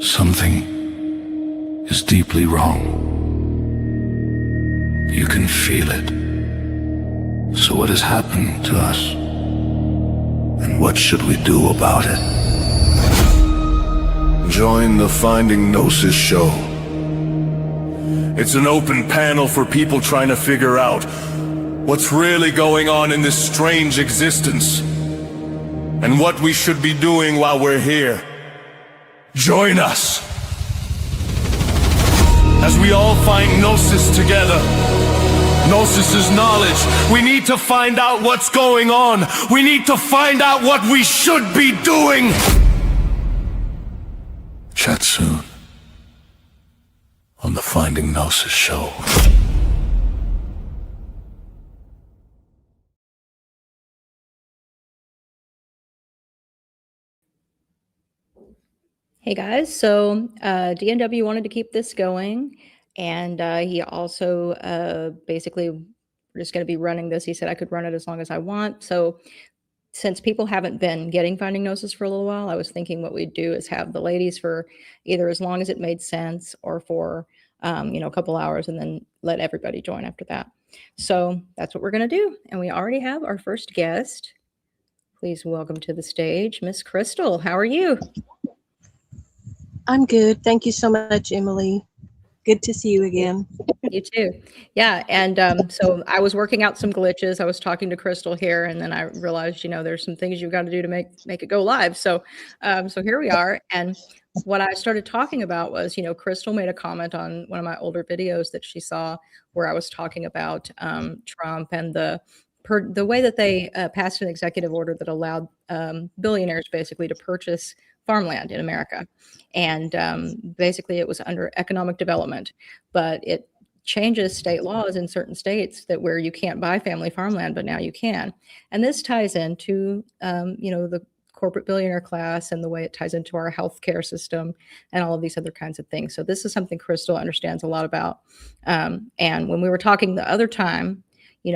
Something is deeply wrong. You can feel it. So what has happened to us? And what should we do about it? Join the Finding Gnosis show. It's an open panel for people trying to figure out what's really going on in this strange existence, and what we should be doing while we're here. Join us as we all find Gnosis together. Gnosis is knowledge. We need to find out what's going on. We need to find out what we should be doing. Chat soon on the Finding Gnosis show. Hey guys, so DNW wanted to keep this going, and he also basically, we're just going to be running this. He said I could run it as long as I want. So since people haven't been getting Finding Gnosis for a little while, I was thinking what we'd do is have the ladies for either as long as it made sense, or for a couple hours, and then let everybody join after that. So that's what we're going to do, and we already have our first guest. Please welcome to the stage, Miss Crystal. How are you? I'm good. Thank you so much, Emily. Good to see you again. You too. Yeah. And so I was working out some glitches. I was talking to Crystal here, and then I realized, there's some things you've got to do to make it go live. So here we are. And what I started talking about was, Crystal made a comment on one of my older videos that she saw where I was talking about Trump and the way that they passed an executive order that allowed billionaires basically to purchase farmland in America. And basically it was under economic development, but it changes state laws in certain states that where you can't buy family farmland, but now you can. And this ties into, the corporate billionaire class and the way it ties into our healthcare system and all of these other kinds of things. So this is something Crystal understands a lot about. And when we were talking the other time,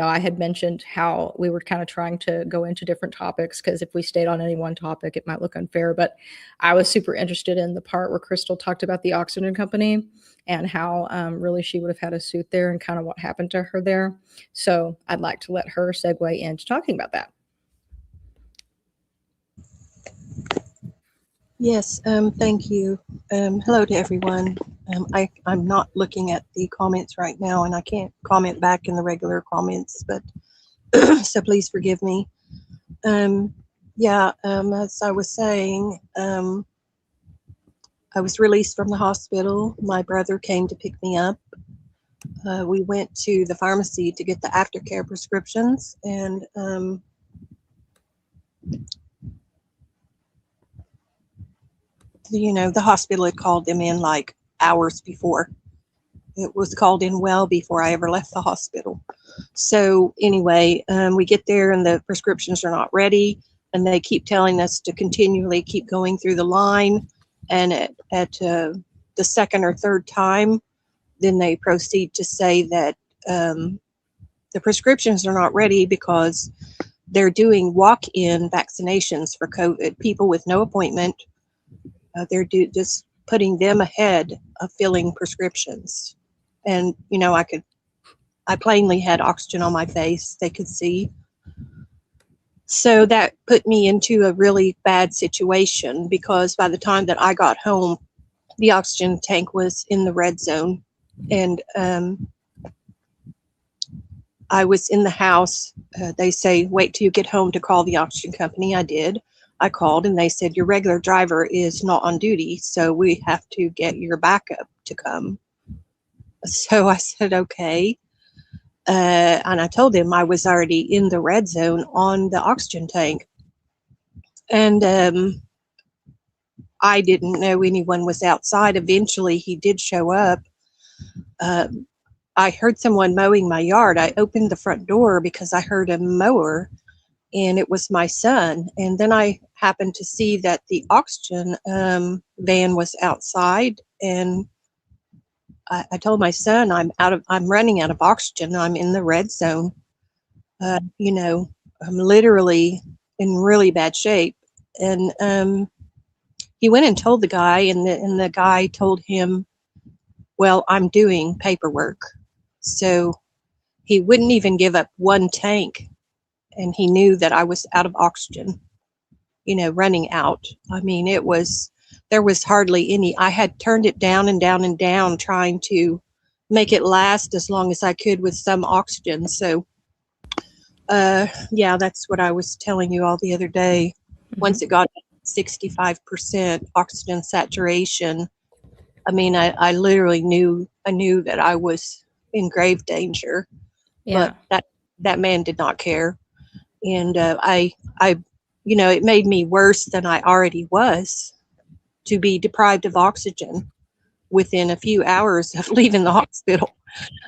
I had mentioned how we were kind of trying to go into different topics, because if we stayed on any one topic, it might look unfair. But I was super interested in the part where Crystal talked about the oxygen company and how really she would have had a suit there and kind of what happened to her there. So I'd like to let her segue into talking about that. Yes, thank you. Hello to everyone. I'm not looking at the comments right now, and I can't comment back in the regular comments, but so please forgive me. As I was saying, I was released from the hospital. My brother came to pick me up. We went to the pharmacy to get the aftercare prescriptions, and the hospital had called them in like hours before. It was called in well before I ever left the hospital. So anyway, we get there and the prescriptions are not ready, and they keep telling us to continually keep going through the line. And at the second or third time, then they proceed to say that the prescriptions are not ready because they're doing walk-in vaccinations for COVID, people with no appointment. They're just putting them ahead of filling prescriptions. And, I plainly had oxygen on my face, they could see. So that put me into a really bad situation, because by the time that I got home, the oxygen tank was in the red zone. And I was in the house. They say, wait till you get home to call the oxygen company. I did. I called, and they said, your regular driver is not on duty, so we have to get your backup to come. So I said, okay. And I told them I was already in the red zone on the oxygen tank. And I didn't know anyone was outside. Eventually, he did show up. I heard someone mowing my yard. I opened the front door because I heard a mower, and it was my son. And then I happened to see that the oxygen van was outside, and I told my son, I'm running out of oxygen. I'm in the red zone. I'm literally in really bad shape. And he went and told the guy, and the guy told him, well, I'm doing paperwork. So he wouldn't even give up one tank. And he knew that I was out of oxygen, running out. I mean, there was hardly any. I had turned it down and down and down, trying to make it last as long as I could with some oxygen. So, yeah, that's what I was telling you all the other day. Mm-hmm. Once it got 65% oxygen saturation, I mean, I literally knew that I was in grave danger. Yeah. But that man did not care. And I, it made me worse than I already was to be deprived of oxygen within a few hours of leaving the hospital.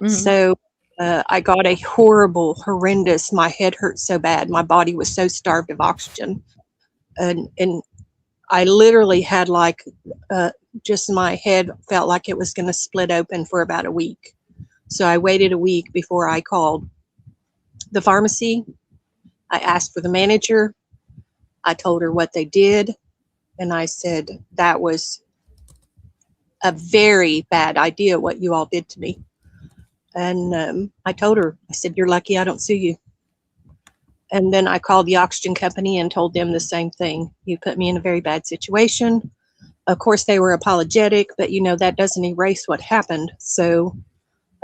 Mm-hmm. So I got a horrendous, my head hurt so bad. My body was so starved of oxygen. And I literally had just my head felt like it was going to split open for about a week. So I waited a week before I called the pharmacy. I asked for the manager. I told her what they did. And I said, that was a very bad idea what you all did to me. And I told her, I said, you're lucky I don't sue you. And then I called the oxygen company and told them the same thing. You put me in a very bad situation. Of course, they were apologetic, but that doesn't erase what happened. So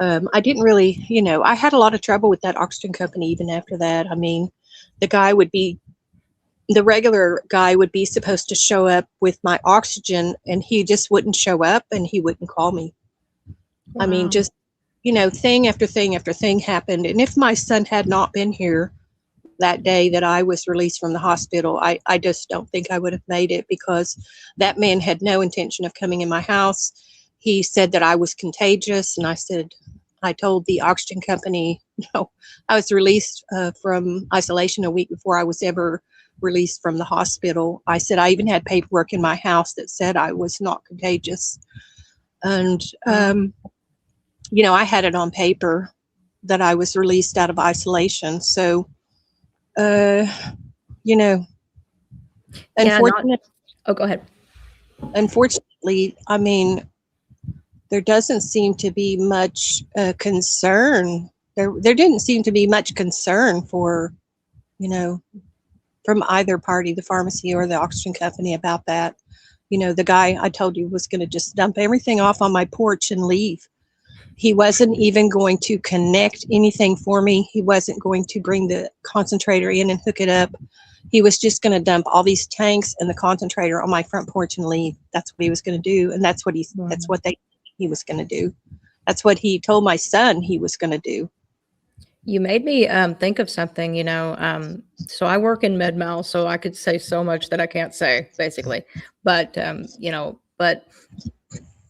I didn't really, I had a lot of trouble with that oxygen company even after that. I mean, the regular guy would be supposed to show up with my oxygen, and he just wouldn't show up, and he wouldn't call me. Wow. I mean, just, thing after thing after thing happened. And if my son had not been here that day that I was released from the hospital, I just don't think I would have made it, because that man had no intention of coming in my house. He said that I was contagious, and I told the oxygen company, no, I was released from isolation a week before I was ever released from the hospital. I said I even had paperwork in my house that said I was not contagious. And, I had it on paper that I was released out of isolation. So, unfortunately, Oh, go ahead. Unfortunately, I mean, there doesn't seem to be much concern. There didn't seem to be much concern for, from either party, the pharmacy or the oxygen company, about that. The guy I told you was going to just dump everything off on my porch and leave. He wasn't even going to connect anything for me. He wasn't going to bring the concentrator in and hook it up. He was just going to dump all these tanks and the concentrator on my front porch and leave. That's what he was going to do. And that's what he was going to do. That's what he told my son he was going to do. You made me think of something, so I work in med mal, so I could say so much that I can't say, basically. But, but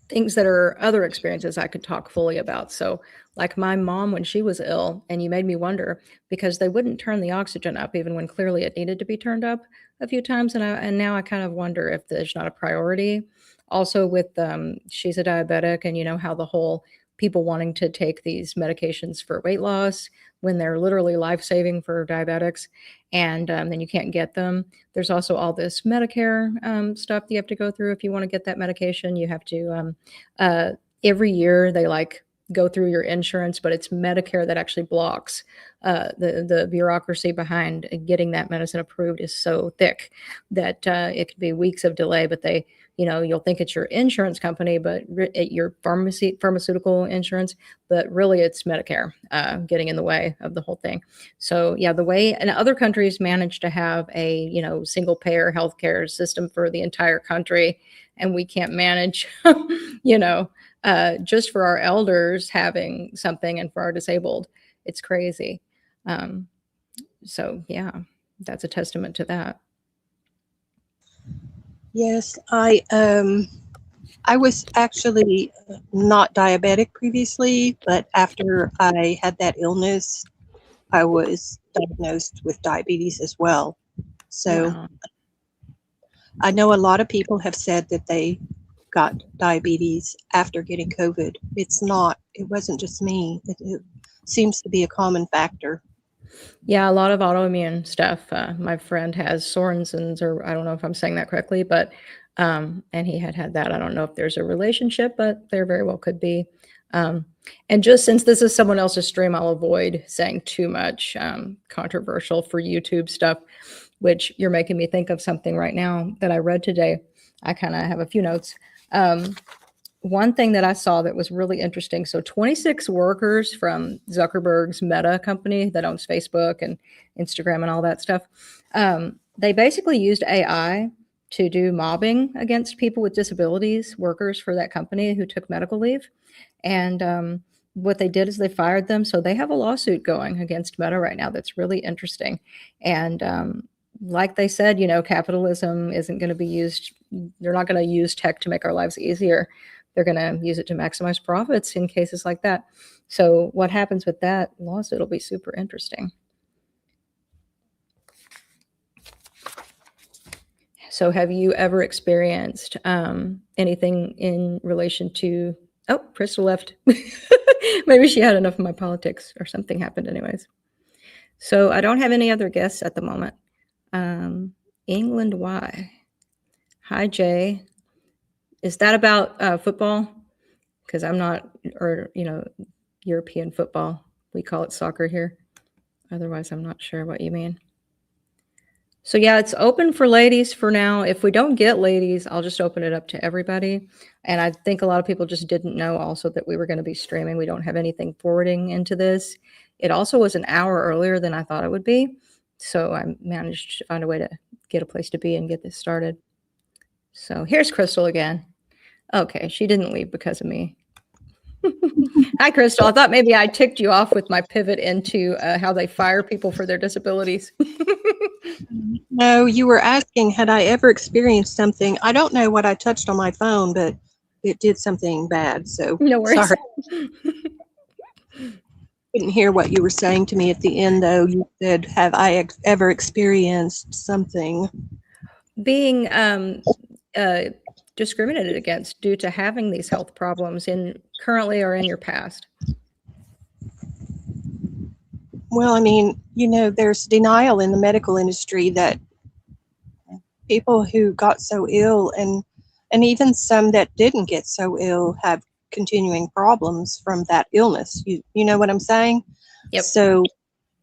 things that are other experiences I could talk fully about. So like my mom, when she was ill, and you made me wonder, because they wouldn't turn the oxygen up even when clearly it needed to be turned up a few times. And now I kind of wonder if there's not a priority. Also with, she's a diabetic, and how the whole people wanting to take these medications for weight loss when they're literally life-saving for diabetics, and then you can't get them. There's also all this Medicare stuff that you have to go through if you want to get that medication. You have to, every year they go through your insurance, but it's Medicare that actually blocks. The bureaucracy behind getting that medicine approved is so thick that it could be weeks of delay, but you'll think it's your insurance company, but your pharmaceutical insurance, but really it's Medicare getting in the way of the whole thing. So yeah, the way, and other countries manage to have a, single payer healthcare system for the entire country, and we can't manage, just for our elders having something and for our disabled. It's crazy. So yeah, that's a testament to that. Yes, I was actually not diabetic previously, but after I had that illness, I was diagnosed with diabetes as well. So Wow. I know a lot of people have said that they got diabetes after getting COVID. It wasn't just me. It seems to be a common factor. Yeah, a lot of autoimmune stuff. My friend has Sorensen's, or I don't know if I'm saying that correctly, but And he had that. I don't know if there's a relationship, but there very well could be. And just since this is someone else's stream, I'll avoid saying too much controversial for YouTube stuff, which you're making me think of something right now that I read today. I kind of have a few notes. One thing that I saw that was really interesting. So 26 workers from Zuckerberg's Meta company that owns Facebook and Instagram and all that stuff, they basically used AI to do mobbing against people with disabilities, workers for that company who took medical leave. And what they did is they fired them. So they have a lawsuit going against Meta right now that's really interesting. And like they said, capitalism isn't going to be used. They're not going to use tech to make our lives easier. They're going to use it to maximize profits in cases like that. So what happens with that lawsuit will be super interesting. So have you ever experienced anything in relation to, oh, Crystal left. Maybe she had enough of my politics or something happened anyways. So I don't have any other guests at the moment. England, why? Hi, Jay. Is that about football? Because I'm not, or, European football. We call it soccer here. Otherwise, I'm not sure what you mean. So yeah, it's open for ladies for now. If we don't get ladies, I'll just open it up to everybody. And I think a lot of people just didn't know also that we were going to be streaming. We don't have anything forwarding into this. It also was an hour earlier than I thought it would be. So I managed to find a way to get a place to be and get this started. So here's Crystal again. Okay, she didn't leave because of me. Hi, Crystal. I thought maybe I ticked you off with my pivot into how they fire people for their disabilities. No, you were asking, had I ever experienced something? I don't know what I touched on my phone, but it did something bad. So No worries. sorry. Couldn't hear what you were saying to me at the end, though. You said, have I ever experienced something? Being discriminated against due to having these health problems currently or in your past? Well, I mean, there's denial in the medical industry that people who got so ill and even some that didn't get so ill have continuing problems from that illness. You know what I'm saying? Yep. So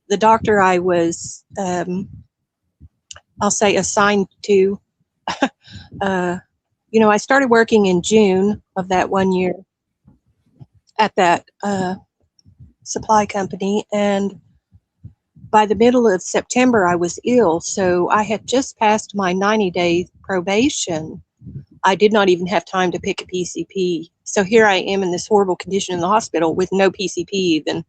the doctor I was, I'll say, assigned to, I started working in June of that one year at that supply company, and by the middle of September, I was ill. So I had just passed my 90-day probation. I did not even have time to pick a PCP. So here I am in this horrible condition in the hospital with no PCP even.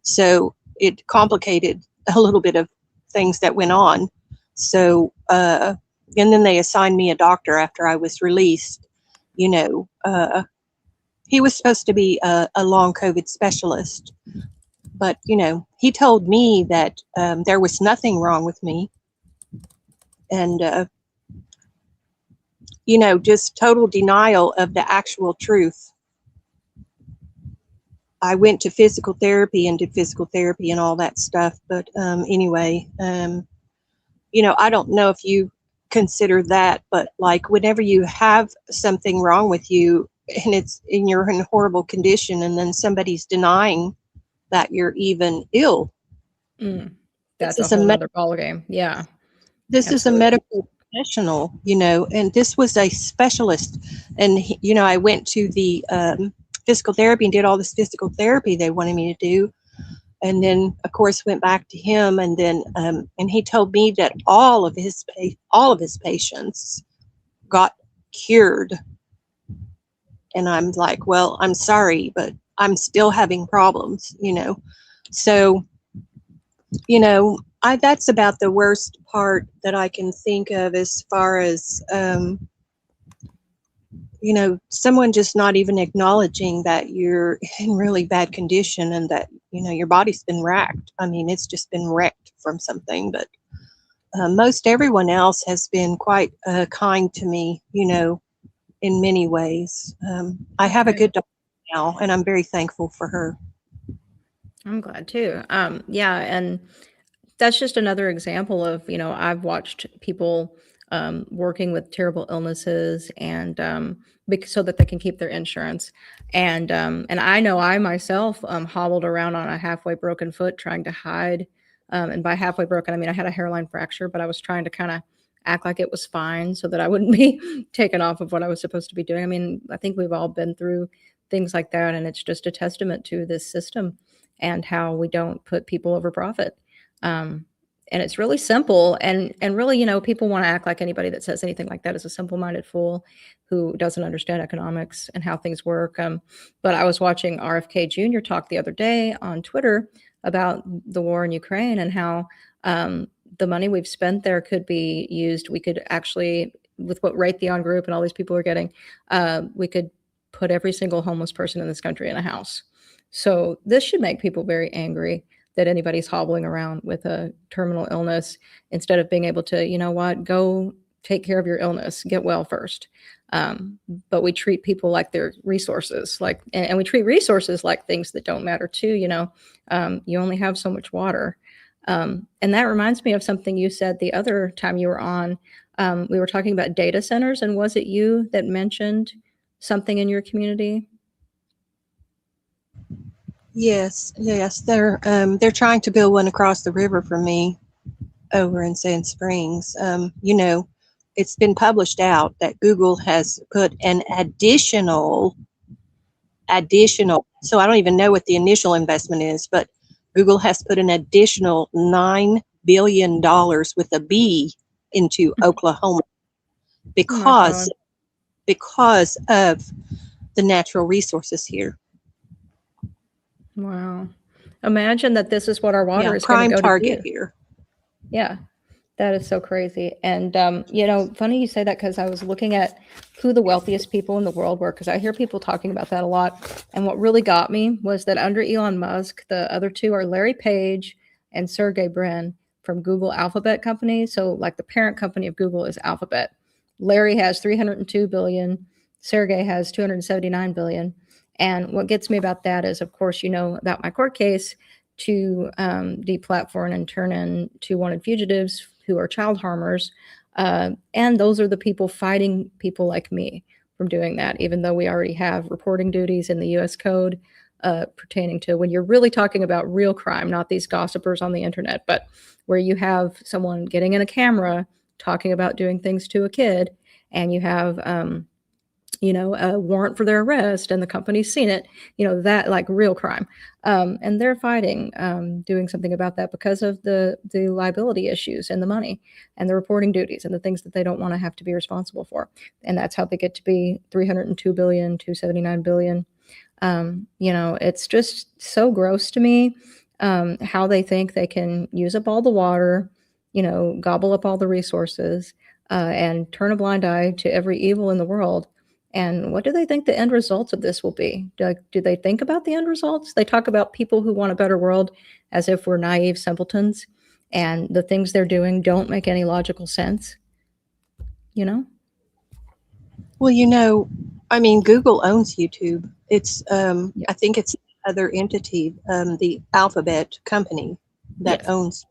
So it complicated a little bit of things that went on. So, and then they assigned me a doctor after I was released. He was supposed to be a long COVID specialist. But, he told me that there was nothing wrong with me. And, just total denial of the actual truth. I went to physical therapy and did physical therapy and all that stuff. But anyway, I don't know if you consider that, but like whenever you have something wrong with you and you're in a horrible condition and then somebody's denying that you're even ill. That's a whole other ballgame. Yeah. This Absolutely. Is a medical professional, and this was a specialist. And, I went to the physical therapy and did all this physical therapy they wanted me to do. And then, of course, went back to him. And then, and he told me that all of his patients got cured. And I'm like, well, I'm sorry, but I'm still having problems, So, that's about the worst part that I can think of as far as, someone just not even acknowledging that you're in really bad condition and that, your body's been racked. I mean, it's just been wrecked from something, but most everyone else has been quite kind to me, in many ways. I have a good doctor now, and I'm very thankful for her. I'm glad too. Yeah, and that's just another example of, I've watched people working with terrible illnesses and so that they can keep their insurance. And I know I myself hobbled around on a halfway broken foot trying to hide. And by halfway broken, I mean I had a hairline fracture, but I was trying to kind of act like it was fine so that I wouldn't be taken off of what I was supposed to be doing. I mean, I think we've all been through things like that, and it's just a testament to this system and how we don't put people over profit. And it's really simple, and really, you know, people want to act like anybody that says anything like that is a simple-minded fool who doesn't understand economics and how things work. But I was watching RFK Jr. talk the other day on Twitter about the war in Ukraine and how the money we've spent there could be used. We could actually, with what Raytheon Group and all these people are getting, we could put every single homeless person in this country in a house. So this should make people very angry that anybody's hobbling around with a terminal illness instead of being able to, you know what, go take care of your illness, get well first. But we treat people like they're resources, and we treat resources like things that don't matter too. You know, you only have so much water. And that reminds me of something you said the other time you were on. We were talking about data centers, and was it you that mentioned something in your community? Yes, they're trying to build one across the river from me over in Sand Springs. You know, it's been published out that Google has put an additional, so I don't even know what the initial investment is, but Google has put an additional $9 billion with a B into Oklahoma because of the natural resources here. Wow. Imagine that this is what our water is prime going to go target to be. here. Yeah, that is so crazy. And, you know, funny you say that because I was looking at who the wealthiest people in the world were, because I hear people talking about that a lot. And what really got me was that under Elon Musk, the other two are Larry Page and Sergey Brin from Google Alphabet Company. So like the parent company of Google is Alphabet. Larry has 302 billion. Sergey has 279 billion. And what gets me about that is, of course, you know about my court case to deplatform and turn into wanted fugitives who are child harmers. And those are the people fighting people like me from doing that, even though we already have reporting duties in the U.S. Code pertaining to when you're really talking about real crime, not these gossipers on the internet, but where you have someone getting in a camera talking about doing things to a kid, and you have you know, a warrant for their arrest and the company's seen it, you know, that like real crime. And they're fighting, doing something about that because of the liability issues and the money and the reporting duties and the things that they don't want to have to be responsible for. And that's how they get to be 302 billion, 279 billion. You know, it's just so gross to me how they think they can use up all the water, you know, gobble up all the resources and turn a blind eye to every evil in the world. And what do they think the end results of this will be? Do they think about the end results? They talk about people who want a better world as if we're naive simpletons, and the things they're doing don't make any logical sense, you know? Well, you know, I mean, Google owns YouTube. It's, I think it's other entity, the Alphabet company that owns.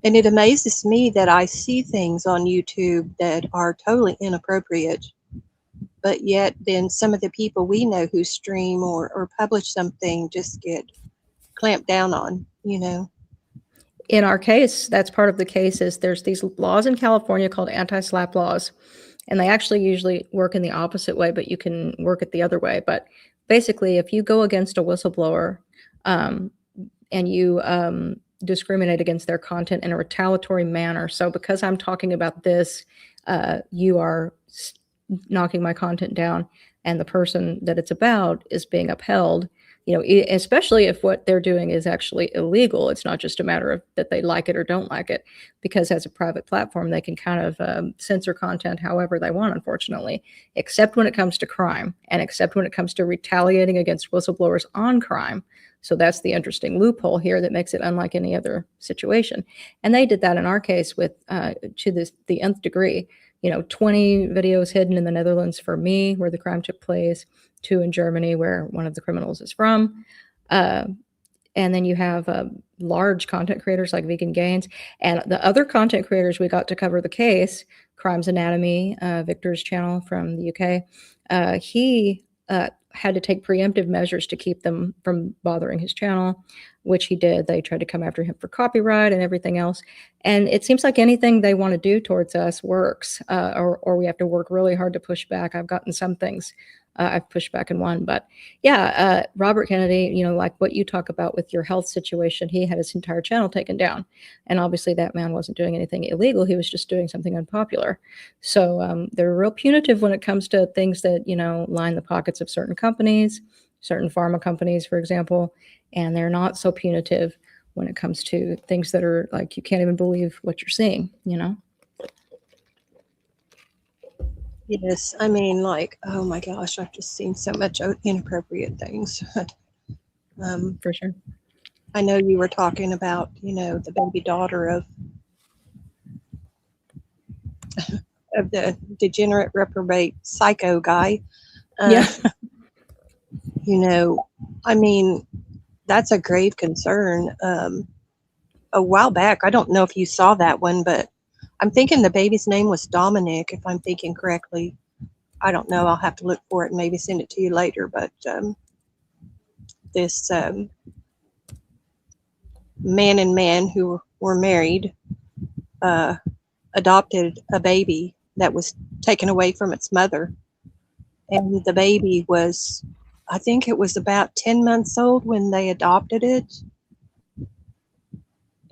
And it amazes me that I see things on YouTube that are totally inappropriate, but yet then some of the people we know who stream or publish something just get clamped down on, you know. In our case, that's part of the case is there's these laws in California called anti-SLAPP laws, and they actually usually work in the opposite way, but you can work it the other way. But basically, if you go against a whistleblower and you discriminate against their content in a retaliatory manner. So because I'm talking about this, you are knocking my content down, and the person that it's about is being upheld, you know, especially if what they're doing is actually illegal. It's not just a matter of that they like it or don't like it, because as a private platform, they can kind of censor content however they want, unfortunately, except when it comes to crime and except when it comes to retaliating against whistleblowers on crime. So that's the interesting loophole here that makes it unlike any other situation. And they did that in our case with to the nth degree. You know, 20 videos hidden in the Netherlands for me, where the crime took place, 2 in Germany, where one of the criminals is from. And then you have large content creators like Vegan Gains. And the other content creators we got to cover the case, Crimes Anatomy, Victor's channel from the UK, he had to take preemptive measures to keep them from bothering his channel, which he did. They tried to come after him for copyright and everything else. And it seems like anything they want to do towards us works, or we have to work really hard to push back. I've gotten some things I've pushed back and won. But yeah, Robert Kennedy, you know, like what you talk about with your health situation, he had his entire channel taken down. And obviously that man wasn't doing anything illegal. He was just doing something unpopular. So they're real punitive when it comes to things that, you know, line the pockets of certain companies, certain pharma companies, for example. And they're not so punitive when it comes to things that are like, you can't even believe what you're seeing, you know? Yes, I mean, like, oh my gosh, I've just seen so much inappropriate things. For sure. I know you were talking about, you know, the baby daughter of the degenerate reprobate psycho guy. Yeah. You know, I mean, that's a grave concern. A while back, I don't know if you saw that one, but I'm thinking the baby's name was Dominic, if I'm thinking correctly. I don't know. I'll have to look for it and maybe send it to you later. But this man and man who were married adopted a baby that was taken away from its mother. And the baby was, I think it was about 10 months old when they adopted it.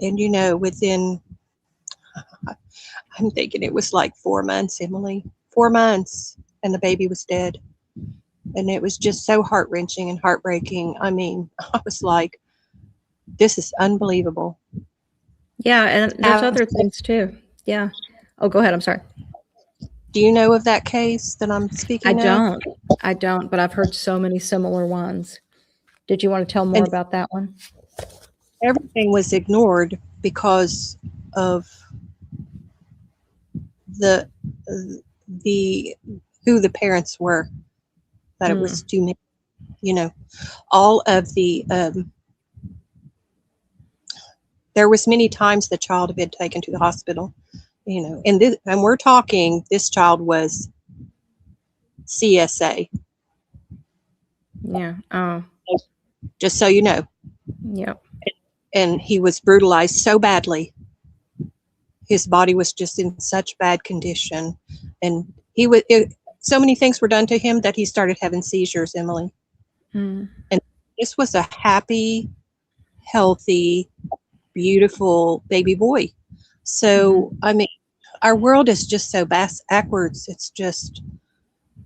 And, you know, within, I'm thinking it was like 4 months, Emily, 4 months, and the baby was dead. And it was just so heart-wrenching and heartbreaking. I mean, I was like, this is unbelievable. Yeah, and there's other things too. Yeah. Oh, go ahead. I'm sorry. Do you know of that case that I'm speaking of? I don't, but I've heard so many similar ones. Did you want to tell more about that one? Everything was ignored because of the who the parents were, that it was too many, you know, all of the there was many times the child had been taken to the hospital, you know, and we're talking, this child was CSA. Yeah. Oh. Just so you know. Yep. And he was brutalized so badly. His body was just in such bad condition, and so many things were done to him that he started having seizures, Emily. And this was a happy, healthy, beautiful baby boy. So, I mean, our world is just so backwards. It's just,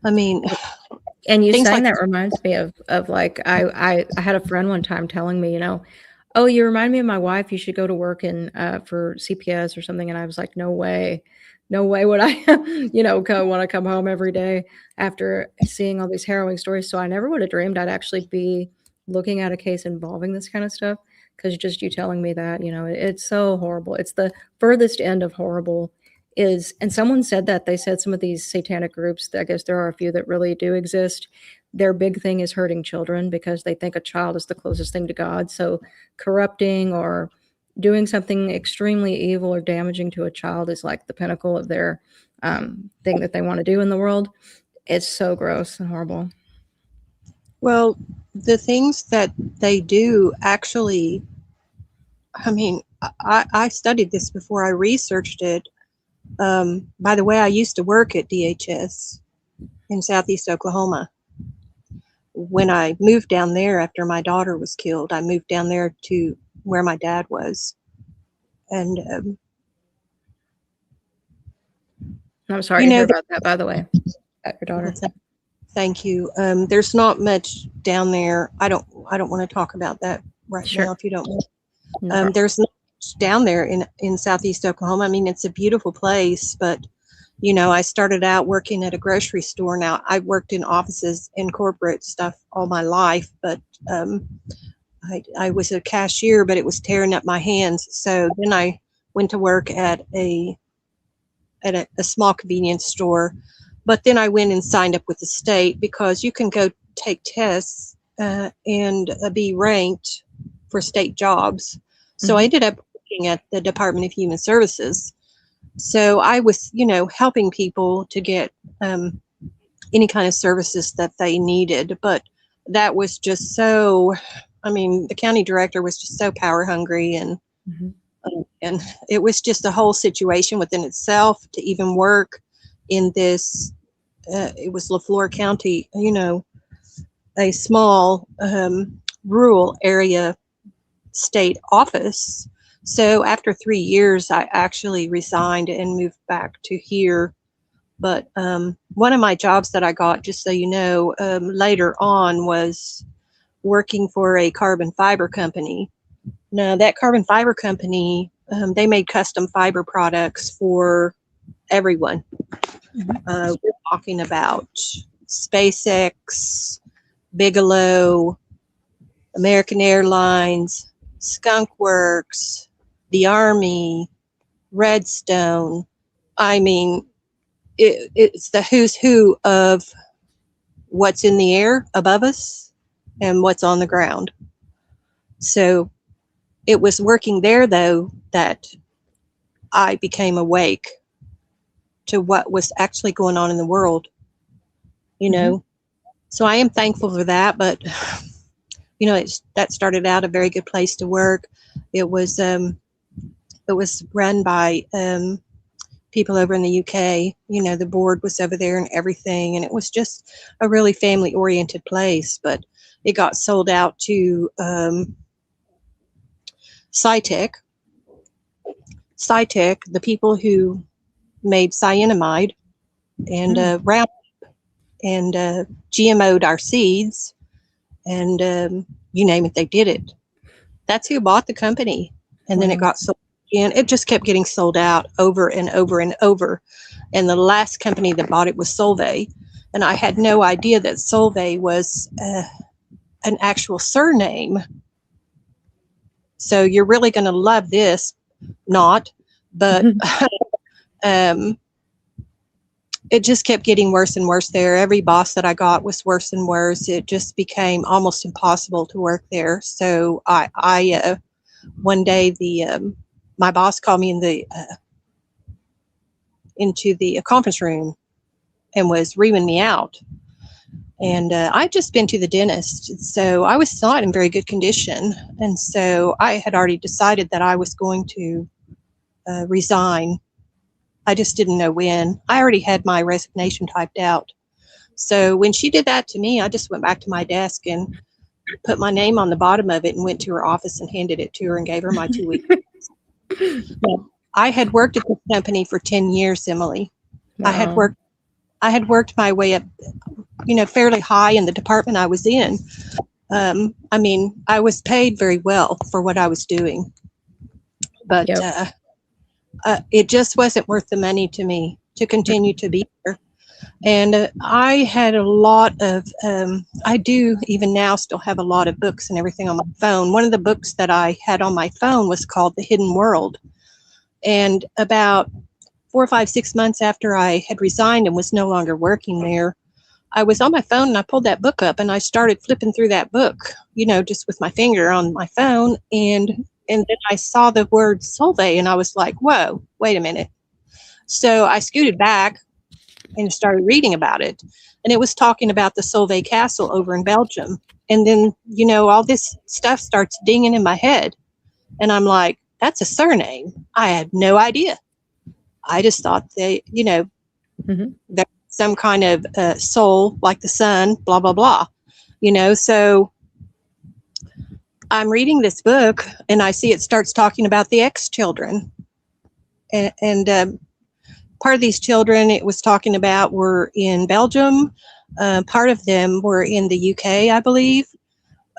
I mean, and you saying like that reminds me of like, I had a friend one time telling me, you know, oh, you remind me of my wife. You should go to work in for CPS or something. And I was like, no way would I, you know, want to come home every day after seeing all these harrowing stories. So I never would have dreamed I'd actually be looking at a case involving this kind of stuff. Because just you telling me that, you know, it's so horrible. It's the furthest end of horrible. And someone said that, they said some of these satanic groups, I guess there are a few that really do exist, their big thing is hurting children because they think a child is the closest thing to God. So corrupting or doing something extremely evil or damaging to a child is like the pinnacle of their thing that they want to do in the world. It's so gross and horrible. Well, the things that they do actually, I mean, I studied this before I researched it. By the way, I used to work at DHS in Southeast Oklahoma. When I moved down there after my daughter was killed, I moved down there to where my dad was. And I'm sorry to hear about that, by the way, about your daughter. Thank you. There's not much down there. I don't want to talk about that right now, if you don't want. No there's not much down there in Southeast Oklahoma. I mean, it's a beautiful place, but you know, I started out working at a grocery store. Now, I worked in offices and corporate stuff all my life, but I was a cashier, but it was tearing up my hands. So then I went to work at a small convenience store. But then I went and signed up with the state, because you can go take tests and be ranked for state jobs. So I ended up working at the Department of Human Services. So I was, helping people to get any kind of services that they needed. But that was just so, the county director was just so power hungry, and it was just a whole situation within itself to even work in this. It was LaFleur County, a small rural area state office. So after 3 years, I actually resigned and moved back to here. But one of my jobs that I got, just so you know, later on was working for a carbon fiber company. Now, that carbon fiber company, they made custom fiber products for everyone. We're talking about SpaceX, Bigelow, American Airlines, Skunk Works, the Army, Redstone. It's the who's who of what's in the air above us and what's on the ground. So it was working there, though, that I became awake to what was actually going on in the world, So I am thankful for that, but that started out a very good place to work. It was run by people over in the UK. The board was over there and everything, and it was just a really family-oriented place. But it got sold out to Cytec, the people who made cyanamide and Roundup and GMO'd our seeds, and you name it, they did it. That's who bought the company. And then it got sold again. It just kept getting sold out over and over and over. And the last company that bought it was Solvay. And I had no idea that Solvay was an actual surname. So you're really going to love this, not, but it just kept getting worse and worse there. Every boss that I got was worse and worse. It just became almost impossible to work there. So I one day my boss called me into the conference room and was reaming me out. And I'd just been to the dentist, so I was not in very good condition. And so I had already decided that I was going to resign. I just didn't know when. I already had my resignation typed out. So when she did that to me, I just went back to my desk and put my name on the bottom of it and went to her office and handed it to her and gave her my 2 weeks. I had worked at this company for 10 years, Emily. Wow. I had worked my way up, fairly high in the department I was in. I was paid very well for what I was doing, but it just wasn't worth the money to me to continue to be here. And I had a lot of, I do even now still have a lot of books and everything on my phone. One of the books that I had on my phone was called The Hidden World. And about 4 or 5, 6 months after I had resigned and was no longer working there, I was on my phone and I pulled that book up and I started flipping through that book, just with my finger on my phone. And then I saw the word Solvay and I was like, whoa, wait a minute. So I scooted back and started reading about it. And it was talking about the Solvay Castle over in Belgium. And then, all this stuff starts dinging in my head. And I'm like, that's a surname. I had no idea. I just thought they, that some kind of soul like the sun, blah, blah, blah. So I'm reading this book and I see it starts talking about the ex-children. And part of these children it was talking about were in Belgium. Part of them were in the UK, I believe.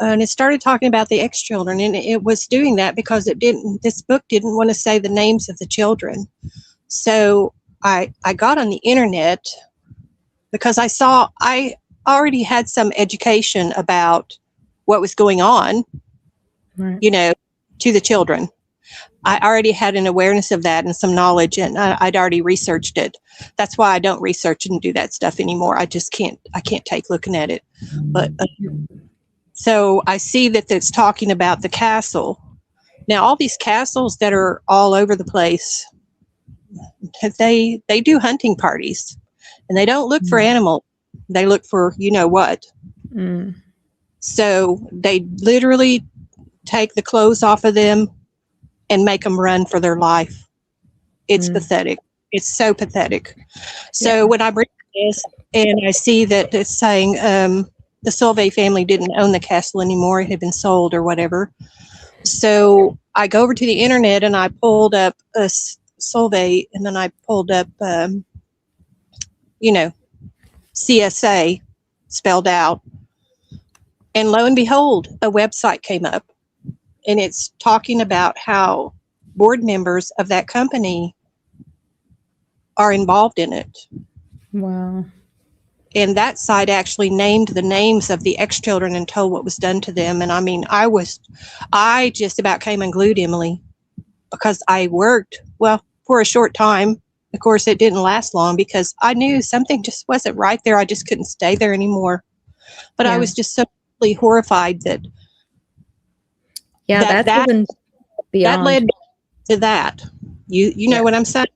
And it started talking about the ex-children, and it was doing that because this book didn't want to say the names of the children. So I got on the internet because I already had some education about what was going on, right, to the children. I already had an awareness of that and some knowledge, and I'd already researched it. That's why I don't research and do that stuff anymore. I can't take looking at it. But So I see that it's talking about the castle. Now, all these castles that are all over the place, they do hunting parties, and they don't look for animals. They look for you know what. Mm. So they literally take the clothes off of them and make them run for their life. It's pathetic. It's so pathetic. So when I bring this and I see that it's saying the Solvay family didn't own the castle anymore, it had been sold or whatever. So I go over to the internet and I pulled up a Solvay, and then I pulled up, CSA spelled out. And lo and behold, a website came up, and it's talking about how board members of that company are involved in it. Wow. And that site actually named the names of the ex-children and told what was done to them. And I mean, I just about came unglued, Emily, because I worked, well, for a short time. Of course, it didn't last long because I knew something just wasn't right there. I just couldn't stay there anymore. But I was just so horrified that that's even beyond. That led to that. You know what I'm saying?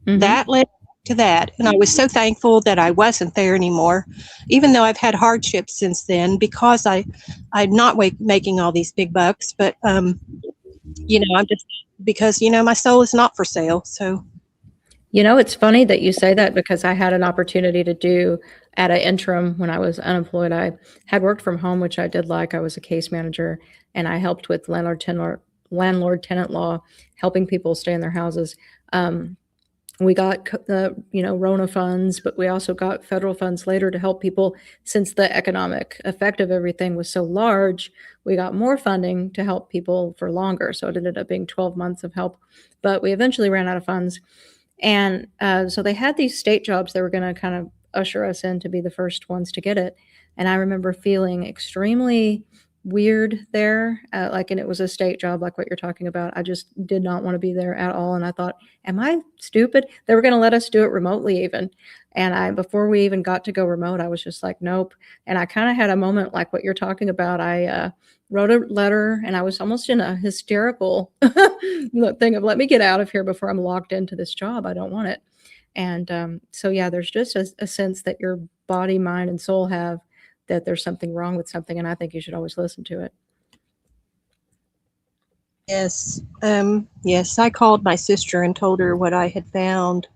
Mm-hmm. That led to that. And I was so thankful that I wasn't there anymore, even though I've had hardships since then because I'm not making all these big bucks. But, I'm just, because, my soul is not for sale. So. It's funny that you say that because I had an opportunity to do at an interim when I was unemployed. I had worked from home, which I did like. I was a case manager, and I helped with landlord-tenant law, helping people stay in their houses. We got the RONA funds, but we also got federal funds later to help people. Since the economic effect of everything was so large, we got more funding to help people for longer. So it ended up being 12 months of help, but we eventually ran out of funds. And so they had these state jobs. They were going to kind of usher us in to be the first ones to get it. And I remember feeling extremely weird there, and it was a state job like what you're talking about. I just did not want to be there at all. And I thought, am I stupid? They were going to let us do it remotely even. And before we even got to go remote, I was just like, nope. And I kind of had a moment like what you're talking about. I wrote a letter, and I was almost in a hysterical thing of, let me get out of here before I'm locked into this job. I don't want it. And so, there's just a sense that your body, mind, and soul have that there's something wrong with something. And I think you should always listen to it. Yes. Yes. I called my sister and told her what I had found.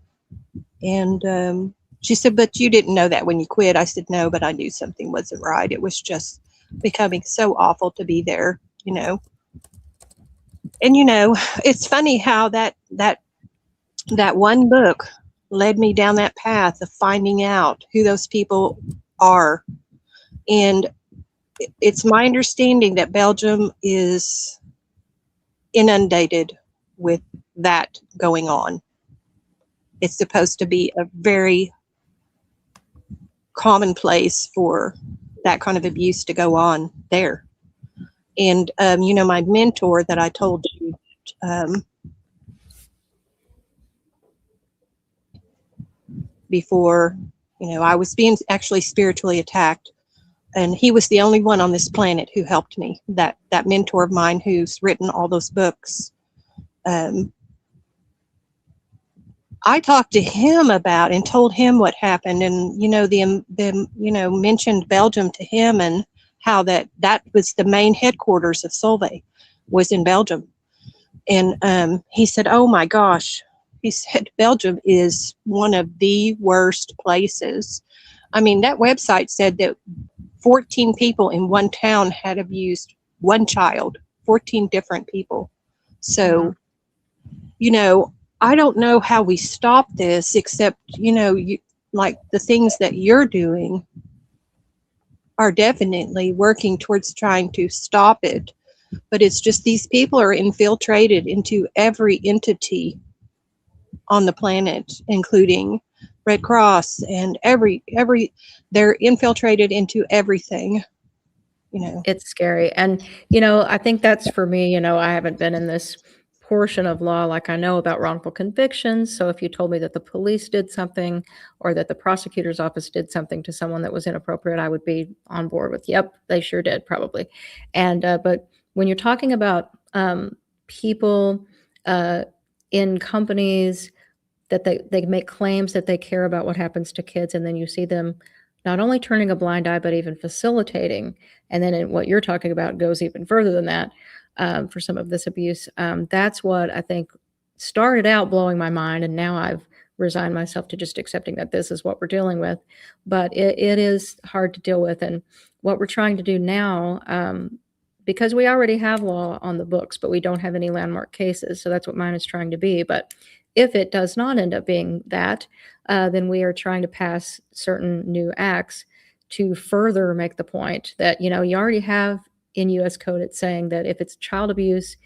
And she said, but you didn't know that when you quit. I said, no, but I knew something wasn't right. It was just becoming so awful to be there, And, it's funny how that one book led me down that path of finding out who those people are. And it's my understanding that Belgium is inundated with that going on. It's supposed to be a very common place for that kind of abuse to go on there. And, my mentor that I told you, before, I was being actually spiritually attacked. And he was the only one on this planet who helped me. That mentor of mine who's written all those books. I talked to him about and told him what happened, and mentioned Belgium to him and how that was the main headquarters of Solvay, was in Belgium. And he said, "Oh my gosh," he said, "Belgium is one of the worst places." I mean, that website said that 14 people in one town had abused one child, 14 different people. So, I don't know how we stop this, except, like the things that you're doing are definitely working towards trying to stop it. But it's just these people are infiltrated into every entity on the planet, including Red Cross and they're infiltrated into everything. It's scary. And, I think that's for me, I haven't been in this portion of law, like I know about wrongful convictions. So if you told me that the police did something or that the prosecutor's office did something to someone that was inappropriate, I would be on board with, yep, they sure did, probably. And but when you're talking about people in companies that they make claims that they care about what happens to kids, and then you see them not only turning a blind eye, but even facilitating. And then in what you're talking about goes even further than that for some of this abuse. That's what I think started out blowing my mind, and now I've resigned myself to just accepting that this is what we're dealing with. But it is hard to deal with, and what we're trying to do now, because we already have law on the books, but we don't have any landmark cases. So that's what mine is trying to be. But if it does not end up being that, then we are trying to pass certain new acts to further make the point that, you already have in U.S. code, it's saying that if it's child abuse,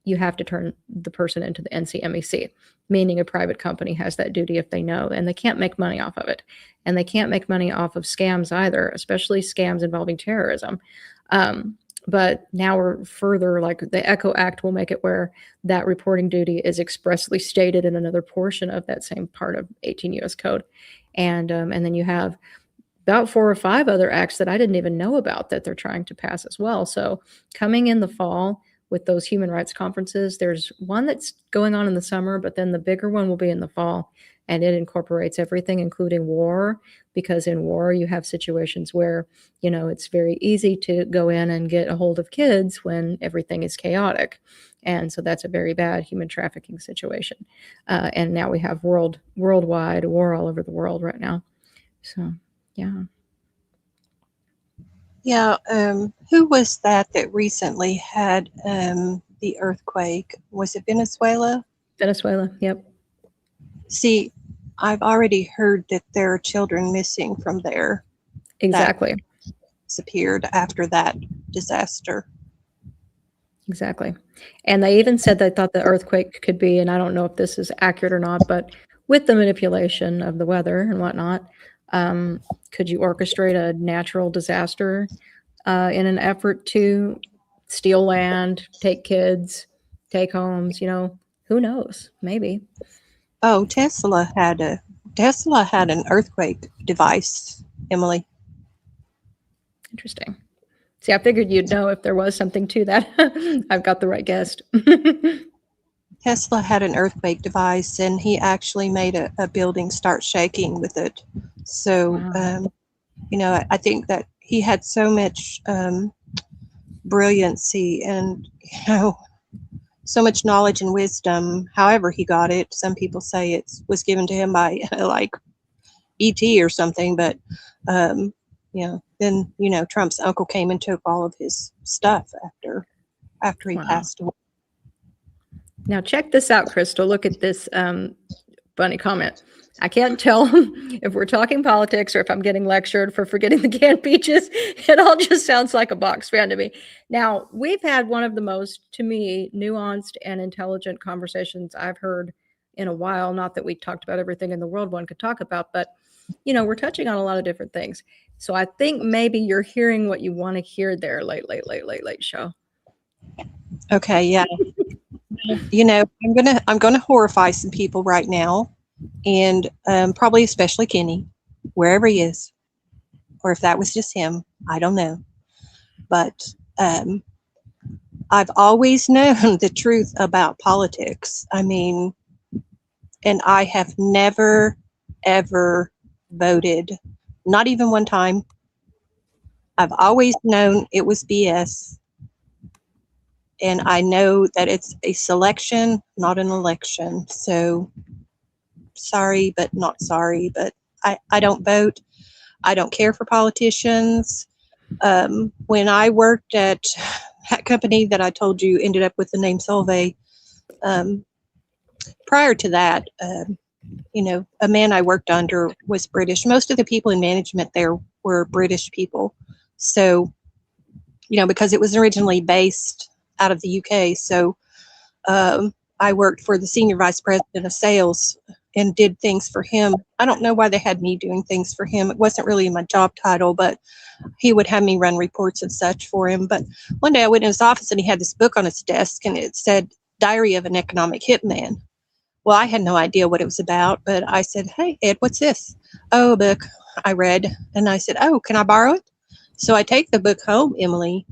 you have to turn the person into the NCMEC, meaning a private company has that duty if they know, and they can't make money off of it. And they can't make money off of scams either, especially scams involving terrorism. But now we're further, like the ECHO Act will make it where that reporting duty is expressly stated in another portion of that same part of 18 U.S. code. And then you have about 4 or 5 other acts that I didn't even know about that they're trying to pass as well. So coming in the fall with those human rights conferences, there's one that's going on in the summer, but then the bigger one will be in the fall. And it incorporates everything, including war, because in war you have situations where, it's very easy to go in and get a hold of kids when everything is chaotic. And so that's a very bad human trafficking situation. And now we have worldwide war all over the world right now. So, yeah. Yeah. Who was that recently had the earthquake? Was it Venezuela? Venezuela, yep. See, I've already heard that there are children missing from there. Exactly. That disappeared after that disaster. Exactly. And they even said they thought the earthquake could be, and I don't know if this is accurate or not, but with the manipulation of the weather and whatnot, could you orchestrate a natural disaster in an effort to steal land, take kids, take homes? Who knows? Maybe. Oh, Tesla had an earthquake device, Emily. Interesting. See, I figured you'd know if there was something to that. I've got the right guest. Tesla had an earthquake device, and he actually made a building start shaking with it. So, Wow. I think that he had so much brilliancy and, so much knowledge and wisdom. However he got it, some people say it was given to him by like E.T. or something. But then Trump's uncle came and took all of his stuff after he passed away. Now check this out, Crystal. Look at this funny comment. I can't tell if we're talking politics or if I'm getting lectured for forgetting the canned peaches. It all just sounds like a box fan to me. Now, we've had one of the most, to me, nuanced and intelligent conversations I've heard in a while. Not that we talked about everything in the world one could talk about, but, we're touching on a lot of different things. So I think maybe you're hearing what you want to hear there, late show. Okay, yeah. I'm gonna horrify some people right now, and probably especially Kenny, wherever he is, or if that was just him, I don't know. But I've always known the truth about politics. I mean, and I have never, ever voted, not even one time. I've always known it was BS. And I know that it's a selection, not an election. So sorry, but not sorry. But I don't vote. I don't care for politicians. When I worked at that company that I told you ended up with the name Solvay, prior to that, a man I worked under was British. Most of the people in management there were British people. So, because it was originally based out of the UK. So I worked for the senior vice president of sales and did things for him. I don't know why they had me doing things for him. It wasn't really my job title, but he would have me run reports and such for him. But one day I went in his office and he had this book on his desk, and it said Diary of an Economic Hitman. Well, I had no idea what it was about, but I said, "Hey, Ed, what's this?" "Oh, a book I read." And I said, "Oh, can I borrow it?" So I take the book home, Emily,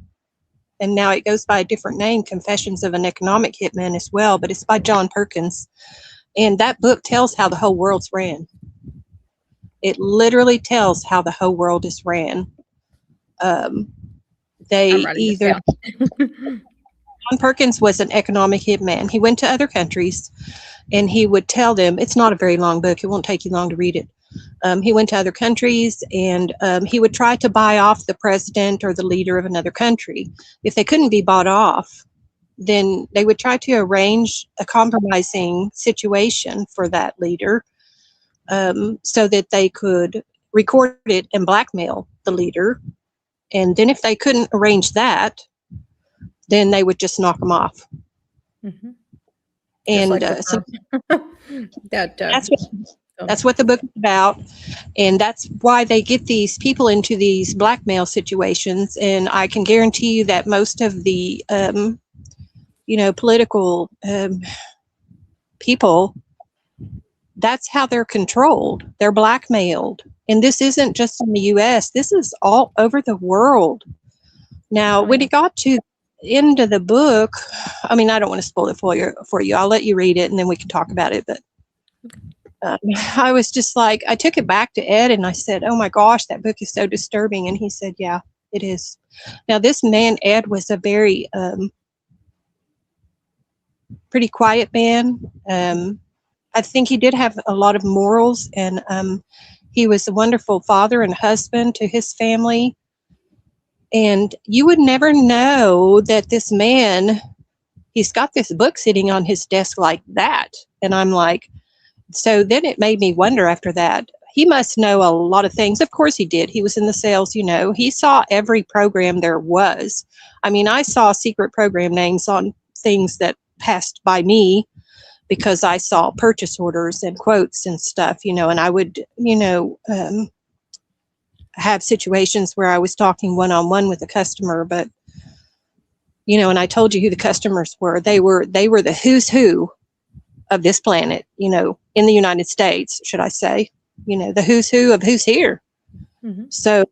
and now it goes by a different name, Confessions of an Economic Hitman as well, but it's by John Perkins. And that book tells how the whole world's ran. It literally tells how the whole world is ran. They I'm writing this either, down. John Perkins was an economic hitman. He went to other countries and he would tell them, it's not a very long book, it won't take you long to read it. He went to other countries and he would try to buy off the president or the leader of another country. If they couldn't be bought off, then they would try to arrange a compromising situation for that leader, so that they could record it and blackmail the leader. And then if they couldn't arrange that, then they would just knock them off. Mm-hmm. And like so that that's what the book is about. And that's why they get these people into these blackmail situations. And I can guarantee you that most of the political people, that's how they're controlled. They're blackmailed. And this isn't just in the US, this is all over the world. Now, when it got to the end of the book, I mean, I don't want to spoil it for you. I'll let you read it and then we can talk about it. But I was just like, I took it back to Ed and I said, "Oh my gosh, that book is so disturbing." And he said, "Yeah, it is." Now, this man, Ed, was a very pretty quiet man. I think he did have a lot of morals, and he was a wonderful father and husband to his family. And you would never know that this man, he's got this book sitting on his desk like that. And I'm like, so then it made me wonder after that, he must know a lot of things. Of course he did. He was in the sales, he saw every program there was. I mean, I saw secret program names on things that passed by me because I saw purchase orders and quotes and stuff, and I would, have situations where I was talking one-on-one with a customer, but, and I told you who the customers were. They were the who's who of this planet, in the United States, should I say, the who's who of who's here. Mm-hmm. So,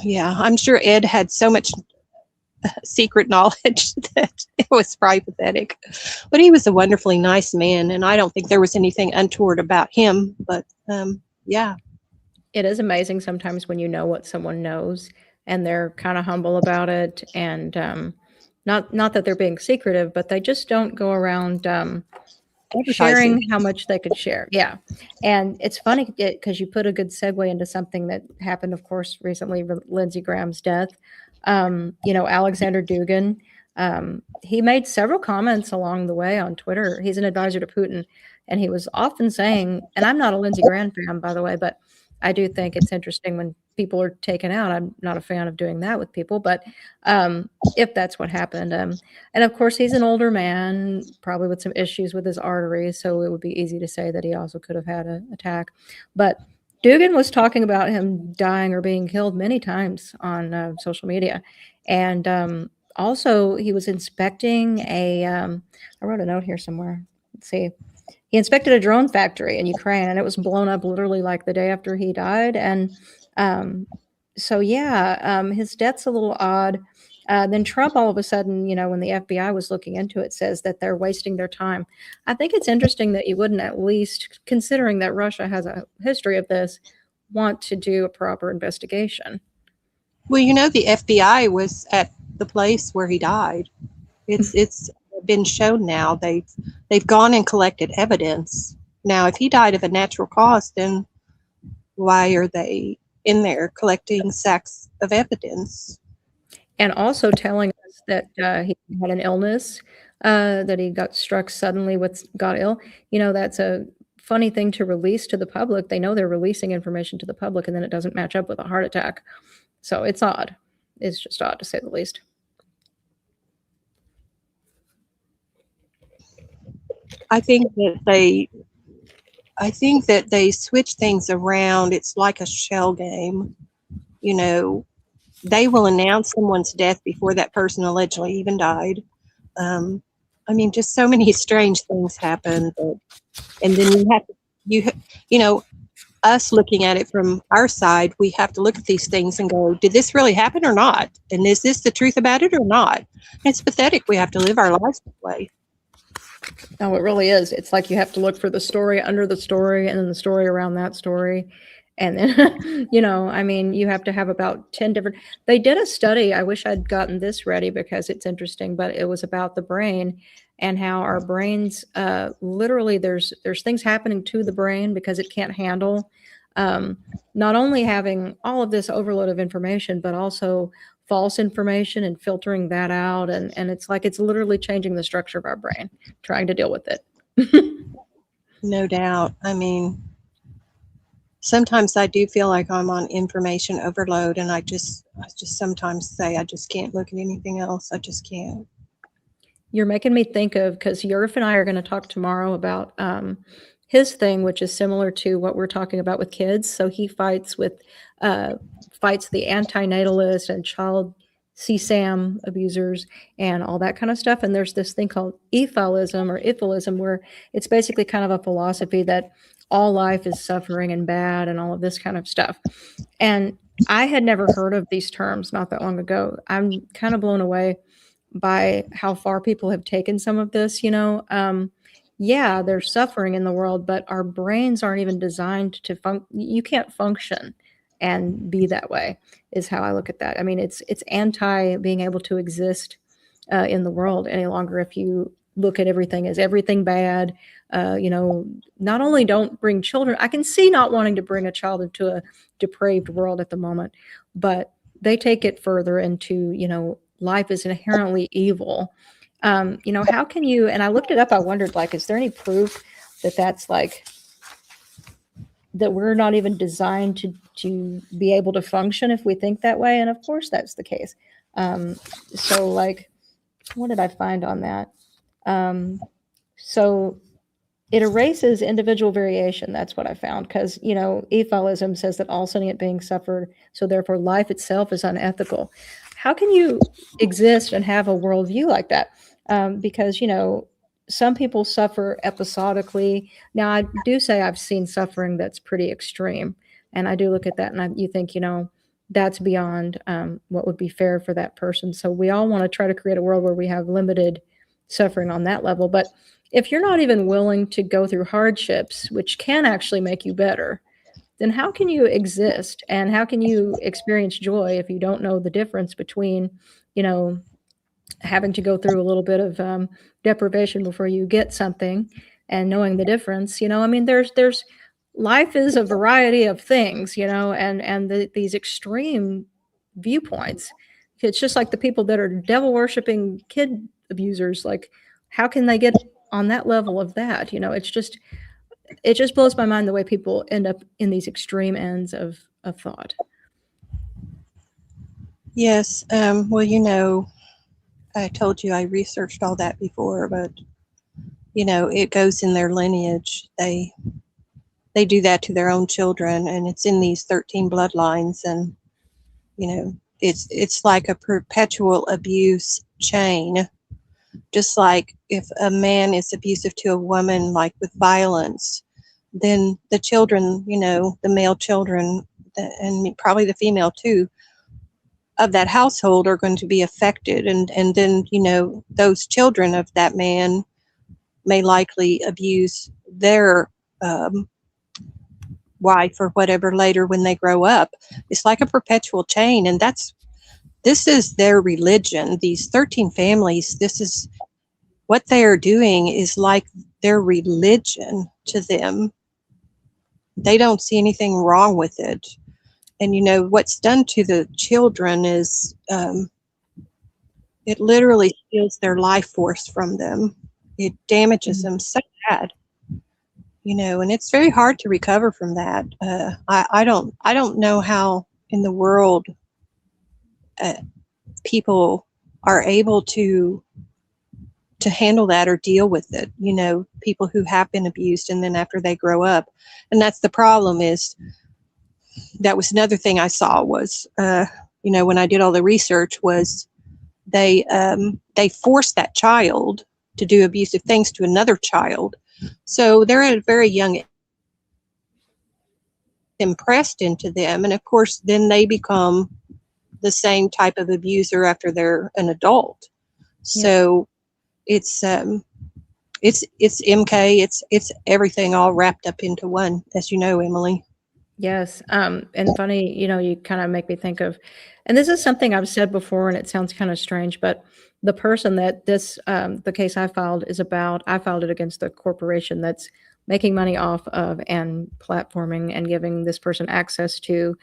yeah, I'm sure Ed had so much secret knowledge that it was probably pathetic, but he was a wonderfully nice man, and I don't think there was anything untoward about him. But yeah, it is amazing sometimes when you know what someone knows and they're kind of humble about it, and not that they're being secretive, but they just don't go around sharing how much they could share. Yeah. And it's funny because you put a good segue into something that happened, of course, recently, Lindsey Graham's death. Alexander Dugin, he made several comments along the way on Twitter. He's an advisor to Putin, and he was often saying, and I'm not a Lindsey Graham fan, by the way, but I do think it's interesting when people are taken out. I'm not a fan of doing that with people, but if that's what happened. And of course, he's an older man, probably with some issues with his arteries, so it would be easy to say that he also could have had an attack. But Dugin was talking about him dying or being killed many times on social media. And also, he was inspecting I wrote a note here somewhere. Let's see. He inspected a drone factory in Ukraine, and it was blown up literally like the day after he died. And his death's a little odd. Then Trump, all of a sudden, when the FBI was looking into it, says that they're wasting their time. I think it's interesting that you wouldn't, at least considering that Russia has a history of this, want to do a proper investigation. Well, the FBI was at the place where he died. It's been shown now. They've gone and collected evidence. Now, if he died of a natural cause, then why are they in there collecting sacks of evidence? And also telling us that he had an illness, that he got struck suddenly got ill. That's a funny thing to release to the public. They know they're releasing information to the public, and then it doesn't match up with a heart attack. So it's odd. It's just odd, to say the least. I think that they switch things around. It's like a shell game. They will announce someone's death before that person allegedly even died. I mean, just so many strange things happen. And then you know, us looking at it from our side, we have to look at these things and go, did this really happen or not? And is this the truth about it or not? It's pathetic. We have to live our lives that way. No, it really is. It's like you have to look for the story under the story and then the story around that story. And then, I mean, you have to have about 10 different. They did a study. I wish I'd gotten this ready because it's interesting, but it was about the brain and how our brains literally there's things happening to the brain because it can't handle not only having all of this overload of information, but also false information and filtering that out. And it's like it's literally changing the structure of our brain, trying to deal with it. No doubt. I mean, sometimes I do feel like I'm on information overload, and I just sometimes say I just can't look at anything else. I just can't. You're making me think of, because Yerf and I are going to talk tomorrow about his thing, which is similar to what we're talking about with kids. So he fights the anti-natalist and child CSAM abusers and all that kind of stuff. And there's this thing called ifalism, where it's basically kind of a philosophy that all life is suffering and bad and all of this kind of stuff. And I had never heard of these terms not that long ago. I'm kind of blown away by how far people have taken some of this, yeah, there's suffering in the world, but our brains aren't even designed to you can't function and be that way, is how I look at that. I mean, it's anti being able to exist in the world any longer if you look at everything as everything bad. Not only don't bring children, I can see not wanting to bring a child into a depraved world at the moment, but they take it further into, life is inherently evil. How can you, and I looked it up, I wondered, like, is there any proof that that's like, that we're not even designed to be able to function if we think that way? And of course that's the case. So like, what did I find on that? So it erases individual variation. That's what I found. Because, Ephalism says that all sentient beings suffer, so therefore life itself is unethical. How can you exist and have a worldview like that? Because, some people suffer episodically. Now, I do say I've seen suffering that's pretty extreme. And I do look at that and you think, that's beyond what would be fair for that person. So we all want to try to create a world where we have limited suffering on that level. But if you're not even willing to go through hardships, which can actually make you better, then how can you exist and how can you experience joy if you don't know the difference between, having to go through a little bit of deprivation before you get something and knowing the difference? I mean, there's life is a variety of things, and these extreme viewpoints. It's just like the people that are devil worshiping kid abusers. Like, how can they get on that level of that? It just blows my mind the way people end up in these extreme ends of thought. Yes. Well, I told you I researched all that before, but it goes in their lineage. They do that to their own children, and it's in these 13 bloodlines, and it's like a perpetual abuse chain. Just like if a man is abusive to a woman, like with violence, then the children, the male children, and probably the female too, of that household are going to be affected. And then, those children of that man may likely abuse their wife or whatever later when they grow up. It's like a perpetual chain. And this is their religion. These 13 families, this is what they are doing, is like their religion to them. They don't see anything wrong with it. And what's done to the children is it literally steals their life force from them. It damages them so bad, and it's very hard to recover from that. I don't know how in the world people are able to handle that or deal with it. People who have been abused, and then after they grow up, and that's the problem. Is that was another thing I saw was, when I did all the research, was they forced that child to do abusive things to another child. So they're at a very young impressed into them, and of course then they become the same type of abuser after they're an adult. So it's MK, it's everything all wrapped up into one, as you know, Emily. Yes. And funny, you kind of make me think of, and this is something I've said before, and it sounds kind of strange, but the person that the case I filed is about, I filed it against the corporation that's making money off of and platforming and giving this person access to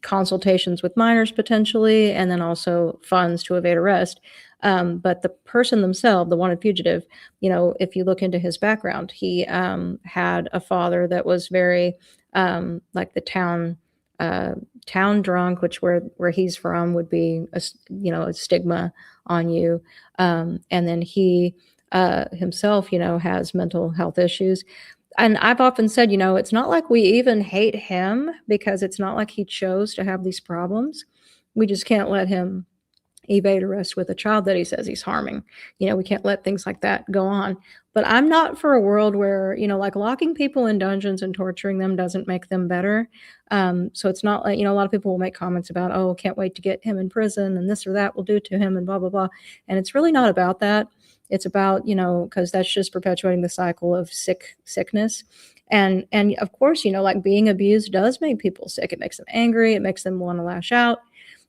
consultations with minors potentially, and then also funds to evade arrest. But the person themselves, the wanted fugitive, if you look into his background, he had a father that was very like the town drunk, which where he's from would be a stigma on you. And then he himself, has mental health issues. And I've often said, it's not like we even hate him, because it's not like he chose to have these problems. We just can't let him evade arrest with a child that he says he's harming. We can't let things like that go on. But I'm not for a world where, like locking people in dungeons and torturing them doesn't make them better. So it's not like, a lot of people will make comments about, oh, can't wait to get him in prison and this or that will do to him and blah, blah, blah. And it's really not about that. It's about, because that's just perpetuating the cycle of sickness. And of course, like being abused does make people sick. It makes them angry. It makes them want to lash out.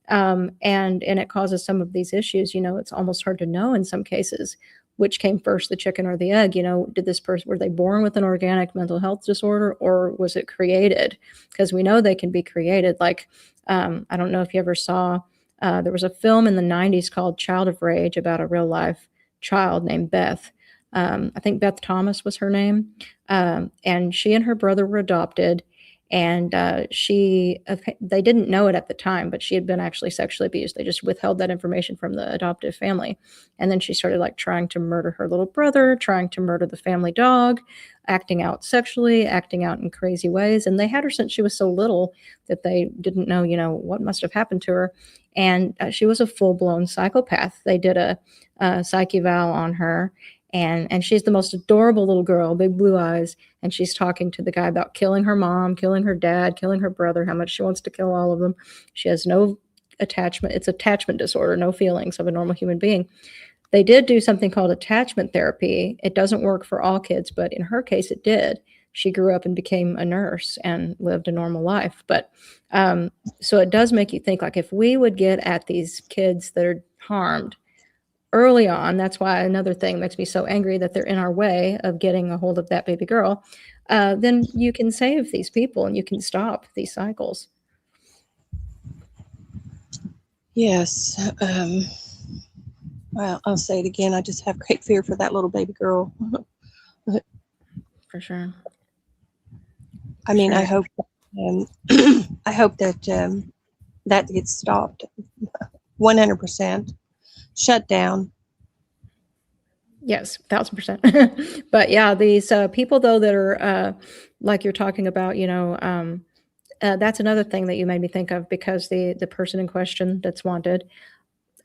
And it causes some of these issues. It's almost hard to know in some cases which came first, the chicken or the egg. Did this person, were they born with an organic mental health disorder, or was it created? Because we know they can be created. Like, I don't know if you ever saw, there was a film in the 90s called Child of Rage about a real life child named Beth. I think Beth Thomas was her name. And she and her brother were adopted. And they didn't know it at the time, but she had been actually sexually abused. They just withheld that information from the adoptive family. And then she started like trying to murder her little brother, trying to murder the family dog, acting out sexually, acting out in crazy ways. And they had her since she was so little that they didn't know, what must have happened to her. And she was a full-blown psychopath. They did a psych eval on her. And she's the most adorable little girl, big blue eyes. And she's talking to the guy about killing her mom, killing her dad, killing her brother, how much she wants to kill all of them. She has no attachment. It's attachment disorder, no feelings of a normal human being. They did do something called attachment therapy. It doesn't work for all kids, but in her case, it did. She grew up and became a nurse and lived a normal life. But so it does make you think, like, if we would get at these kids that are harmed early on, that's why another thing makes me so angry that they're in our way of getting a hold of that baby girl, then you can save these people and you can stop these cycles. Yes. Well, I'll say it again. I just have great fear for that little baby girl. For sure. I mean, Sure. I hope I hope that that gets stopped 100%. Shut down. Yes, 1000%. But yeah, these people though that are like you're talking about, that's another thing that you made me think of, because the person in question that's wanted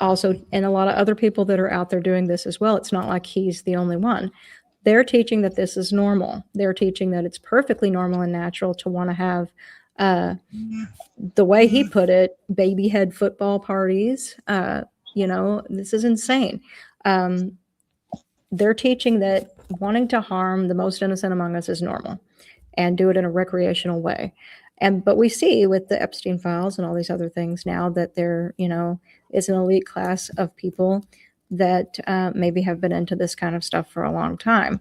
also, and a lot of other people that are out there doing this as well. It's not like he's the only one. They're teaching that this is normal. They're teaching that it's perfectly normal and natural to want to have, the way he put it, baby head football parties. This is insane. They're teaching that wanting to harm the most innocent among us is normal, and do it in a recreational way. But we see with the Epstein files and all these other things now that there, is an elite class of people that maybe have been into this kind of stuff for a long time.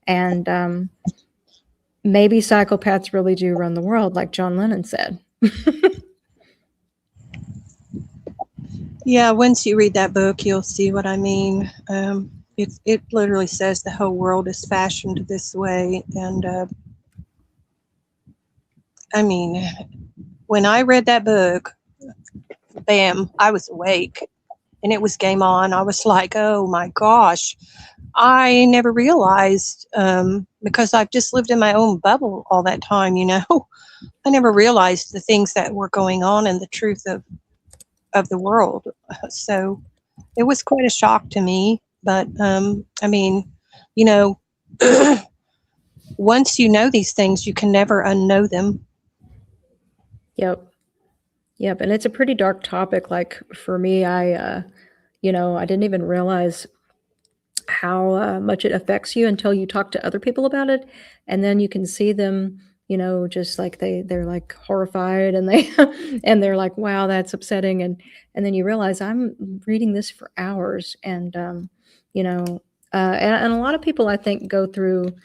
And maybe psychopaths really do run the world, like John Lennon said. Yeah, once you read that book, you'll see what I mean. It literally says the whole world is fashioned this way. And I mean, when I read that book, bam, I was awake and it was game on. I was like, oh my gosh, I never realized, because I've just lived in my own bubble all that time, I never realized the things that were going on and the truth of the world. So it was quite a shock to me. But I mean, you know, once you know these things, you can never unknow them. Yep. Yep. And it's a pretty dark topic. Like for me, I didn't even realize how much it affects you until you talk to other people about it, and then you can see them, just like they're like horrified, and they and they're like, wow, that's upsetting, and then you realize I'm reading this for hours, and you know and a lot of people, I think, go through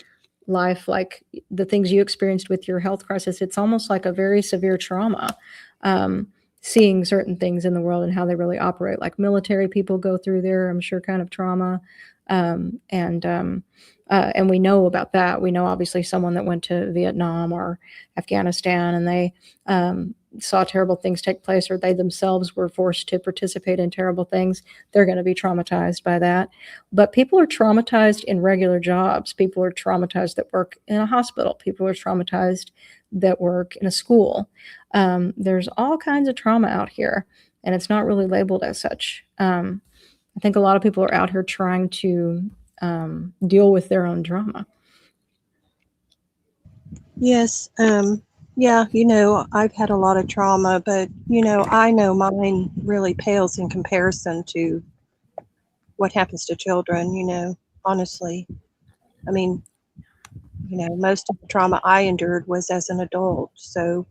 life like the things you experienced with your health crisis. It's almost like a very severe trauma, seeing certain things in the world and how they really operate. Like military people go through their, I'm sure, kind of trauma, um, and um, and we know about that. We know obviously someone that went to Vietnam or Afghanistan, and they saw terrible things take place, or they themselves were forced to participate in terrible things. They're going to be traumatized by that. But people are traumatized in regular jobs. People are traumatized that work in a hospital. People are traumatized that work in a school. There's all kinds of trauma out here, and it's not really labeled as such. I think a lot of people are out here trying to deal with their own trauma. Yes. Yeah, I've had a lot of trauma, but, I know mine really pales in comparison to what happens to children, honestly. I mean, most of the trauma I endured was as an adult. So,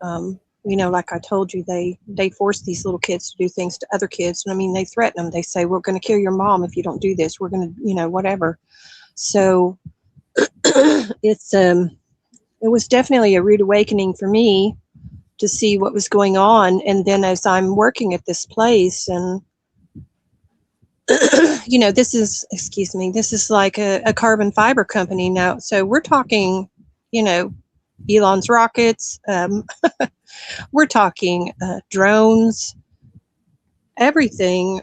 like I told you, they force these little kids to do things to other kids. And I mean, they threaten them. They say, we're going to kill your mom if you don't do this. We're going to, whatever. So it was definitely a rude awakening for me to see what was going on. And then as I'm working at this place, and this is like a carbon fiber company now. So we're talking, Elon's rockets, we're talking drones, everything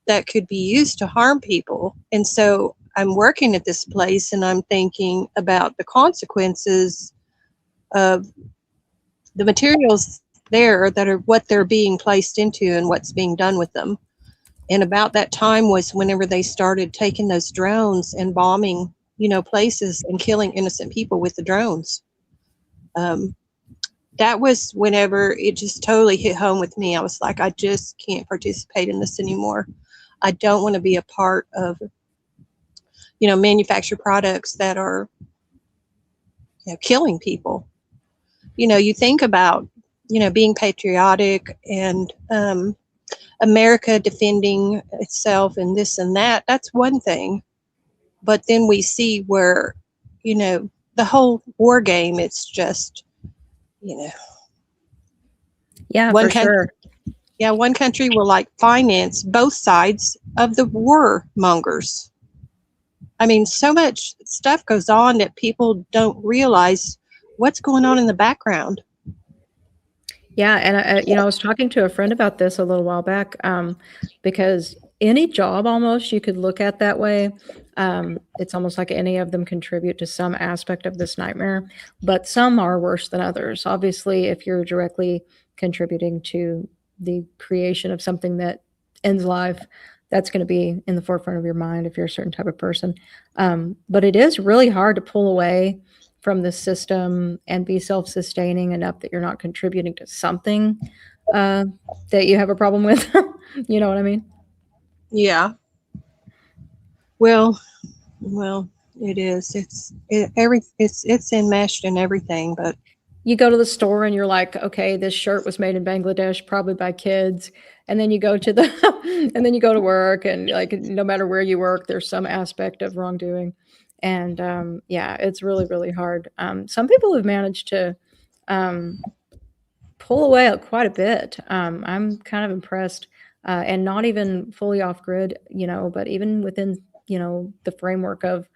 that could be used to harm people. And so I'm working at this place, and I'm thinking about the consequences of the materials there that are what they're being placed into and what's being done with them. And about that time was whenever they started taking those drones and bombing, places and killing innocent people with the drones. That was whenever it just totally hit home with me. I was like, I just can't participate in this anymore. I don't want to be a part of, manufactured products that are, killing people. You think about, being patriotic and America defending itself and this and that. That's one thing. But then we see where, the whole war game, it's just, Yeah, one for country, sure. yeah, one country will like finance both sides of the war mongers. I mean, so much stuff goes on that people don't realize what's going on in the background. Yeah, and I was talking to a friend about this a little while back, because any job almost you could look at that way. It's almost like any of them contribute to some aspect of this nightmare, but some are worse than others. Obviously, if you're directly contributing to the creation of something that ends life, that's going to be in the forefront of your mind if you're a certain type of person. But it is really hard to pull away from the system and be self-sustaining enough that you're not contributing to something that you have a problem with. You know what I mean? Yeah. Well, it is. It's enmeshed in everything, but You go to the store and you're like, okay, this shirt was made in Bangladesh, probably by kids. And then you go to and then you go to work, and like, no matter where you work, there's some aspect of wrongdoing. And yeah, it's really, really hard. Some people have managed to um, pull away quite a bit. I'm kind of impressed, and not even fully off grid, but even within, the framework of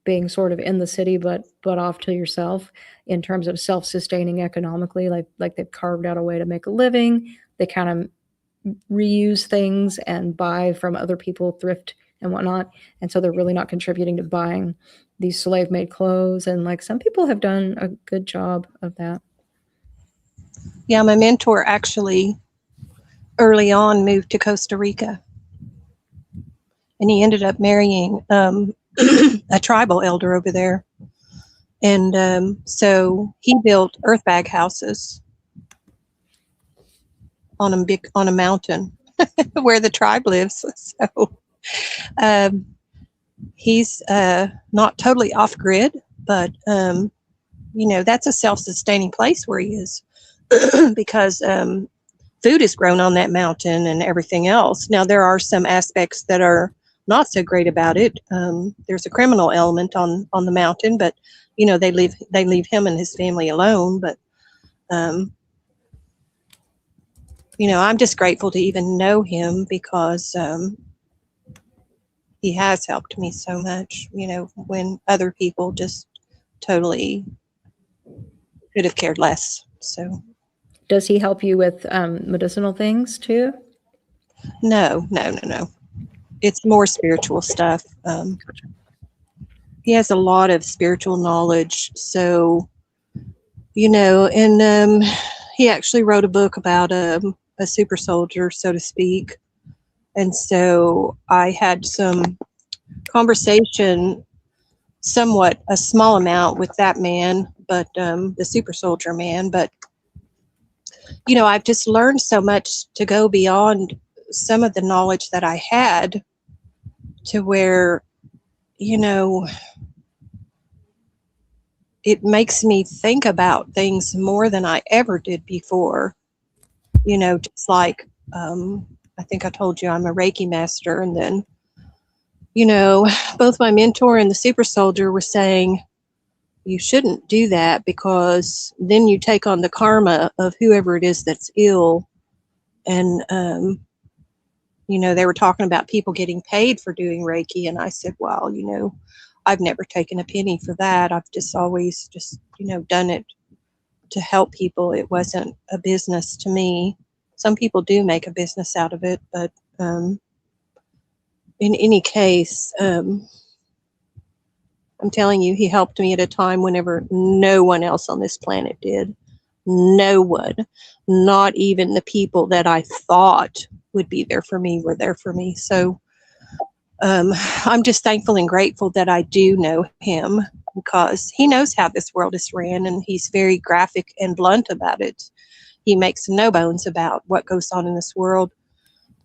being sort of in the city, but off to yourself in terms of self-sustaining economically. Like they've carved out a way to make a living. They kind of reuse things and buy from other people, thrift and whatnot. And so they're really not contributing to buying these slave-made clothes. And like some people have done a good job of that. yeah, my mentor actually early on moved to Costa Rica. and he ended up marrying a tribal elder over there. And so he built earthbag houses on a mountain where the tribe lives. So um, he's not totally off grid, but that's a self-sustaining place where he is because food is grown on that mountain and everything else. Now there are some aspects that are not so great about it. There's a criminal element on the mountain, but they leave him and his family alone. But I'm just grateful to even know him because he has helped me so much, when other people just totally could have cared less. So Does he help you with medicinal things too? no. It's more spiritual stuff. He has a lot of spiritual knowledge. So, and he actually wrote a book about a super soldier, so to speak. And so I had some conversation, somewhat a small amount with that man, but the super soldier man. But, I've just learned so much to go beyond some of the knowledge that I had to where, it makes me think about things more than I ever did before. Just like, I think I told you I'm a Reiki master. And then, both my mentor and the super soldier were saying, you shouldn't do that because then you take on the karma of whoever it is that's ill. And, they were talking about people getting paid for doing Reiki. And I said, well, I've never taken a penny for that. I've just always done it to help people. It wasn't a business to me. Some people do make a business out of it, but in any case, I'm telling you, he helped me at a time whenever no one else on this planet did. No one, not even the people that I thought would be there for me were there for me. So I'm just thankful and grateful that I do know him because he knows how this world is ran and he's very graphic and blunt about it. He makes no bones about what goes on in this world.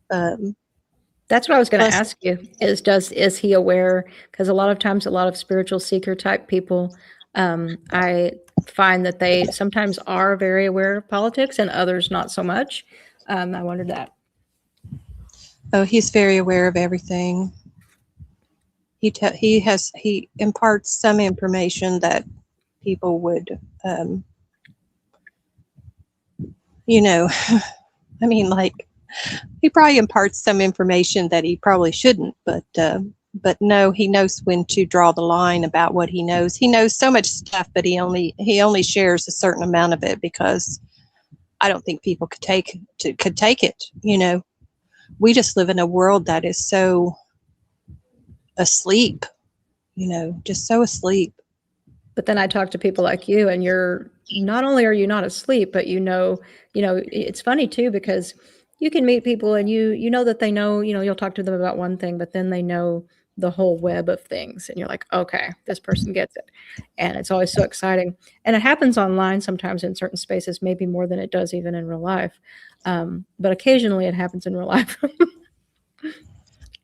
That's what I was going to ask you is he aware? Because a lot of times, a lot of spiritual seeker type people, I find that they sometimes are very aware of politics and others not so much. I wondered that. Oh, he's very aware of everything. He imparts some information that people would, I mean, like, he probably imparts some information that he probably shouldn't, but no, he knows when to draw the line about what he knows. He knows so much stuff, but he only shares a certain amount of it because I don't think people could take it. We just live in a world that is so asleep, just so asleep. But then I talk to people like you, and not only are you not asleep, but it's funny too because you can meet people and you know that they know, you'll talk to them about one thing, but then they know the whole web of things, and you're like, okay, this person gets it, and it's always so exciting. And it happens online sometimes in certain spaces, maybe more than it does even in real life. But occasionally it happens in real life.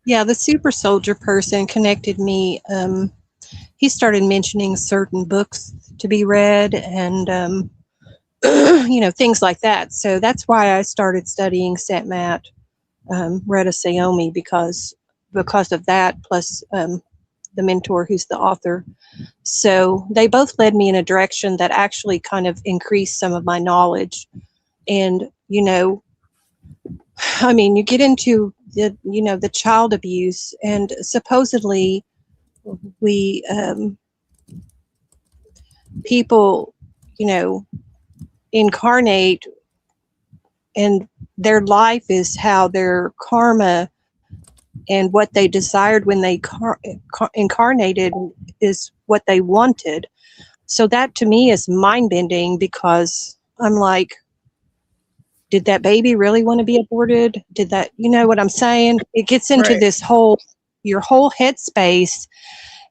Yeah, the super soldier person connected me. He started mentioning certain books to be read and, things like that. So that's why I started studying Satmat, Retta Sayomi, because of that, plus the mentor who's the author. So they both led me in a direction that actually kind of increased some of my knowledge. And, I mean, you get into the child abuse, and supposedly we people incarnate, and their life is how their karma and what they desired when they incarnated is what they wanted. So that to me is mind-bending because I'm like, did that baby really want to be aborted? Did that, you know what I'm saying? It gets into Right. this whole your whole headspace,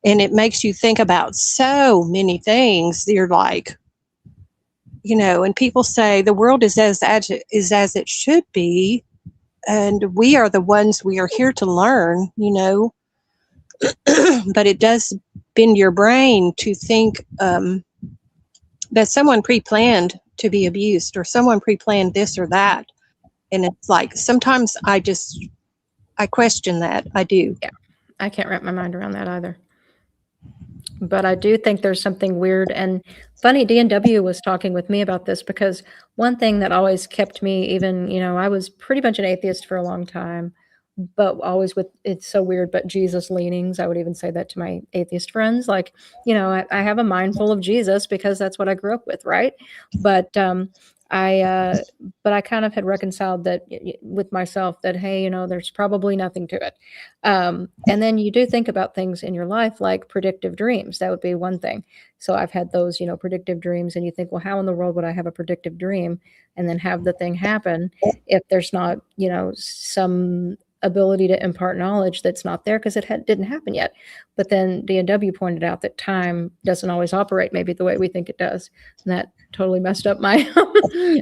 and it makes you think about so many things. You're like, and people say the world is as it should be, and we are the ones, we are here to learn, but it does bend your brain to think that someone pre-planned to be abused, or someone pre-planned this or that. And it's like, sometimes I question that. I do. Yeah, I can't wrap my mind around that either. But I do think there's something weird and funny. D&W was talking with me about this, because one thing that always kept me, even, I was pretty much an atheist for a long time, but always with, it's so weird, but Jesus leanings. I would even say that to my atheist friends. Like, I have a mind full of Jesus because that's what I grew up with, right? But I kind of had reconciled that with myself, that, hey, there's probably nothing to it. And then you do think about things in your life like predictive dreams. That would be one thing. So I've had those, predictive dreams, and you think, well, how in the world would I have a predictive dream and then have the thing happen if there's not, some ability to impart knowledge that's not there, because it didn't happen yet. But then D&W pointed out that time doesn't always operate maybe the way we think it does. And that totally messed up my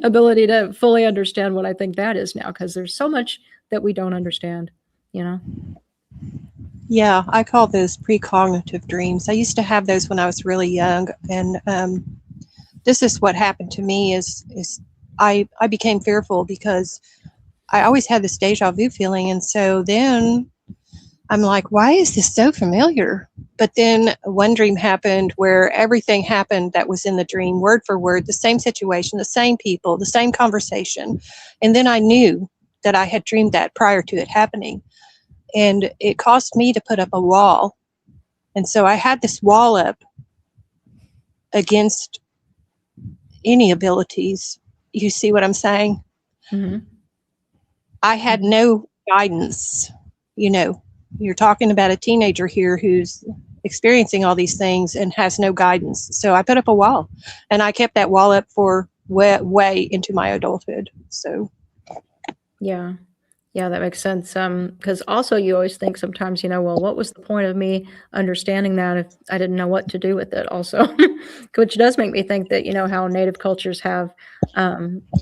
ability to fully understand what I think that is now, because there's so much that we don't understand, Yeah, I call those precognitive dreams. I used to have those when I was really young, and this is what happened to me is I became fearful because I always had this deja vu feeling. And so then I'm like, why is this so familiar? But then one dream happened where everything happened that was in the dream, word for word, the same situation, the same people, the same conversation. And then I knew that I had dreamed that prior to it happening. And it caused me to put up a wall. And so I had this wall up against any abilities. You see what I'm saying? Mm-hmm. I had no guidance. You're talking about a teenager here who's experiencing all these things and has no guidance. So I put up a wall, and I kept that wall up for way into my adulthood. So Yeah. Yeah, that makes sense. Because also you always think sometimes, well, what was the point of me understanding that if I didn't know what to do with it also? Which does make me think that, how native cultures have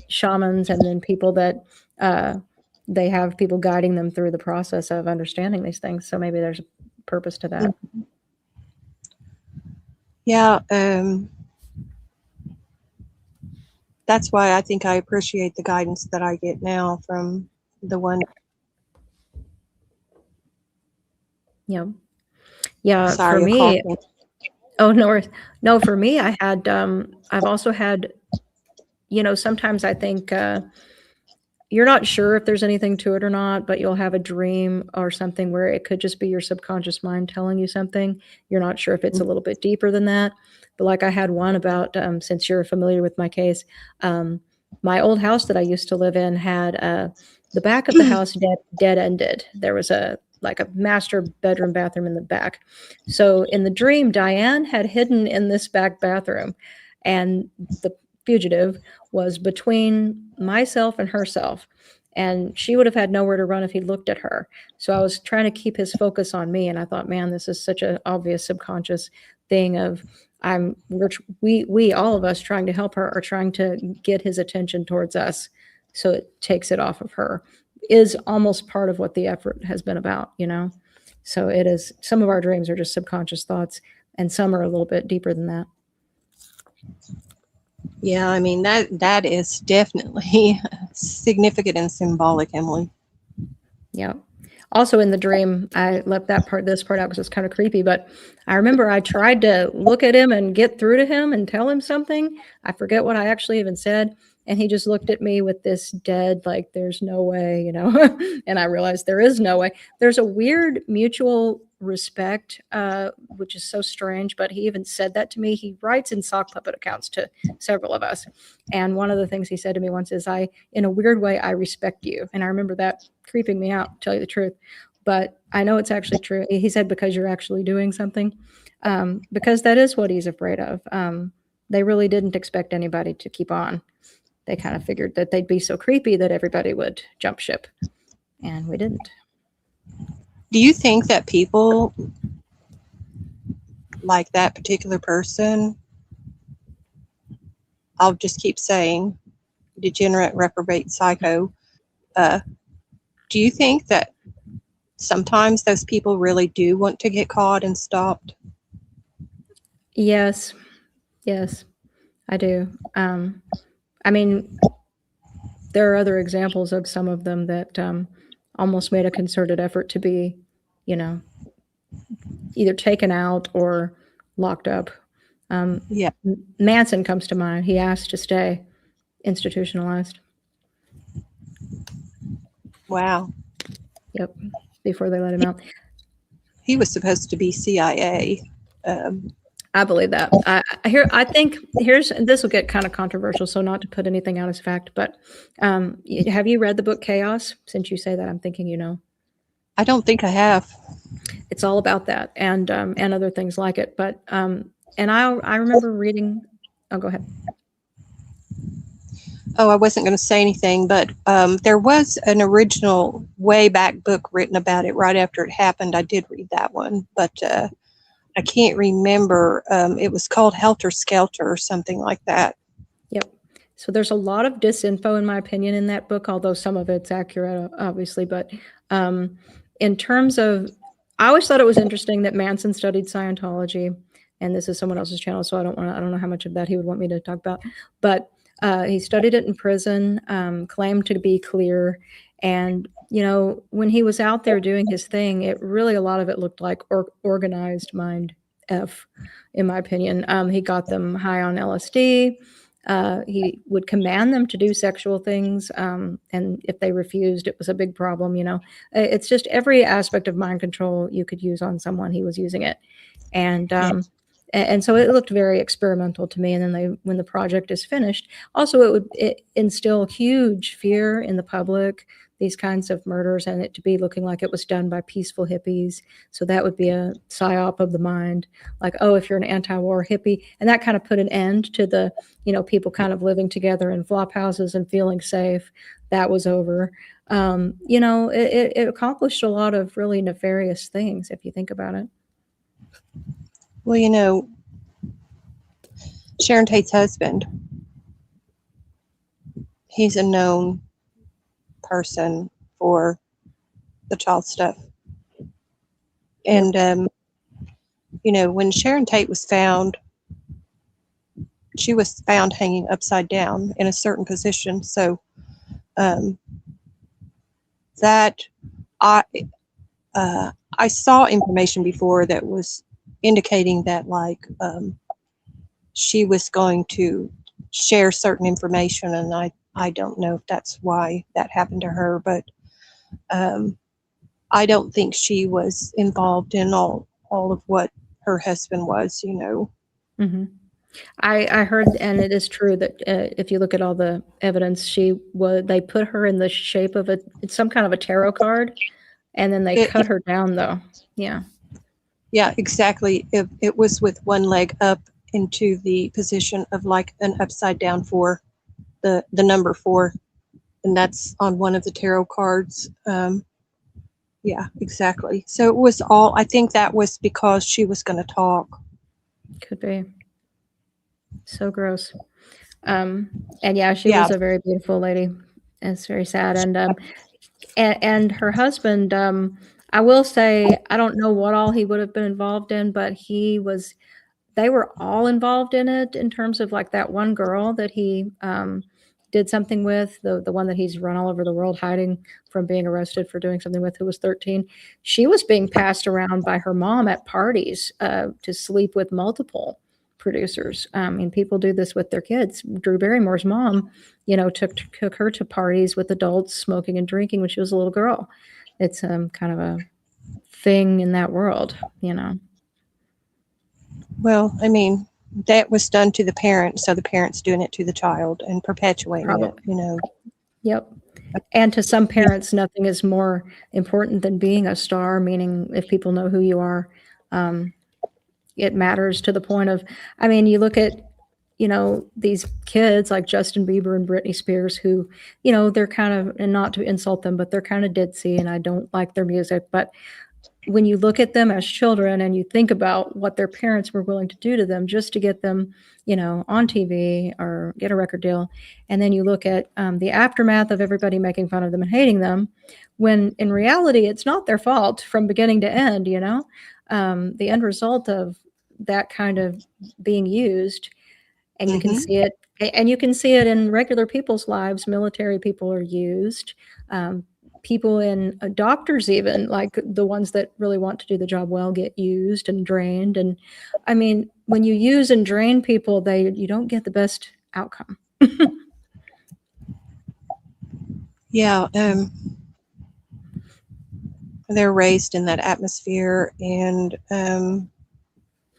shamans, and then people that they have people guiding them through the process of understanding these things. So maybe there's a purpose to that. yeah, that's why I think I appreciate the guidance that I get now from the one. Yeah. Yeah. Sorry, For a me, call. oh, no, no, for me, I had, I've also had, sometimes I think, you're not sure if there's anything to it or not, but you'll have a dream or something where it could just be your subconscious mind telling you something. You're not sure if it's a little bit deeper than that. But like I had one about, since you're familiar with my case, my old house that I used to live in had the back of the house dead ended. There was like a master bedroom bathroom in the back. So in the dream, Diane had hidden in this back bathroom, and the fugitive was between myself and herself, and she would have had nowhere to run if he looked at her. So I was trying to keep his focus on me, and I thought, man, this is such an obvious subconscious thing of we all of us trying to help her, or trying to get his attention towards us, so it takes it off of her, is almost part of what the effort has been about, So it is, some of our dreams are just subconscious thoughts, and some are a little bit deeper than that. Yeah, I mean, that is definitely significant and symbolic, Emily. Yeah. Also in the dream, I left this part out because it's kind of creepy, but I remember I tried to look at him and get through to him and tell him something. I forget what I actually even said. And he just looked at me with this dead, like, there's no way, and I realized there is no way. There's a weird mutual respect, which is so strange, but he even said that to me. He writes in sock puppet accounts to several of us. And one of the things he said to me once is, in a weird way, I respect you. And I remember that creeping me out, to tell you the truth. But I know it's actually true. He said, because you're actually doing something, because that is what he's afraid of. They really didn't expect anybody to keep on. They kind of figured that they'd be so creepy that everybody would jump ship, and we didn't. Do you think that people like that particular person, I'll just keep saying degenerate, reprobate, psycho, do you think that sometimes those people really do want to get caught and stopped? Yes, yes, I do. I mean, there are other examples of some of them that almost made a concerted effort to be, you know, either taken out or locked up. Yeah. Manson comes to mind. He asked to stay institutionalized. Wow. Yep, before they let him out. He was supposed to be CIA. I believe that. I think this will get kind of controversial, so not to put anything out as fact, but have you read the book Chaos? Since you say that, I'm thinking you know. I don't think I have. It's all about that and other things like it. But and I remember reading. Oh, go ahead. Oh, I wasn't going to say anything, but there was an original way back book written about it right after it happened. I did read that one, but I can't remember. It was called Helter Skelter or something like that. Yep. So there's a lot of disinfo, in my opinion, in that book, although some of it's accurate, obviously. But in terms of, I always thought it was interesting that Manson studied Scientology, and this is someone else's channel, so I don't know how much of that he would want me to talk about. But he studied it in prison, claimed to be clear, and when he was out there doing his thing, it really, a lot of it looked like organized mind F, in my opinion. He got them high on LSD. He would command them to do sexual things, and if they refused, it was a big problem. It's just every aspect of mind control you could use on someone, he was using it, and so it looked very experimental to me. And then when the project is finished, also it would instill huge fear in the public, these kinds of murders, and it to be looking like it was done by peaceful hippies. So that would be a psyop of the mind, like, oh, if you're an anti-war hippie, and that kind of put an end to the, people kind of living together in flop houses and feeling safe. That was over. It accomplished a lot of really nefarious things, if you think about it. Well, Sharon Tate's husband, he's a known person for the child stuff. And, when Sharon Tate was found, she was found hanging upside down in a certain position. So that I saw information before that was indicating that she was going to share certain information, and I don't know if that's why that happened to her, but I don't think she was involved in all of what her husband was, Mm-hmm. I heard, and it is true that if you look at all the evidence, they put her in the shape of some kind of a tarot card, and then they cut her down, though. Yeah. Yeah, exactly. It was with one leg up into the position of like an upside down 4, the number 4, and that's on one of the tarot cards. Yeah, exactly. So it was all, I think that was because she was going to talk. Could be. So gross. And yeah, she was a very beautiful lady. It's very sad. And her husband, I will say, I don't know what all he would have been involved in, but they were all involved in it, in terms of like that one girl that he did something with, the one that he's run all over the world hiding from being arrested for doing something with, who was 13. She was being passed around by her mom at parties to sleep with multiple producers. People do this with their kids. Drew Barrymore's mom, took her to parties with adults smoking and drinking when she was a little girl. It's kind of a thing in that world, Well, that was done to the parent, so the parent's doing it to the child and perpetuating it, Yep. And to some parents, nothing is more important than being a star, meaning if people know who you are, it matters to the point of, you look at, these kids like Justin Bieber and Britney Spears, who, they're kind of, and not to insult them, but they're kind of ditzy, and I don't like their music, but when you look at them as children and you think about what their parents were willing to do to them just to get them, on TV or get a record deal, and then you look at the aftermath of everybody making fun of them and hating them, when in reality it's not their fault from beginning to end. The end result of that kind of being used, and you can see it, and you can see it in regular people's lives. Military people are used. People in doctors, even like the ones that really want to do the job well, get used and drained. And I mean, when you use and drain people, you don't get the best outcome. Yeah, they're raised in that atmosphere and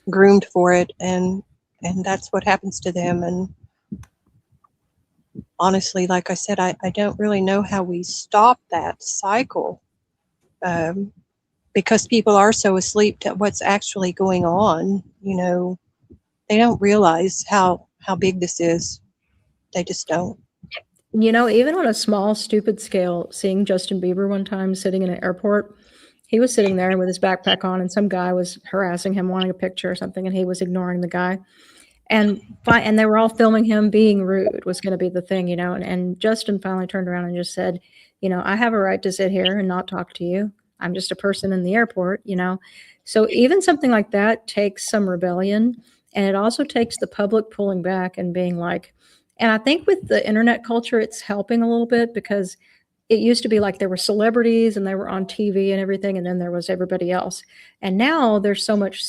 groomed for it, and that's what happens to them. And honestly, like I said, I don't really know how we stop that cycle, because people are so asleep to what's actually going on. They don't realize how big this is. They just don't. Even on a small, stupid scale, seeing Justin Bieber one time sitting in an airport, he was sitting there with his backpack on, and some guy was harassing him, wanting a picture or something, and he was ignoring the guy. And they were all filming him being rude was going to be the thing, and Justin finally turned around and just said, I have a right to sit here and not talk to you. I'm just a person in the airport. So even something like that takes some rebellion, and it also takes the public pulling back and being like, and I think with the internet culture, it's helping a little bit, because it used to be like there were celebrities and they were on TV and everything, and then there was everybody else. And now there's so much,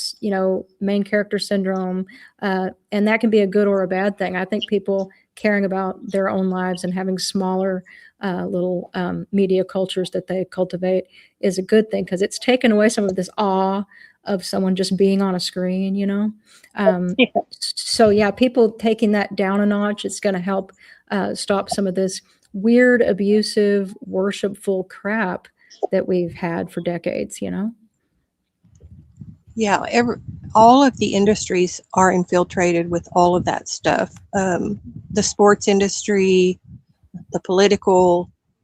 main character syndrome, and that can be a good or a bad thing. I think people caring about their own lives and having smaller little media cultures that they cultivate is a good thing, because it's taken away some of this awe of someone just being on a screen. So yeah, people taking that down a notch, it's going to help stop some of this weird, abusive, worshipful crap that we've had for decades. Yeah, all of the industries are infiltrated with all of that stuff. The sports industry, the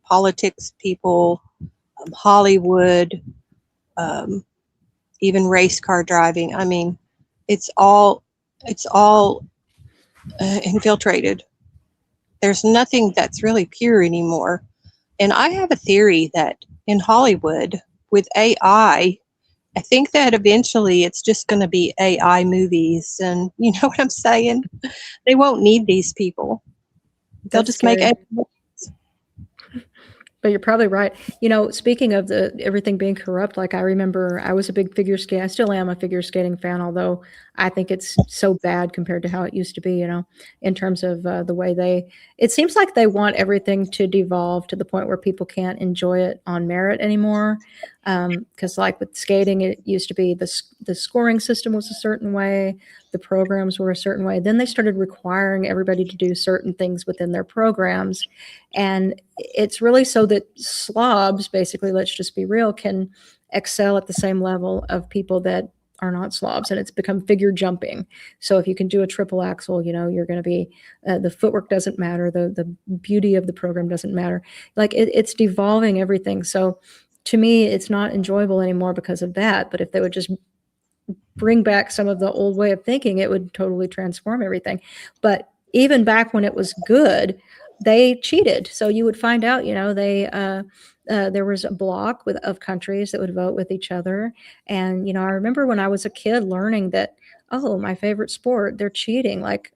politics people, Hollywood, even race car driving. I mean, it's all infiltrated. There's nothing that's really pure anymore. And I have a theory that in Hollywood with AI, I think that eventually it's just going to be AI movies. And you know what I'm saying? They won't need these people. They'll just make it. But you're probably right. Speaking of everything being corrupt, like I remember I was a big figure skate. I still am a figure skating fan, although I think it's so bad compared to how it used to be, in terms of the way it seems like they want everything to devolve to the point where people can't enjoy it on merit anymore. Because like with skating, it used to be the scoring system was a certain way, the programs were a certain way. Then they started requiring everybody to do certain things within their programs. And it's really so that slobs, basically, let's just be real, can excel at the same level of people that are not slobs. And it's become figure jumping. So if you can do a triple axel, you're going to be, the footwork doesn't matter. The beauty of the program doesn't matter. Like it's devolving everything. So to me, it's not enjoyable anymore because of that. But if they would just bring back some of the old way of thinking, it would totally transform everything. But even back when it was good, they cheated. So you would find out, there was a block of countries that would vote with each other. And, I remember when I was a kid learning that, oh, my favorite sport, they're cheating. Like,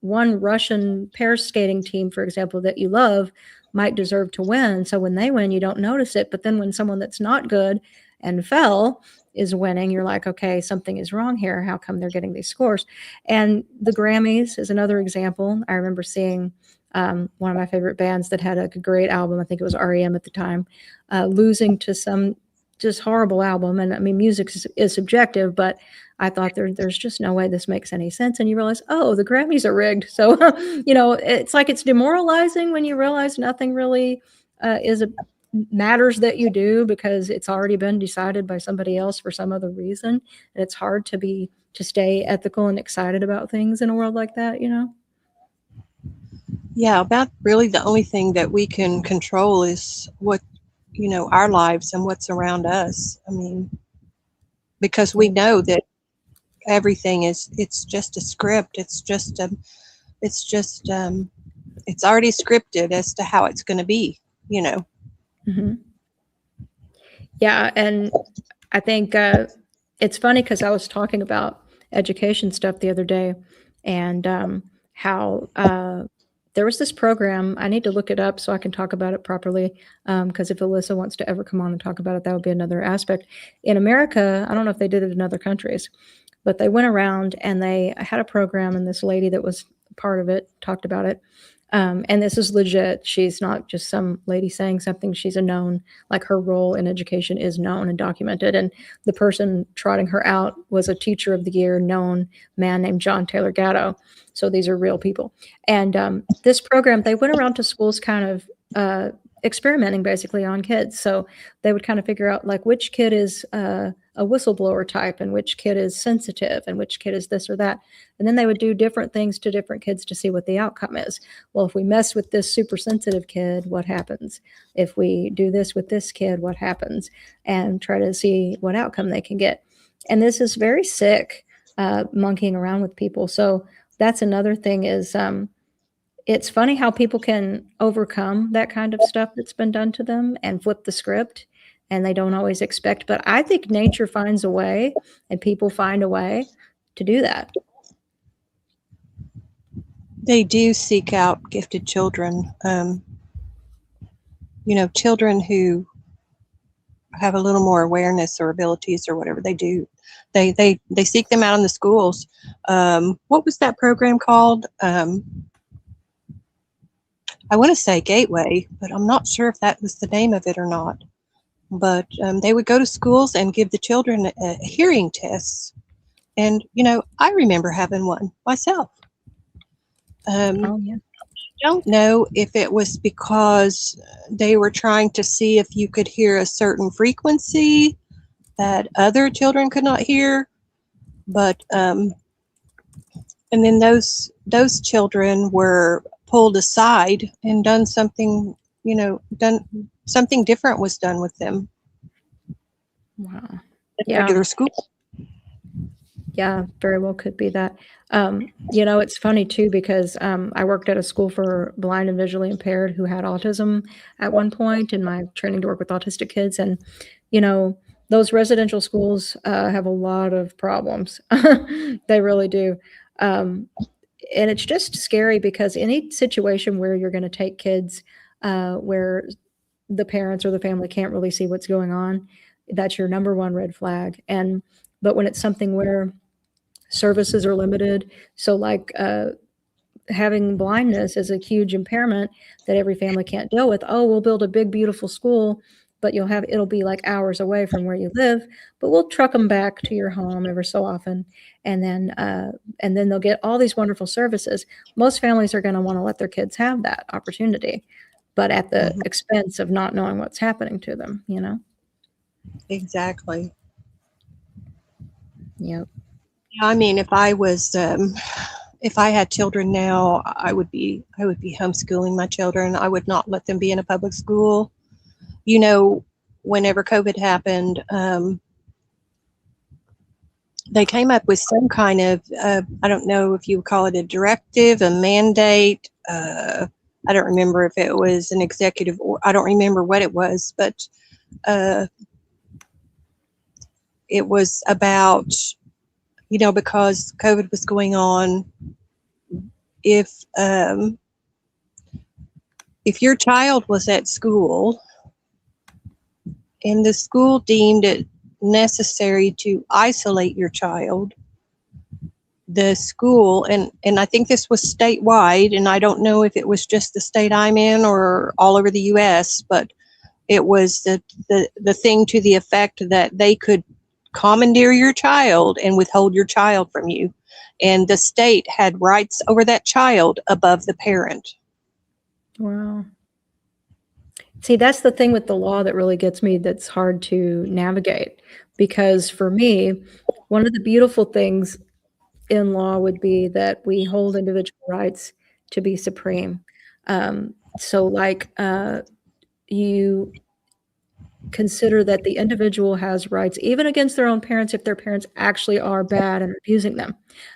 one Russian pair skating team, for example, that you love might deserve to win. So when they win, you don't notice it. But then when someone that's not good and fell is winning, you're like, okay, something is wrong here. How come they're getting these scores? And the Grammys is another example. I remember seeing one of my favorite bands that had a great album, I think it was REM at the time, losing to some just horrible album. And I mean, music is subjective, but I thought there's just no way this makes any sense. And you realize, oh, the Grammys are rigged. So, it's like it's demoralizing when you realize nothing really matters that you do, because it's already been decided by somebody else for some other reason. And it's hard to stay ethical and excited about things in a world like that, Yeah, about really the only thing that we can control is what our lives and what's around us. I mean, because we know that everything it's just a script. It's already scripted as to how it's going to be, Mm-hmm. Yeah, and I think it's funny because I was talking about education stuff the other day, and how there was this program. I need to look it up so I can talk about it properly. Because if Alyssa wants to ever come on and talk about it, that would be another aspect. In America, I don't know if they did it in other countries, but they went around and they had a program, and this lady that was part of it talked about it. And this is legit. She's not just some lady saying something. She's a known, like her role in education is known and documented. And the person trotting her out was a teacher of the year, known man named John Taylor Gatto. So these are real people. And this program, they went around to schools kind of experimenting basically on kids. So they would kind of figure out like which kid is a whistleblower type and which kid is sensitive and which kid is this or that. And then they would do different things to different kids to see what the outcome is. Well, if we mess with this super sensitive kid, what happens? If we do this with this kid, what happens? And try to see what outcome they can get. And this is very sick, monkeying around with people. So that's another thing is it's funny how people can overcome that kind of stuff that's been done to them and flip the script, and they don't always expect. But I think nature finds a way and people find a way to do that. They do seek out gifted children. Children who have a little more awareness or abilities or whatever they do. They seek them out in the schools. What was that program called? I want to say Gateway, but I'm not sure if that was the name of it or not. But they would go to schools and give the children hearing tests. And, I remember having one myself. Oh, yeah. I don't know if it was because they were trying to see if you could hear a certain frequency that other children could not hear. But, and then those children were pulled aside and done something different was done with them. Wow. At Yeah. regular school. Yeah, very well could be that. It's funny too, because I worked at a school for blind and visually impaired who had autism at one point in my training to work with autistic kids. And, those residential schools have a lot of problems. They really do. And it's just scary because any situation where you're going to take kids where the parents or the family can't really see what's going on, that's your number one red flag. But when it's something where services are limited, so like having blindness is a huge impairment that every family can't deal with. Oh, we'll build a big, beautiful school, but it'll be like hours away from where you live, but we'll truck them back to your home ever so often. And then they'll get all these wonderful services. Most families are going to want to let their kids have that opportunity, but at the expense of not knowing what's happening to them, Exactly. Yep. I mean, if I had children now, I would be homeschooling my children. I would not let them be in a public school. Whenever COVID happened, they came up with some kind of, I don't know if you would call it a directive, a mandate. I don't remember if it was an executive or I don't remember what it was, but it was about, because COVID was going on, if your child was at school and the school deemed it necessary to isolate your child, the school, and I think this was statewide, and I don't know if it was just the state I'm in or all over the US, but it was the thing to the effect that they could commandeer your child and withhold your child from you. And the state had rights over that child above the parent. Wow. See, that's the thing with the law that really gets me, that's hard to navigate. Because for me, one of the beautiful things in law would be that we hold individual rights to be supreme. So like you consider that the individual has rights, even against their own parents, if their parents actually are bad and abusing them.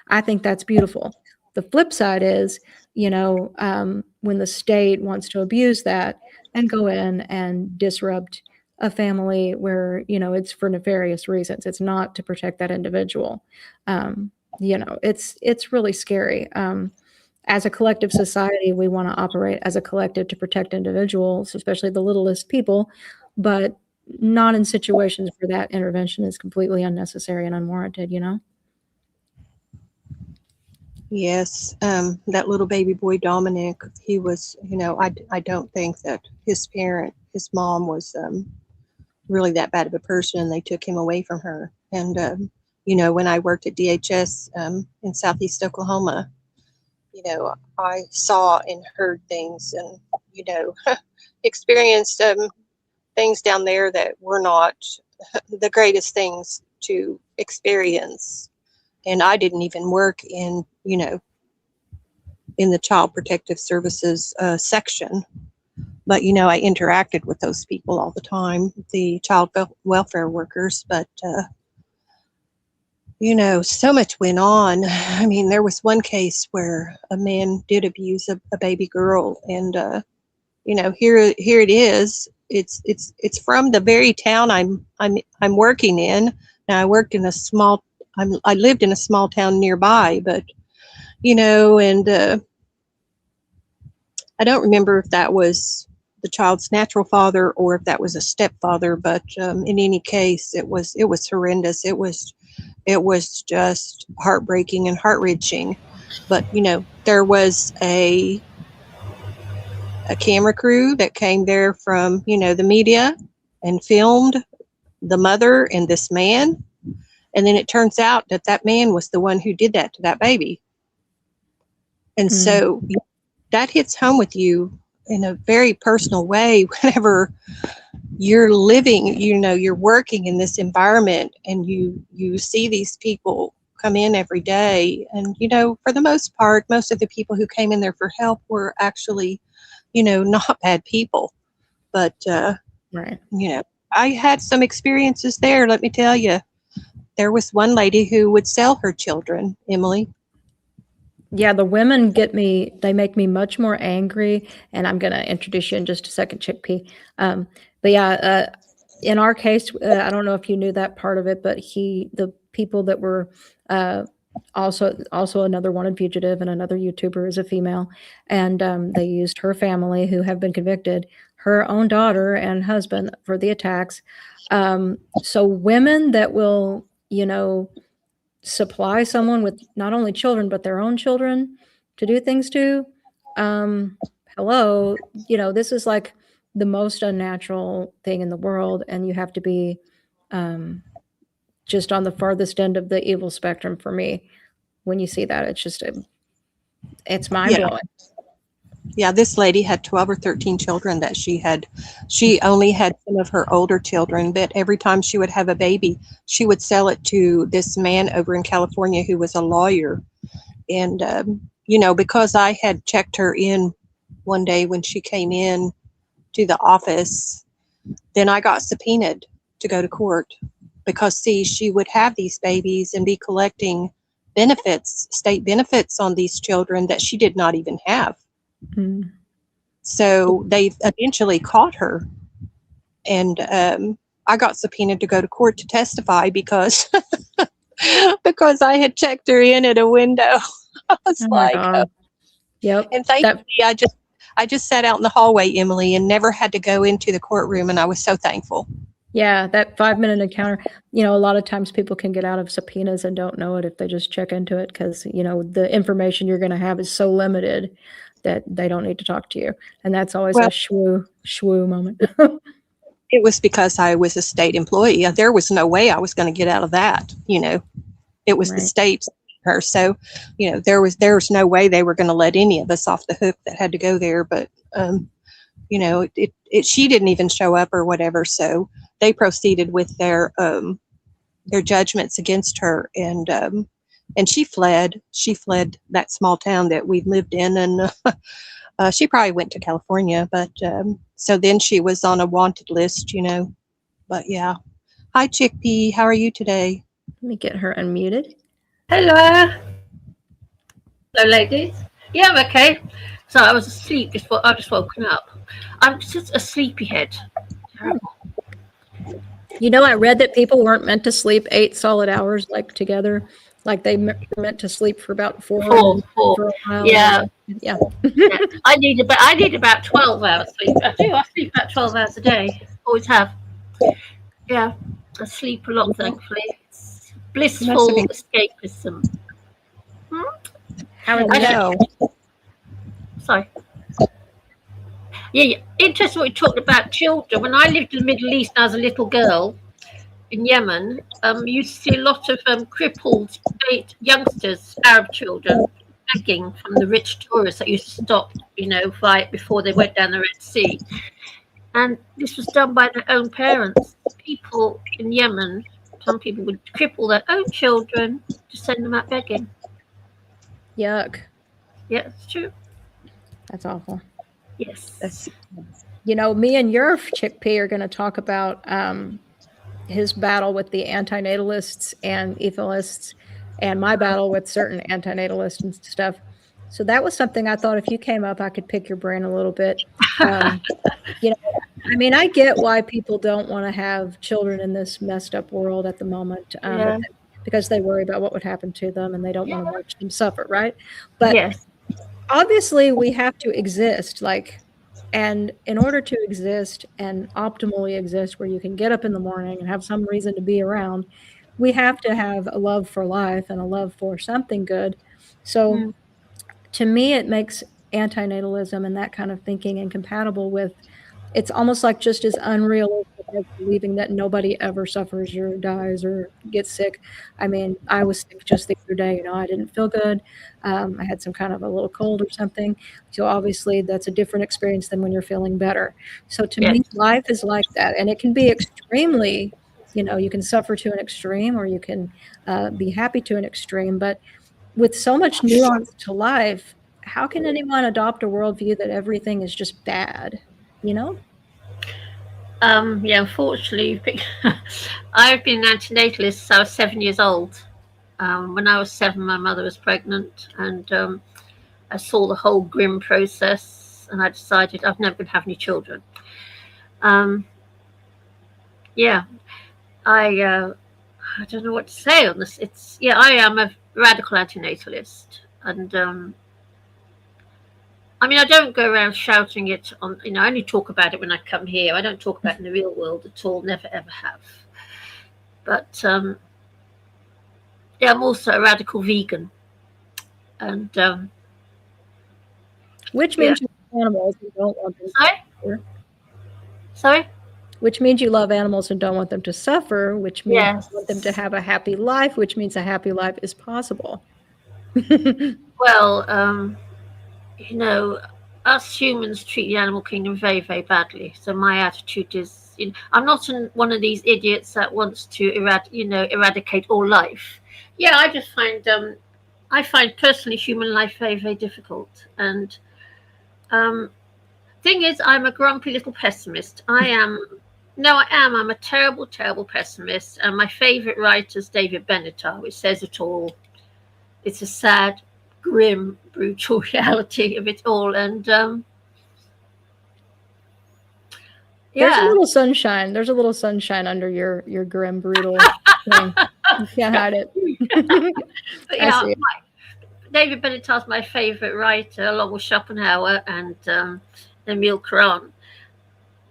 I think that's beautiful. The flip side is, when the state wants to abuse that and go in and disrupt a family where, it's for nefarious reasons. It's not to protect that individual. It's really scary. As a collective society, we want to operate as a collective to protect individuals, especially the littlest people, but not in situations where that intervention is completely unnecessary and unwarranted, Yes, that little baby boy Dominic, he was, I don't think that his mom was really that bad of a person, and they took him away from her. And, when I worked at DHS in Southeast Oklahoma, I saw and heard things and, experienced things down there that were not the greatest things to experience. And I didn't even work in, in the Child Protective Services section. But, I interacted with those people all the time, the child welfare workers. But, so much went on. I mean, there was one case where a man did abuse a baby girl. And, here it is. It's from the very town I'm working in. Now, I lived in a small town nearby, but, and I don't remember if that was the child's natural father or if that was a stepfather, but in any case, it was horrendous. It was just heartbreaking and heart-wrenching. But, there was a camera crew that came there from, the media and filmed the mother and this man. And then it turns out that man was the one who did that to that baby. And so that hits home with you in a very personal way whenever you're living, you're working in this environment and you see these people come in every day. And, for the most part, most of the people who came in there for help were actually, not bad people. But, right. I had some experiences there, let me tell you. There was one lady who would sell her children, Emily. Yeah, the women they make me much more angry, and I'm going to introduce you in just a second, Chickpea. But yeah, in our case, I don't know if you knew that part of it, but the people that were also another wanted fugitive and another YouTuber is a female, and they used her family, who have been convicted, her own daughter and husband, for the attacks. So women that will, supply someone with not only children but their own children to do things to, hello, this is like the most unnatural thing in the world, and you have to be just on the farthest end of the evil spectrum for me when you see that. It's just it's mind-blowing. Yeah, this lady had 12 or 13 children that she only had some of her older children, but every time she would have a baby, she would sell it to this man over in California who was a lawyer. And, because I had checked her in one day when she came in to the office, then I got subpoenaed to go to court because, see, she would have these babies and be collecting state benefits on these children that she did not even have. Mm. So they eventually caught her, and I got subpoenaed to go to court to testify because because I had checked her in at a window. I was Yep. And thankfully, I just sat out in the hallway, Emily, and never had to go into the courtroom, and I was so thankful. Yeah, that 5-minute encounter, a lot of times people can get out of subpoenas and don't know it if they just check into it because, the information you're going to have is so limited that they don't need to talk to you. And that's always a shwoo moment. It was because I was a state employee. There was no way I was going to get out of that. It was the state's her. So, there was no way they were going to let any of us off the hook that had to go there. But, she didn't even show up or whatever. So they proceeded with their judgments against her. And she fled. She fled that small town that we lived in, and she probably went to California. But so then she was on a wanted list, But yeah. Hi, Chickpea. How are you today? Let me get her unmuted. Hello. Hello, ladies. Yeah, I'm okay. So I was asleep. I've just woken up. I'm just a sleepyhead. Terrible. You know, I read that people weren't meant to sleep 8 solid hours like together. Like they were meant to sleep for about 4 and then Four. for a while. Yeah. Yeah. Yeah. I need about 12 hours sleep. I do. I sleep about 12 hours a day. Always have. Yeah. I sleep a lot, thankfully. It's Must have blissful been. escapism. How are I the know. Sorry. Yeah. Interesting what you talked about children. When I lived in the Middle East, I was a little girl in Yemen. You see a lot of crippled youngsters, Arab children, begging from the rich tourists that used to stop, fight before they went down the Red Sea. And this was done by their own parents. People in Yemen, some people would cripple their own children to send them out begging. Yuck. Yeah, it's true. That's awful. Yes. You know, me and your Chickpea are going to talk about his battle with the antinatalists and ethalists and my battle with certain antinatalists and stuff. So that was something I thought if you came up, I could pick your brain a little bit. You know, I mean, I get why people don't want to have children in this messed up world at the moment because they worry about what would happen to them and they don't want to watch them suffer, right? But Yes. obviously we have to exist, and in order to exist and optimally exist where you can get up in the morning and have some reason to be around, we have to have a love for life and a love for something good. So to me, it makes antinatalism and that kind of thinking incompatible with, it's almost like just as unrealistic as believing that nobody ever suffers or dies or gets sick. I mean, I was sick just the other day, I didn't feel good. I had some kind of a little cold or something. So obviously that's a different experience than when you're feeling better. So to me, life is like that. And it can be extremely, you can suffer to an extreme or you can be happy to an extreme. But with so much nuance to life, how can anyone adopt a worldview that everything is just bad? Yeah, unfortunately, I've been an antinatalist since I was 7 years old. When I was 7, my mother was pregnant, and I saw the whole grim process, and I decided I've never going to have any children. Yeah, I don't know what to say on this. I am a radical antinatalist, and I mean, I don't go around shouting it on, I only talk about it when I come here. I don't talk about it in the real world at all, never ever have. But I'm also a radical vegan. And which means you love animals and don't want them to suffer. Sorry? Which means you love animals and don't want them to suffer, which means you want them to Yes. have a happy life, which means a happy life is possible. Well, us humans treat the animal kingdom very, very badly. So my attitude is, I'm not one of these idiots that wants to eradicate all life. Yeah, I find personally human life very, very difficult. And thing is, I'm a grumpy little pessimist. I am. No, I am. I'm a terrible, terrible pessimist. And my favorite writer is David Benatar, which says it all. It's a sad, grim, brutal reality of it all. And There's a little sunshine. There's a little sunshine under your grim, brutal thing. You can't hide it. But David Benatar's my favorite writer, along with Schopenhauer and Emile Caron.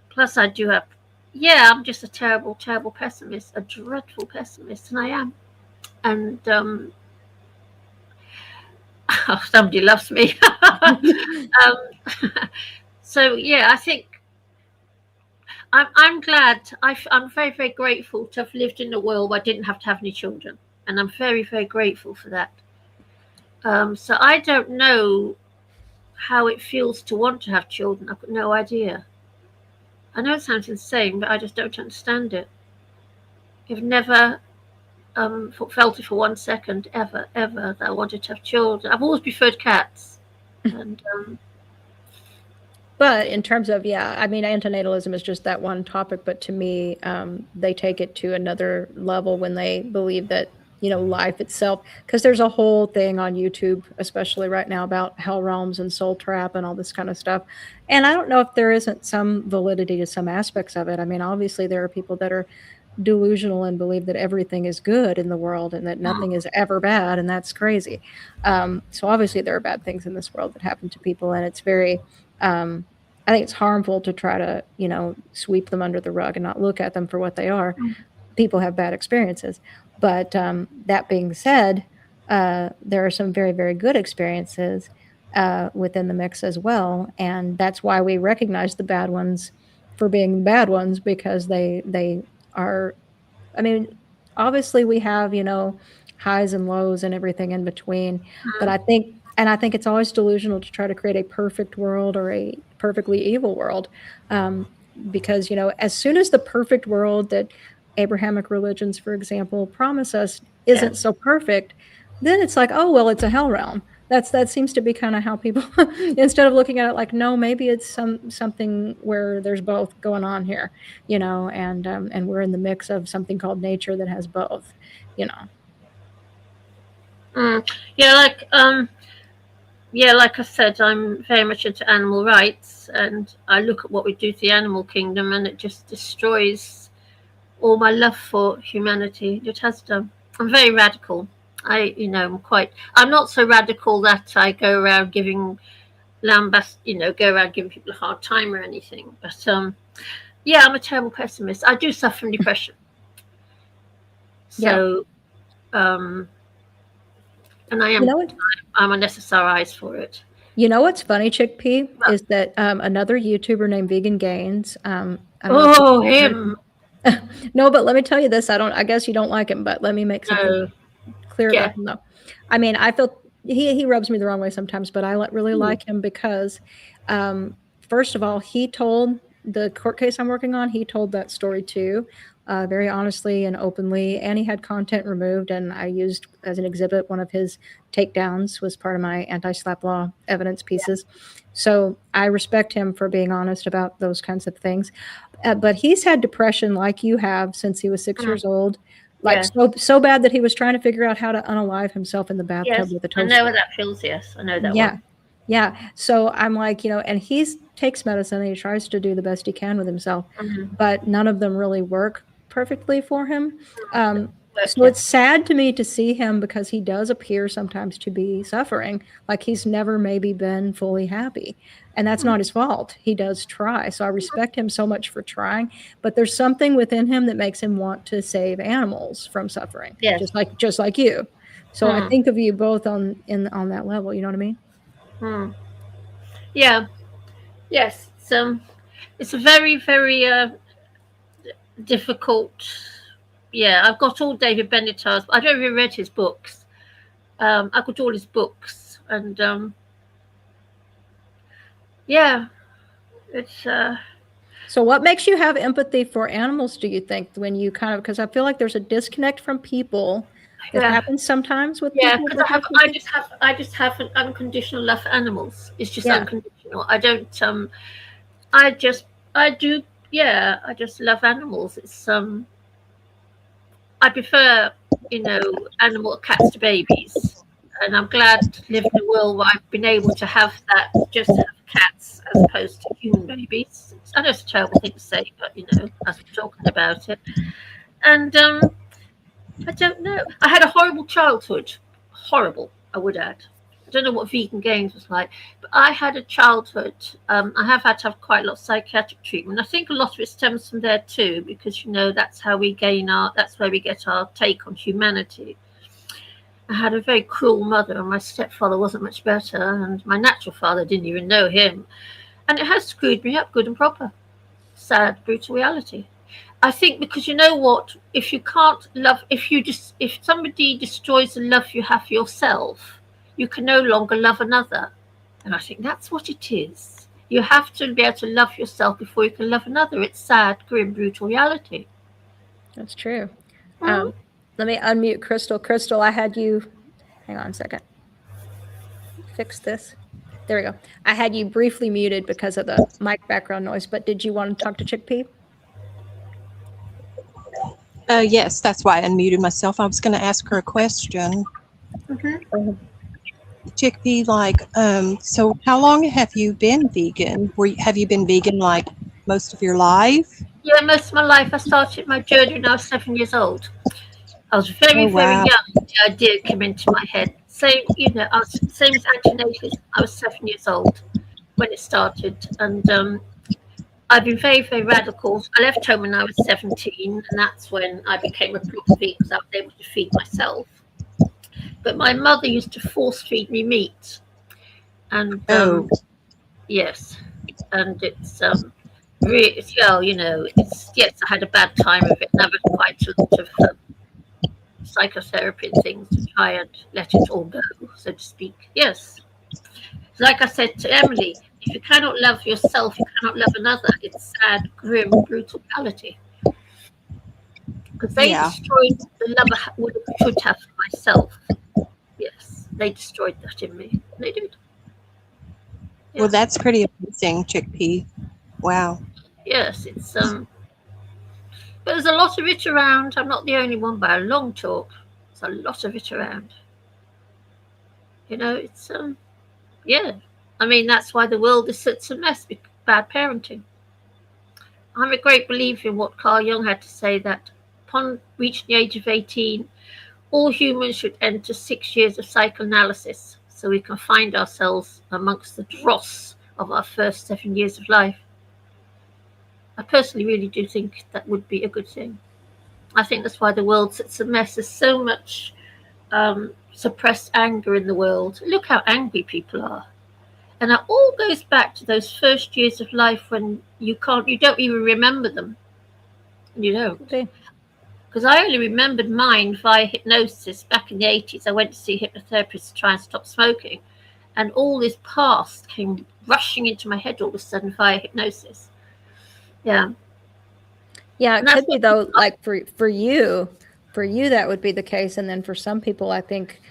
Plus, I do have. Yeah, I'm just a terrible, terrible pessimist, a dreadful pessimist, and I am. And somebody loves me. So yeah, I think I'm glad. I'm very, very grateful to have lived in a world where I didn't have to have any children, and I'm very, very grateful for that. So I don't know how it feels to want to have children. I've got no idea. I know it sounds insane, but I just don't understand it. I've never felt it for 1 second, ever, that I wanted to have children. I've always preferred cats. And, There's a little sunshine under your grim, brutal thing. You can't hide it. so yeah, I think I'm very grateful to have lived in a world where I didn't have to have any children. And I'm very, very grateful for that. So I don't know how it feels to want to have children. I've got no idea. I know it sounds insane, but I just don't understand it. I've never felt it for 1 second, ever, that I wanted to have children. I've always preferred cats. And But in terms of, yeah, I mean, antinatalism is just that one topic, but to me, they take it to another level when they believe that, you know, life itself, because there's a whole thing on YouTube, especially right now, about hell realms and soul trap and all this kind of stuff. And I don't know if there isn't some validity to some aspects of it. I mean, obviously, there are people that are delusional and believe that everything is good in the world and that nothing is ever bad, and that's crazy. So obviously, there are bad things in this world that happen to people, and it's very I think it's harmful to try to, you know, sweep them under the rug and not look at them for what they are. People have bad experiences. But that being said, there are some very, very good experiences within the mix as well. And that's why we recognize the bad ones for being bad ones, because they are, I mean, obviously we have, you know, highs and lows and everything in between. But I think, and I think it's always delusional to try to create a perfect world or a perfectly evil world. Because, you know, as soon as the perfect world that Abrahamic religions, for example, promise us isn't Yes. so perfect, then it's like, oh, well, it's a hell realm. That seems to be kind of how people, instead of looking at it like, no, maybe it's something where there's both going on here, you know, and we're in the mix of something called nature that has both, you know. Yeah, like I said, I'm very much into animal rights, and I look at what we do to the animal kingdom, and it just destroys all my love for humanity. It has done. I'm very radical. I'm not so radical that I go around giving go around giving people a hard time or anything. But yeah, I'm a terrible pessimist. I do suffer from depression. So, and You know what? I'm unnecessarized for it. You know what's funny, Chickpea, is that another YouTuber named Vegan Gains. I don't know Oh, if you've him. no, but let me tell you this. I guess you don't like him, but let me make something No. clear Yeah. about him, though. I mean, I feel he rubs me the wrong way sometimes, but I really like him because, first of all, he told the court case I'm working on. He told that story too, very honestly and openly, and he had content removed. And I used as an exhibit one of his takedowns was part of my anti-slap law evidence pieces. So I respect him for being honest about those kinds of things. But he's had depression like you have since he was 6 years old, like Yeah. so bad that he was trying to figure out how to unalive himself in the bathtub Yes. with a I toaster. know how that feels. Yes. I know that Yeah. one. Yeah. So I'm like, you know, and he's takes medicine and he tries to do the best he can with himself, but none of them really work perfectly for him. So Yeah. it's sad to me to see him because he does appear sometimes to be suffering, like he's never maybe been fully happy. And that's not his fault. He does try. So I respect him so much for trying, but there's something within him that makes him want to save animals from suffering, Yes. just like you. So I think of you both on that level, you know what I mean? Yeah. Yes. It's a very, very difficult. Yeah, I've got all David Benatar's. I don't even read his books. I've got all his books, and yeah, it's. So what makes you have empathy for animals, do you think, when you kind of, because I feel like there's a disconnect from people that Yeah. happens sometimes with Yeah, people because that have empathy? I just have an unconditional love for animals. It's just Yeah. unconditional. I don't I just I do yeah, I just love animals. It's I prefer, animal cats to babies. And I'm glad to live in a world where I've been able to have that, just have cats as opposed to human babies. I know it's a terrible thing to say, but as we're talking about it. And I don't know. I had a horrible childhood. Horrible, I would add. I don't know what vegan games was like, but I had a childhood. I have had to have quite a lot of psychiatric treatment. I think a lot of it stems from there too, because that's how that's where we get our take on humanity. I had a very cruel mother, and my stepfather wasn't much better, and my natural father didn't even know him, and it has screwed me up good and proper. Sad, brutal reality. I think because you know what, if you can't love, if somebody destroys the love you have for yourself, you can no longer love another. And I think that's what it is. You have to be able to love yourself before you can love another. It's sad, grim, brutal reality. That's true. Let me unmute Crystal. Crystal, I had you, hang on a second, fix this. There we go. I had you briefly muted because of the mic background noise, but did you want to talk to Chickpea? Yes, that's why I unmuted myself. I was going to ask her a question. Chickpea, so how long have you been vegan? Have you been vegan like most of your life? Yeah, most of my life. I started my journey when I was 7 years old. I was very, Oh, very wow. young. The idea came into my head. Same, I was same as anti-natalism. I was 7 years old when it started, and I've been very, very radical. I left home when I was 17, and that's when I became a proper vegan because I was able to feed myself. But my mother used to force feed me meat, and yes, and it's really, well, it's yes, I had a bad time of it, and I've had quite a lot of psychotherapy and things to try and let it all go, so to speak. Yes, like I said to Emily, if you cannot love yourself, you cannot love another. It's sad, grim, brutal reality. Because they destroyed the love I should have for myself. Yes, they destroyed that in me. They did. Yeah. Well, that's pretty amazing, Chickpea. Wow. Yes, it's but there's a lot of it around. I'm not the only one by a long talk. There's a lot of it around. It's yeah. I mean, that's why the world is such a mess with bad parenting. I'm a great believer in what Carl Jung had to say, that upon reaching the age of 18, all humans should enter 6 years of psychoanalysis so we can find ourselves amongst the dross of our first 7 years of life. I personally really do think that would be a good thing. I think that's why the world's such a mess. There's so much suppressed anger in the world. Look how angry people are. And it all goes back to those first years of life when you don't even remember them. You don't. Okay. Because I only remembered mine via hypnosis back in the 80s. I went to see a hypnotherapist to try and stop smoking. And all this past came rushing into my head all of a sudden via hypnosis. Yeah. Yeah, it could be though, like for you that would be the case. And then for some people, I think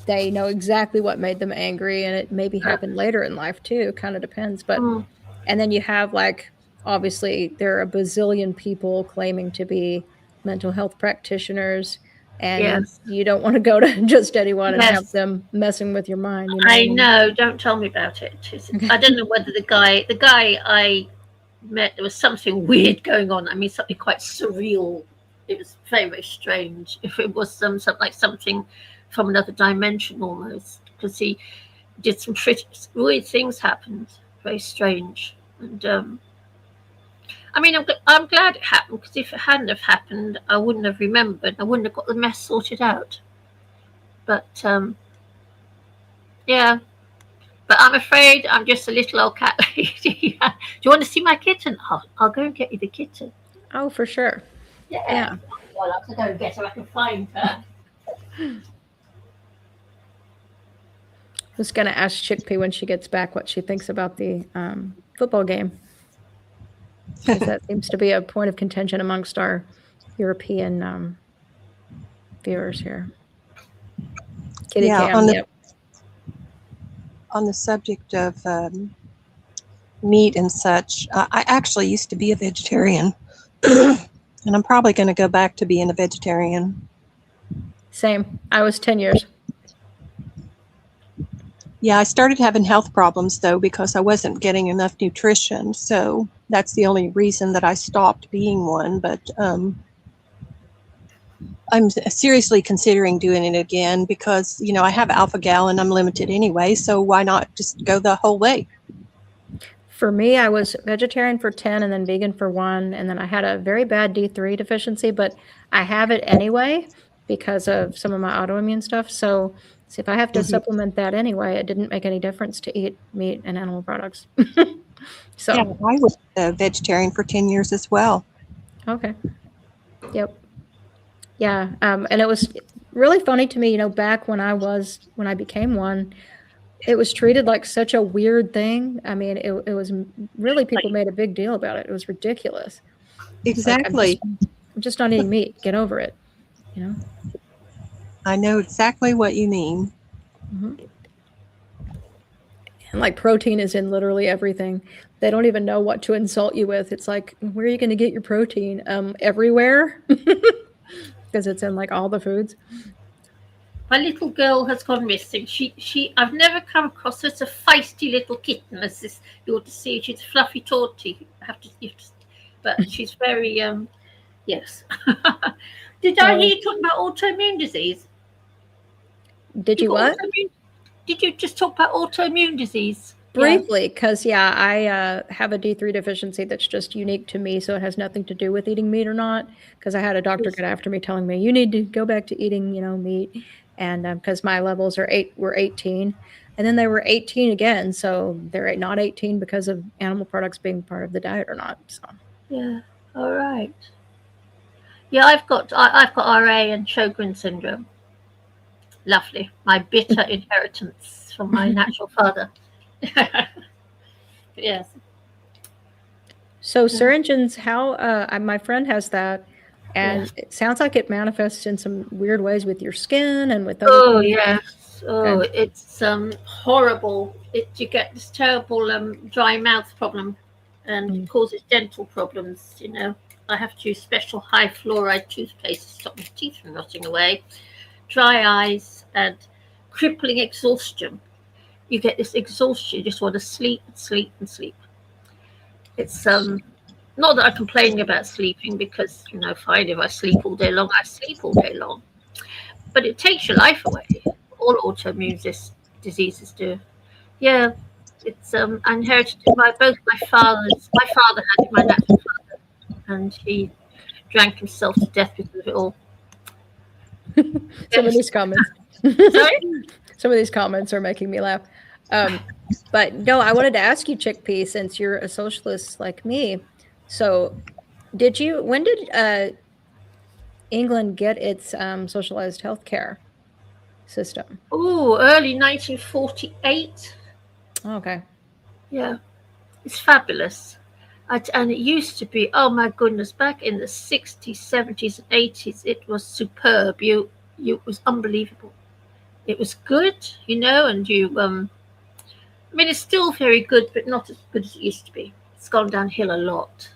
they know exactly what made them angry, and it maybe happened later in life too. Kind of depends. But and then you have obviously there are a bazillion people claiming to be mental health practitioners, and you don't want to go to just anyone and have them messing with your mind. I know. Don't tell me about it. I don't know whether the guy I met, there was something weird going on. I mean, something quite surreal. It was very, very strange. If it was something from another dimension almost, because he did some weird things happened. Very strange. And I mean, I'm glad it happened, because if it hadn't have happened, I wouldn't have remembered. I wouldn't have got the mess sorted out. But yeah. But I'm afraid I'm just a little old cat lady. Do you want to see my kitten? I'll go and get you the kitten. Oh, for sure. Yeah. Well, I'll have to go and get her. I can find her. I was going to ask Chickpea when she gets back what she thinks about the football game. Because that seems to be a point of contention amongst our European viewers here. Kitty Cam, on the subject of meat and such, I actually used to be a vegetarian. And I'm probably going to go back to being a vegetarian. Same. I was 10 years. Yeah, I started having health problems, though, because I wasn't getting enough nutrition. So that's the only reason that I stopped being one. But I'm seriously considering doing it again because, I have alpha-gal and I'm limited anyway. So why not just go the whole way? For me, I was vegetarian for 10 and then vegan for 1. And then I had a very bad D3 deficiency, but I have it anyway because of some of my autoimmune stuff. So if I have to supplement that anyway, it didn't make any difference to eat meat and animal products. So yeah, I was a vegetarian for 10 years as well. Okay. Yep. Yeah. And it was really funny to me, back when I became one, it was treated like such a weird thing. I mean, it was really, people made a big deal about it. It was ridiculous. Exactly. I'm just not eating meat. Get over it. I know exactly what you mean. Mm-hmm. And like protein is in literally everything. They don't even know what to insult you with. It's like, where are you going to get your protein? Everywhere, because it's in like all the foods. My little girl has gone missing. I've never come across such a feisty little kitten as this. You ought to see. She's fluffy tawty. But she's very, yes. Did I hear you talk about autoimmune disease? Did you what? Did you just talk about autoimmune disease? Briefly, because I have a D3 deficiency that's just unique to me, so it has nothing to do with eating meat or not. Because I had a doctor get after me telling me you need to go back to eating, meat, and because my levels were 18, and then they were 18 again, so they're not 18 because of animal products being part of the diet or not. So yeah, all right. Yeah, I've got RA and Sjogren syndrome. Lovely, my bitter inheritance from my natural father. Yes. So syringens, how my friend has that, and it sounds like it manifests in some weird ways with your skin and with other things. Yes. Oh, it's horrible. You get this terrible dry mouth problem, and it causes dental problems. I have to use special high fluoride toothpaste to stop my teeth from rotting away. Dry eyes and crippling exhaustion. You get this exhaustion. You just want to sleep and sleep and sleep. It's not that I'm complaining about sleeping, because fine, if I sleep all day long, I sleep all day long. But it takes your life away. All autoimmune diseases do. Yeah, it's I inherited it by both my fathers. My father had it, my natural father, and he drank himself to death because of it all. Some of these comments. Sorry? Some of these comments are making me laugh. But no, I wanted to ask you, Chickpea, since you're a socialist like me. So, when did England get its socialized healthcare system? Oh, early 1948. Okay. Yeah, it's fabulous. And it used to be, oh my goodness, back in the 60s, 70s, and 80s, it was superb. It was unbelievable. It was good, and it's still very good, but not as good as it used to be. It's gone downhill a lot.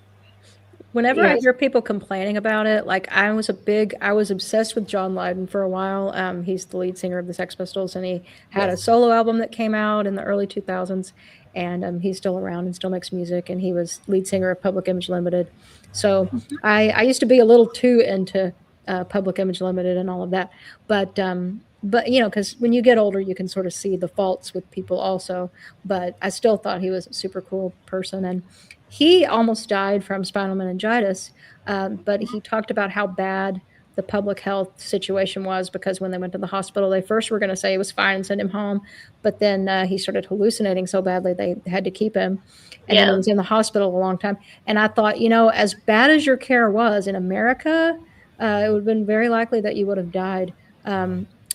Whenever I hear people complaining about it, like I was obsessed with John Lydon for a while. He's the lead singer of the Sex Pistols, and he had a solo album that came out in the early 2000s, and he's still around and still makes music, and he was lead singer of Public Image Limited. So I used to be a little too into Public Image Limited and all of that, but because when you get older, you can sort of see the faults with people also. But I still thought he was a super cool person, and he almost died from spinal meningitis, but he talked about how bad the public health situation was, because when they went to the hospital, they first were going to say he was fine and send him home, but then he started hallucinating so badly they had to keep him, and then he was in the hospital a long time. And I thought, as bad as your care was in America, it would have been very likely that you would have died.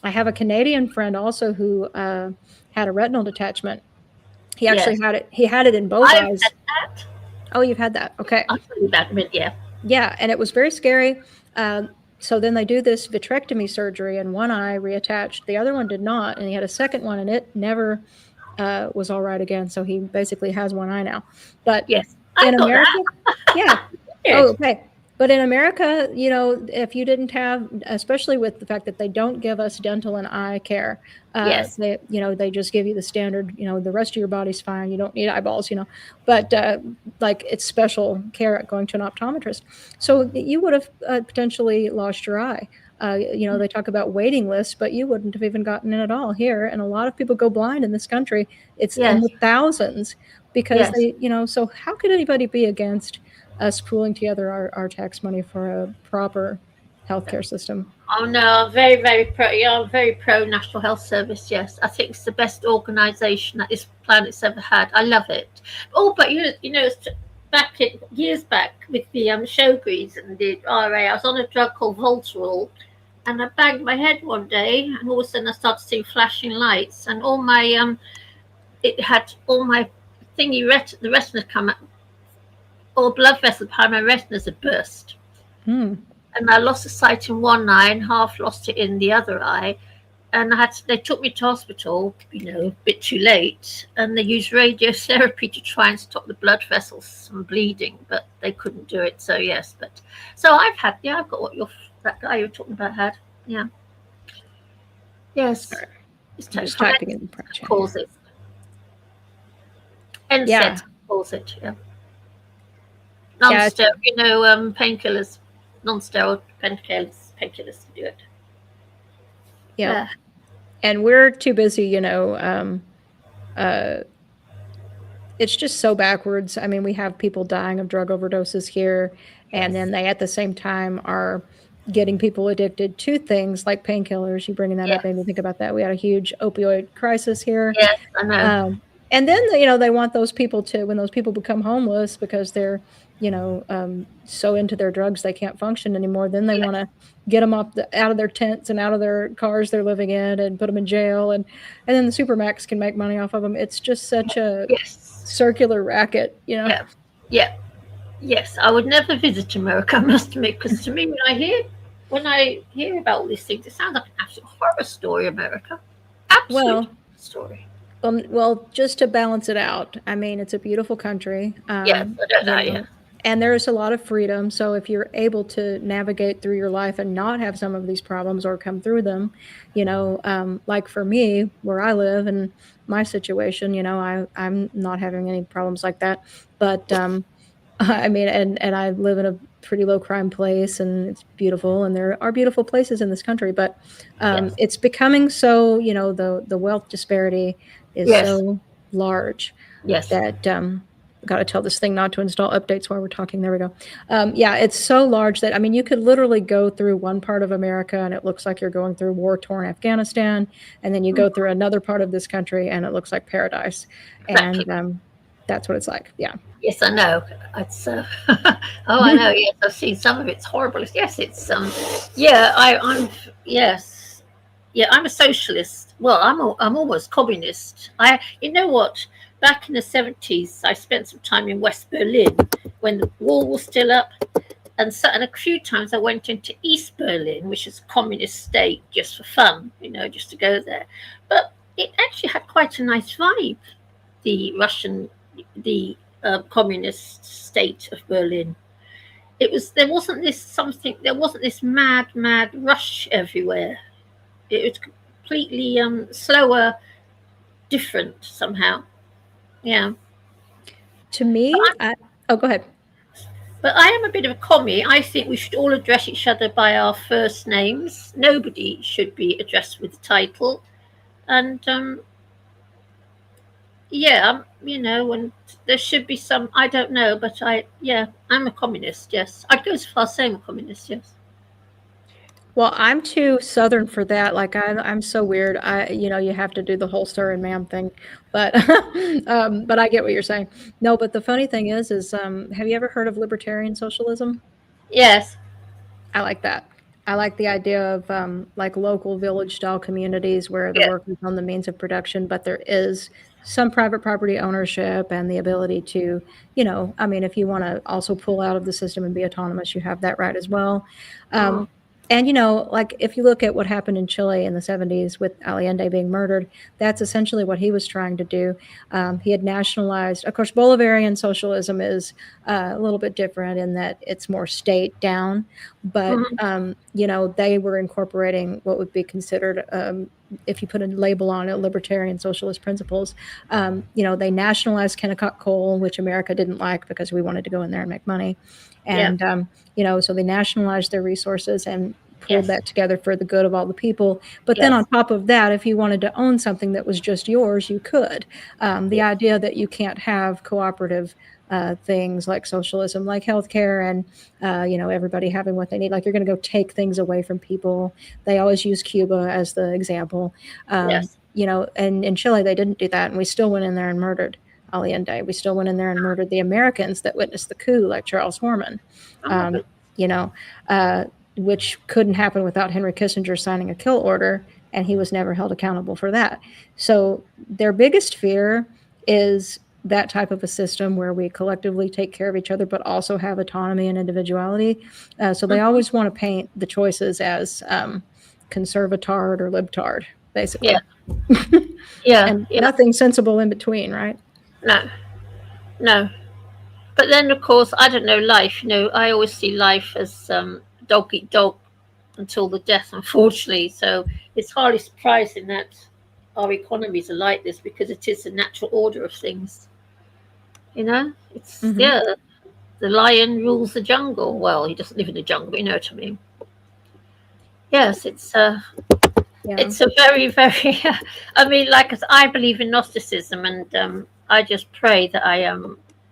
I have a Canadian friend also who had a retinal detachment. He actually had it. He had it in both eyes. That. Oh, you've had that. Okay. I'll tell you about it, yeah. Yeah, and it was very scary. So then they do this vitrectomy surgery, and one eye reattached. The other one did not, and he had a second one, and it never was all right again. So he basically has one eye now. But in America, Oh, okay. But in America, if you didn't have, especially with the fact that they don't give us dental and eye care, they just give you the standard, the rest of your body's fine. You don't need eyeballs, but like it's special care going to an optometrist. So you would have potentially lost your eye. They talk about waiting lists, but you wouldn't have even gotten in at all here. And a lot of people go blind in this country. It's in the thousands because they, so how could anybody be against us pooling together our tax money for a proper healthcare system? Oh no, I'm very, very pro. I'm very pro National Health Service. Yes, I think it's the best organisation that this planet's ever had. I love it. Oh, but years back with the Sjogren's and the RA, I was on a drug called Voltarol, and I banged my head one day, and all of a sudden I started seeing flashing lights, and all my it had all my thingy the retina come up. All blood vessels behind my retinas had burst. And I lost the sight in one eye and half lost it in the other eye. and they took me to hospital, a bit too late, and they used radiotherapy to try and stop the blood vessels from bleeding, but they couldn't do it. So yes, so I've got what that guy you were talking about had. Yeah. Yes. Sorry. It's Just typing in the print chat. calls it. NSAID calls it. Yeah. Non-steroid, painkillers, non-steroid painkillers to do it. Yeah. And we're too busy, it's just so backwards. I mean, we have people dying of drug overdoses here, and then they at the same time are getting people addicted to things like painkillers. You bringing that up made me think about that. We had a huge opioid crisis here. Yes, I know. And then, they want those people when those people become homeless because they're, so into their drugs they can't function anymore. Then they want to get them out of their tents and out of their cars they're living in and put them in jail. And then the supermax can make money off of them. It's just such a circular racket, Yeah. Yes, I would never visit America, I must admit, because to me, when I hear about all these things, it sounds like an absolute horror story, America. Absolute story. Well, just to balance it out, I mean, it's a beautiful country. Yes, I don't know, yeah. And there's a lot of freedom. So if you're able to navigate through your life and not have some of these problems or come through them, like for me, where I live and my situation, I'm not having any problems like that. But I mean, and I live in a pretty low crime place and it's beautiful. And there are beautiful places in this country, but it's becoming so, the wealth disparity is so large that got to tell this thing not to install updates while we're talking. There we go. It's so large that, I mean, you could literally go through one part of America and it looks like you're going through war-torn Afghanistan. And then you go through another part of this country and it looks like paradise. Exactly. And that's what it's like. Yeah. Yes, I know. It's I know. Yes, I've seen some of it. It's horrible. Yes, it's I'm a socialist. Well, I'm almost communist. You know what? Back in the 70s, I spent some time in West Berlin when the wall was still up, and a few times I went into East Berlin, which is a communist state, just for fun, just to go there. But it actually had quite a nice vibe. The communist state of Berlin. There wasn't this mad rush everywhere. It was completely slower, different somehow. Yeah. To me, go ahead. But I am a bit of a commie. I think we should all address each other by our first names. Nobody should be addressed with a title. And when there should be some, I don't know, but I'm a communist, yes. I'd go as far as saying a communist, yes. Well, I'm too Southern for that. Like I'm so weird. You have to do the whole sir and ma'am thing, but but I get what you're saying. No, but the funny thing is have you ever heard of libertarian socialism? Yes. I like that. I like the idea of like local village style communities where the workers own the means of production, but there is some private property ownership and the ability to, if you want to also pull out of the system and be autonomous, you have that right as well. And, like if you look at what happened in Chile in the 70s with Allende being murdered, that's essentially what he was trying to do. He had nationalized, of course, Bolivarian socialism is a little bit different in that it's more state down. But, they were incorporating what would be considered, if you put a label on it, libertarian socialist principles. They nationalized Kennecott coal, which America didn't like because we wanted to go in there and make money. And, so they nationalized their resources and pulled that together for the good of all the people. But then on top of that, if you wanted to own something that was just yours, you could. The idea that you can't have cooperative things like socialism, like healthcare and, everybody having what they need, like you're going to go take things away from people. They always use Cuba as the example. And in Chile, they didn't do that. And we still went in there and murdered Allende. We still went in there and murdered the Americans that witnessed the coup, like Charles Horman, which couldn't happen without Henry Kissinger signing a kill order, and he was never held accountable for that. So their biggest fear is that type of a system where we collectively take care of each other, but also have autonomy and individuality. So they always want to paint the choices as conservatard or libtard. basically. And Yeah. nothing sensible in between, right? No. But then, of course, I don't know life. I always see life as dog eat dog until the death, unfortunately. So it's hardly surprising that our economies are like this, because it is the natural order of things. It's the lion rules the jungle. Well, he doesn't live in the jungle, but you know what I mean. Yes, it's a very, very. I mean, like, I believe in Gnosticism, and I just pray that I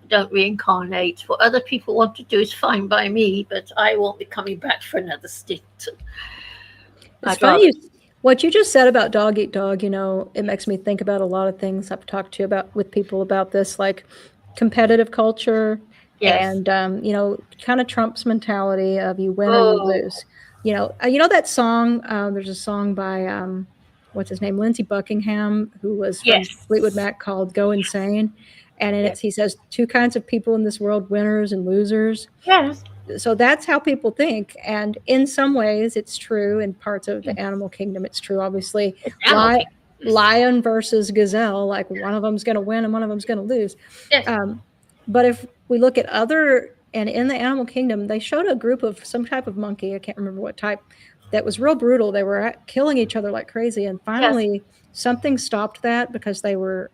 don't reincarnate. What other people want to do is fine by me, but I won't be coming back for another stint. It's funny what you just said about dog eat dog. It makes me think about a lot of things I've talked to with people about this, like competitive culture, and kind of Trump's mentality of you win or you lose. That song. There's a song by what's his name, Lindsey Buckingham, who was from Fleetwood Mac, called "Go Insane," and in it he says, two kinds of people in this world: winners and losers. Yes. So that's how people think, and in some ways it's true. In parts of the animal kingdom it's true, obviously. Lion versus gazelle, like one of them's going to win and one of them's going to lose. But if we look at and in the animal kingdom, they showed a group of some type of monkey, I can't remember what type, that was real brutal. They were killing each other like crazy, and finally something stopped that, because they were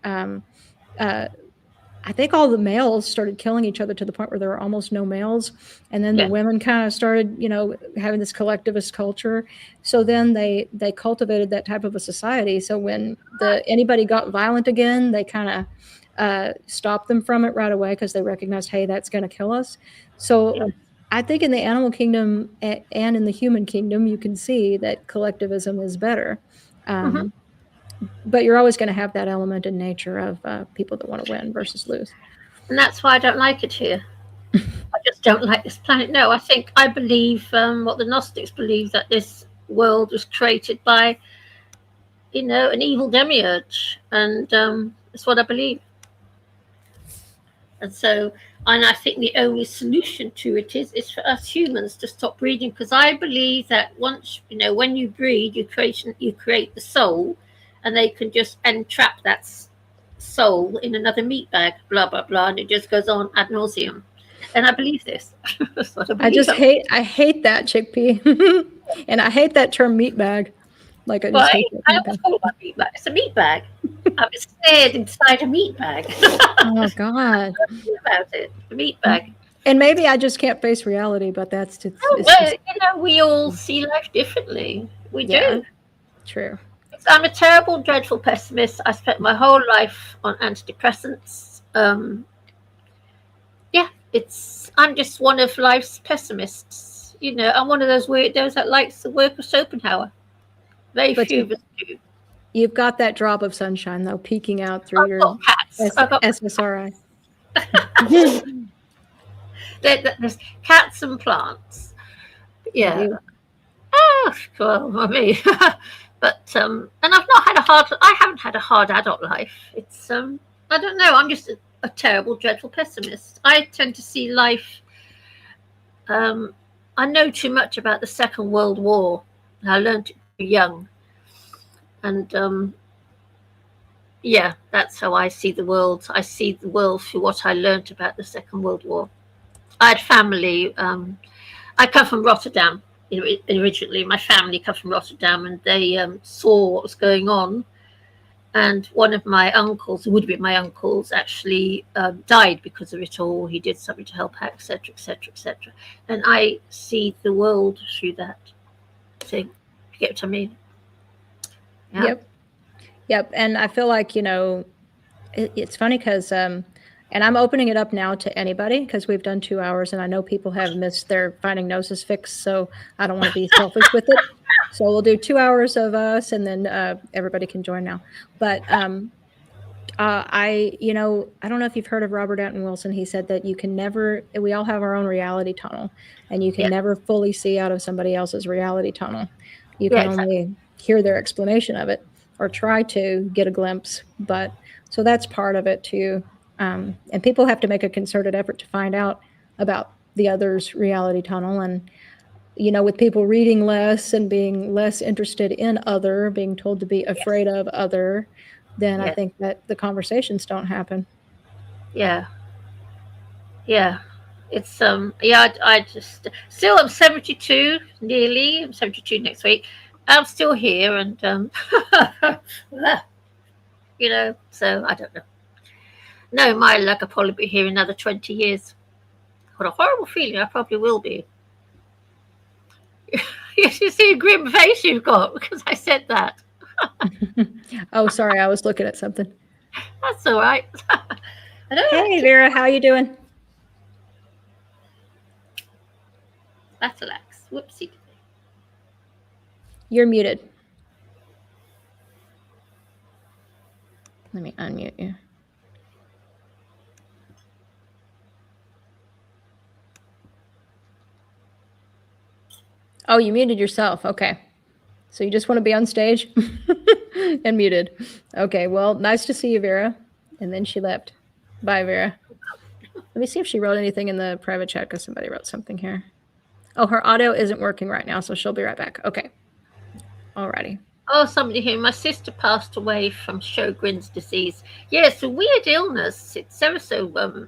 I think all the males started killing each other to the point where there were almost no males. And then the women kind of started, having this collectivist culture. So then they cultivated that type of a society. So when anybody got violent again, they kind of stopped them from it right away, because they recognized, hey, that's going to kill us. So I think in the animal kingdom and in the human kingdom, you can see that collectivism is better. But you're always going to have that element in nature of people that want to win versus lose. And that's why I don't like it here. I just don't like this planet. No, I believe what the Gnostics believe, that this world was created by, an evil demiurge. And that's what I believe. And I think the only solution to it is for us humans to stop breeding, because I believe that once, when you breed, you create the soul, and they can just entrap that soul in another meat bag, blah, blah, blah, and it just goes on ad nauseum. And I believe this. I hate that, chickpea. And I hate that term meat bag. I always call it a meat bag. It's a meat bag. I was scared inside a meat bag. Oh, God. About it. A meat bag. And maybe I just can't face reality, but that's just... we all see life differently. We do. True. I'm a terrible, dreadful pessimist. I spent my whole life on antidepressants. I'm just one of life's pessimists. I'm one of those weirdos that likes the work of Schopenhauer. Very few of us do. You've got that drop of sunshine, though, peeking out through your SSRI. There's cats and plants. Yeah. Well, I mean... But and I haven't had a hard adult life. It's I don't know. I'm just a terrible, dreadful pessimist. I tend to see life. I know too much about the Second World War. I learned it very young, and that's how I see the world. I see the world through what I learned about the Second World War. I had family. I come from Rotterdam. Originally, my family come from Rotterdam, and they saw what was going on. And one of my uncles, who would have been my uncles, actually died because of it all. He did something to help out, etc., etc., etc. And I see the world through that thing. You get what I mean? Yeah. Yep. And I feel like, it's funny because... and I'm opening it up now to anybody, because we've done 2 hours, and I know people have missed their Finding Gnosis fix, so I don't want to be selfish with it. So we'll do 2 hours of us, and then everybody can join now. But I don't know if you've heard of Robert Anton Wilson. He said that we all have our own reality tunnel, and you can never fully see out of somebody else's reality tunnel. You can only hear their explanation of it, or try to get a glimpse. But so that's part of it too. And people have to make a concerted effort to find out about the other's reality tunnel. And with people reading less and being less interested in other, being told to be afraid of other, then I Yes. think that the conversations don't happen. Yeah. It's I just still, I'm 72 nearly. I'm 72 next week. I'm still here, and so I don't know. No, my luck, I'll probably be here another 20 years. What a horrible feeling. I probably will be. Yes, you see a grim face you've got because I said that. Oh, sorry, I was looking at something. That's all right. I don't Hey, Vera, how you doing? Battle axe. Whoopsie. You're muted. Let me unmute you. Oh, you muted yourself. Okay. So you just want to be on stage and muted. Okay, well, nice to see you, Vera. And then she left. Bye, Vera. Let me see if she wrote anything in the private chat because somebody wrote something here. Oh, her audio isn't working right now, so she'll be right back. Okay. Alrighty. Oh, somebody here. My sister passed away from Sjogren's disease. Yes, a weird illness. It's ever so.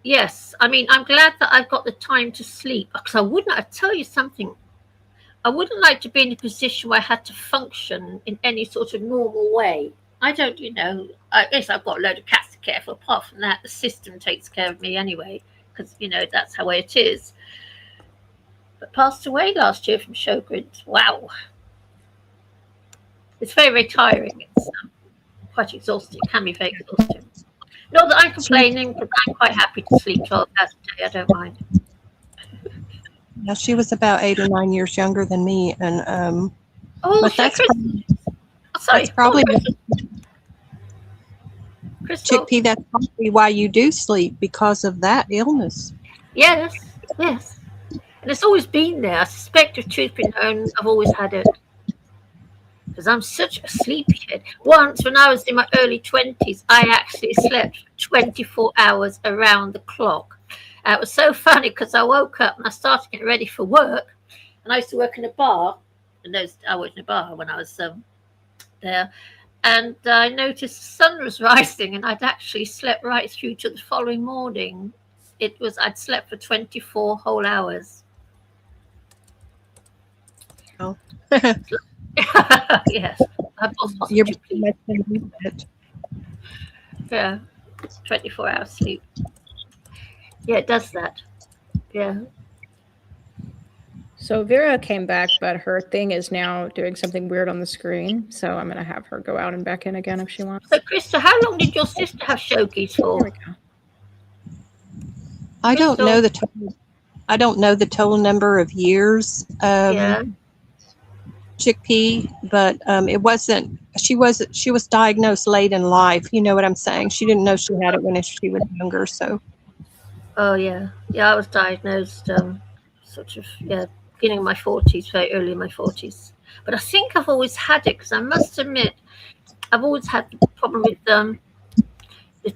Yes, I mean, I'm glad that I've got the time to sleep because I tell you something. I wouldn't like to be in a position where I had to function in any sort of normal way. I don't, I guess I've got a load of cats to care for. Apart from that, the system takes care of me anyway because, that's how it is. But passed away last year from Sjogren's. Wow. It's very, very tiring. It's quite exhausting. It can be very exhausting. Not that I'm complaining, because I'm quite happy to sleep 12 hours a day. I don't mind. Now, she was about 8 or 9 years younger than me, and but that's probably Crystal. Chickpea. That's probably why you do sleep, because of that illness. Yes. And it's always been there. I suspect, if truth be known, I've always had it. Because I'm such a sleepyhead. Once, when I was in my early 20s, I actually slept 24 hours around the clock. It was so funny because I woke up and I started getting ready for work. And I used to work in a bar. And I worked in a bar when I was there. And I noticed the sun was rising, and I'd actually slept right through to the following morning. I'd slept for 24 whole hours. Oh. Yes. You're pretty much in it. Yeah. 24 hours sleep. Yeah, it does that. Yeah. So Vera came back, but her thing is now doing something weird on the screen. So I'm going to have her go out and back in again if she wants. So, Krista, how long did your sister have Shogies for? There we go. I don't know the total. I don't know the total number of years. Chickpea, but it wasn't. She was diagnosed late in life. You know what I'm saying? She didn't know she had it when she was younger. So. Oh yeah. I was diagnosed beginning of my 40s, very early in my 40s. But I think I've always had it because I must admit I've always had the problem with the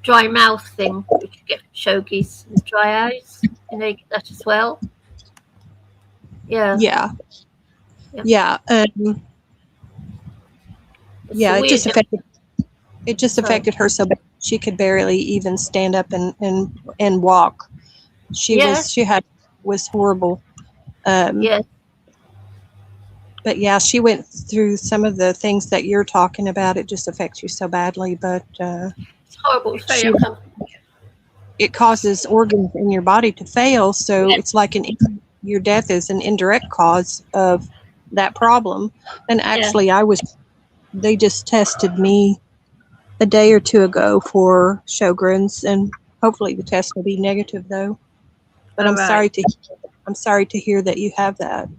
dry mouth thing, which you get from Shogies, and dry eyes. You get that as well. Yeah. Yeah. Yeah. It just affected her so bad she could barely even stand up and walk. She was horrible. Yes. But yeah, she went through some of the things that you're talking about. It just affects you so badly, but it's horrible. It's very uncomfortable. It causes organs in your body to fail, so it's like your death is an indirect cause of that problem. And actually, they just tested me a day or two ago for Sjogren's, and hopefully the test will be negative though. But I'm sorry to hear that you have that.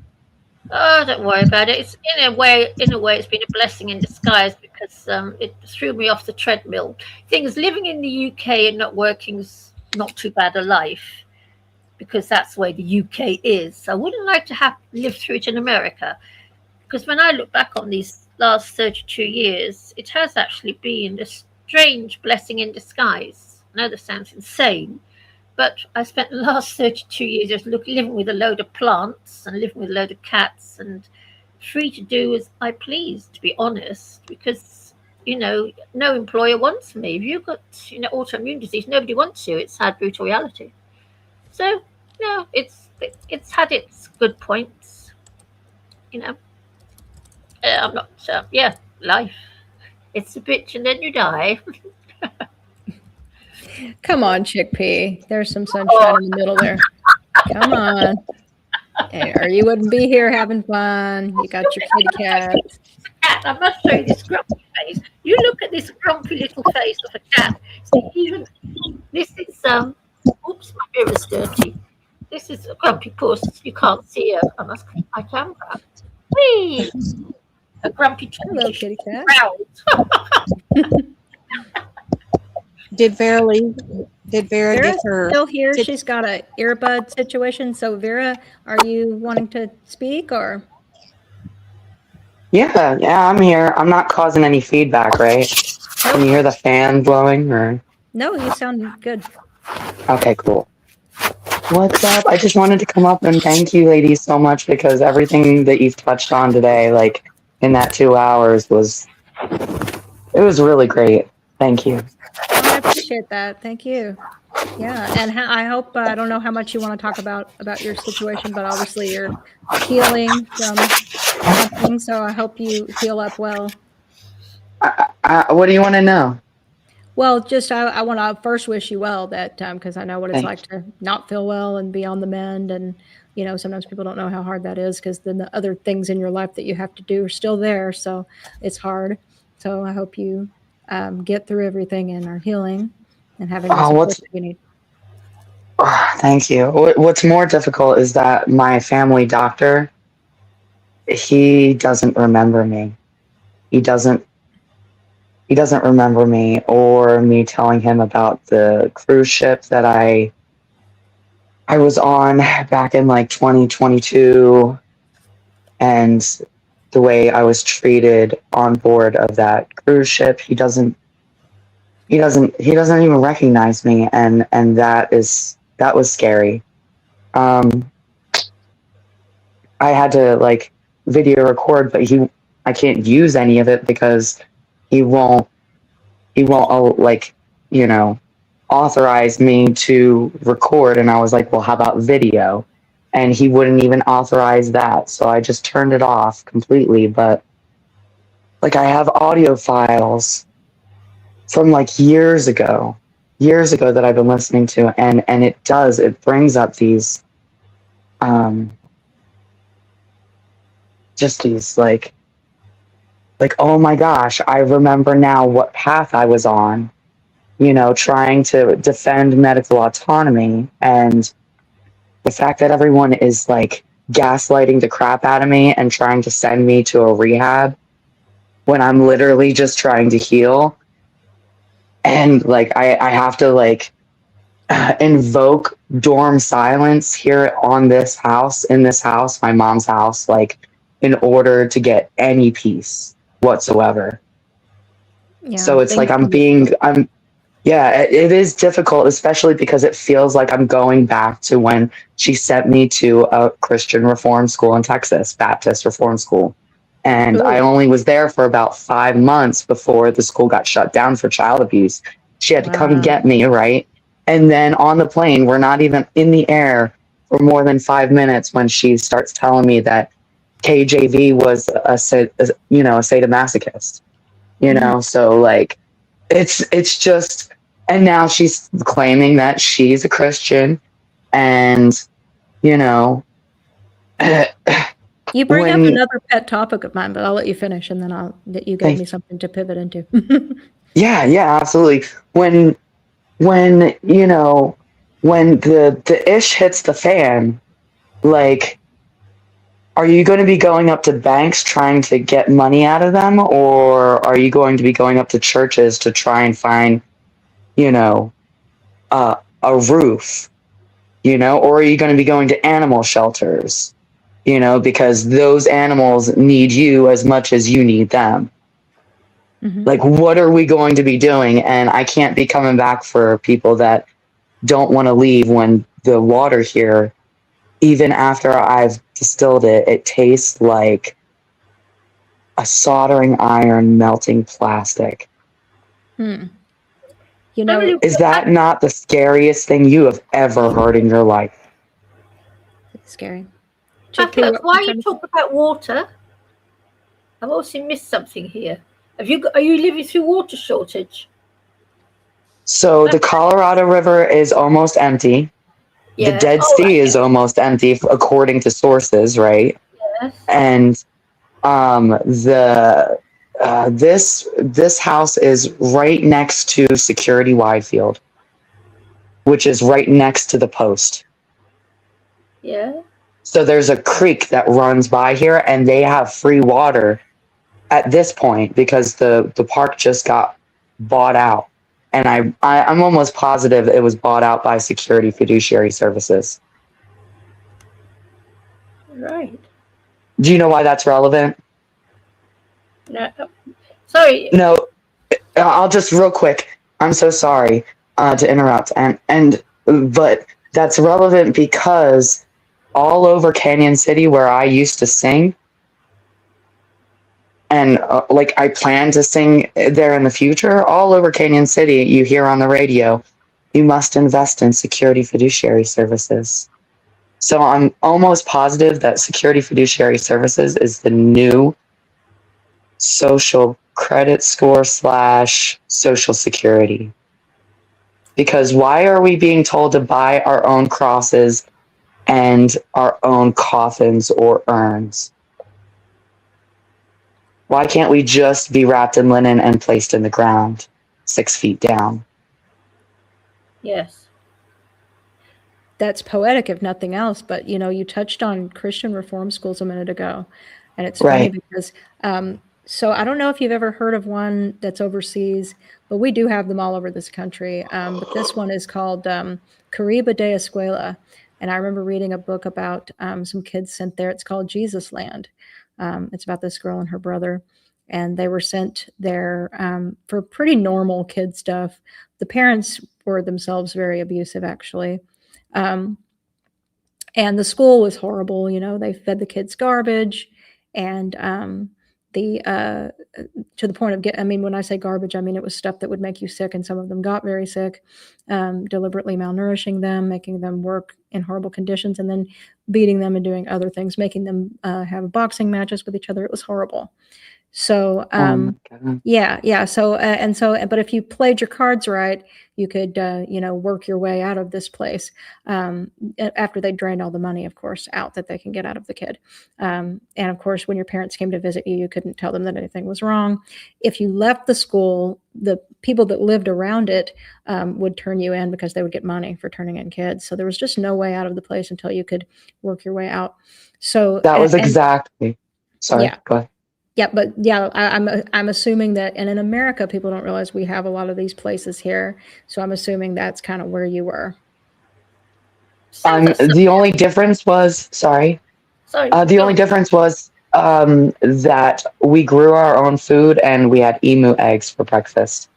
Oh, don't worry about it. It's in a way, it's been a blessing in disguise because it threw me off the treadmill. Things living in the UK and not working is not too bad a life because that's the way the UK is. I wouldn't like to have lived through it in America because when I look back on these last 32 years, it has actually been a strange blessing in disguise. I know that sounds insane, But I spent the last 32 years just living with a load of plants and living with a load of cats and free to do as I please, to be honest, because, no employer wants me. If you've got, autoimmune disease, nobody wants you. It's sad, brutal reality. So, it's had its good points, I'm not, life. It's a bitch and then you die. Come on, chickpea. There's some sunshine in the middle there. Come on. Hey, or you wouldn't be here having fun. You got your kitty cat. Cat, I must show you this grumpy face. You look at this grumpy little face of a cat. See, even this is oops, my mirror's dirty. This is a grumpy puss. You can't see her. I must click my camera. Whee! A grumpy Hello, kitty cat. Did Vera get Vera's her? still here. She's got an earbud situation. So Vera, are you wanting to speak or? Yeah, I'm here. I'm not causing any feedback, right? Can you hear the fan blowing or? No, you sound good. Okay, cool. What's up? I just wanted to come up and thank you ladies so much because everything that you've touched on today, like in that 2 hours it was really great. Thank you. Oh, I appreciate that. Thank you. Yeah, and I hope I don't know how much you want to talk about your situation, but obviously you're healing from something, so I hope you heal up well. What do you want to know? Well, just I want to first wish you well that because I know what it's like to not feel well and be on the mend, and sometimes people don't know how hard that is because then the other things in your life that you have to do are still there, so it's hard. So I hope you get through everything and are healing and having the support that you need. Thank you. What's more difficult is that my family doctor, he doesn't remember me. He doesn't remember me or me telling him about the cruise ship that I was on back in like 2022 and the way I was treated on board of that cruise ship. He doesn't even recognize me, and that was scary. I had to like video record, but I can't use any of it because he won't authorize me to record. And I was like, well, how about video? And he wouldn't even authorize that. So I just turned it off completely. But like I have audio files from like years ago that I've been listening to. And it brings up these, just these like, oh my gosh, I remember now what path I was on, trying to defend medical autonomy, and the fact that everyone is like gaslighting the crap out of me and trying to send me to a rehab when I'm literally just trying to heal. And like, I have to like invoke dorm silence here in this house, my mom's house, like in order to get any peace whatsoever. Yeah, so it's like it is difficult, especially because it feels like I'm going back to when she sent me to a Christian reform school in Texas, Baptist reform school. And Ooh. I only was there for about 5 months before the school got shut down for child abuse. She had to come get me, right? And then on the plane, we're not even in the air for more than 5 minutes when she starts telling me that KJV was a sadomasochist, so like it's just, and now she's claiming that she's a Christian, and you bring up another pet topic of mine, but I'll let you finish, and then you gave me something to pivot into. yeah, absolutely. When the ish hits the fan, like, are you going to be going up to banks trying to get money out of them, or are you going to be going up to churches to try and find, a roof, or are you going to be going to animal shelters, because those animals need you as much as you need them. Mm-hmm. Like, what are we going to be doing? And I can't be coming back for people that don't want to leave when the water here, even after I've distilled it, it tastes like a soldering iron melting plastic. You Emily, know, Is that not the scariest thing you have ever heard in your life? it's scary. Patty, JP, what why were are you you trying to- talking about water? I've also missed something here. Are you living through water shortage? So the Colorado River is almost empty. The Yeah. Dead All right. Sea is almost empty, according to sources, right? Yes. And this house is right next to Security Widefield, which is right next to the post. Yeah. So there's a creek that runs by here, and they have free water at this point because the park just got bought out. And I'm almost positive it was bought out by Security Fiduciary Services. Right. Do you know why that's relevant? No. Sorry. No, I'll just real quick. I'm so sorry to interrupt, but that's relevant because all over Canyon City, where I used to sing, and like I plan to sing there in the future, all over Canyon City, you hear on the radio, you must invest in Security Fiduciary Services. So I'm almost positive that Security Fiduciary Services is the new social credit score / social security. Because why are we being told to buy our own crosses and our own coffins or urns? Why can't we just be wrapped in linen and placed in the ground 6 feet down? Yes. That's poetic, if nothing else. But you touched on Christian reform schools a minute ago, and it's funny Right. because so I don't know if you've ever heard of one that's overseas, but we do have them all over this country. But this one is called Caribe de Escuela, and I remember reading a book about some kids sent there. It's called Jesus Land. It's about this girl and her brother, and they were sent there for pretty normal kid stuff. The parents were themselves very abusive, actually. Um, and the school was horrible. They fed the kids garbage, and the to the point of when I say garbage, I mean it was stuff that would make you sick, and some of them got very sick, deliberately malnourishing them, making them work in horrible conditions, and then beating them and doing other things, making them have boxing matches with each other. It was horrible. So Oh my God. yeah. But if you played your cards right, you could work your way out of this place after they drained all the money, of course, out that they can get out of the kid. And of course, when your parents came to visit you, you couldn't tell them that anything was wrong. If you left the school, the people that lived around it would turn you in because they would get money for turning in kids. So there was just no way out of the place until you could work your way out. So That was exactly. Sorry, yeah. go ahead. Yeah, but yeah, I'm assuming that, and in America, people don't realize we have a lot of these places here. So I'm assuming that's kind of where you were. The only difference was Sorry. the only difference was that we grew our own food and we had emu eggs for breakfast.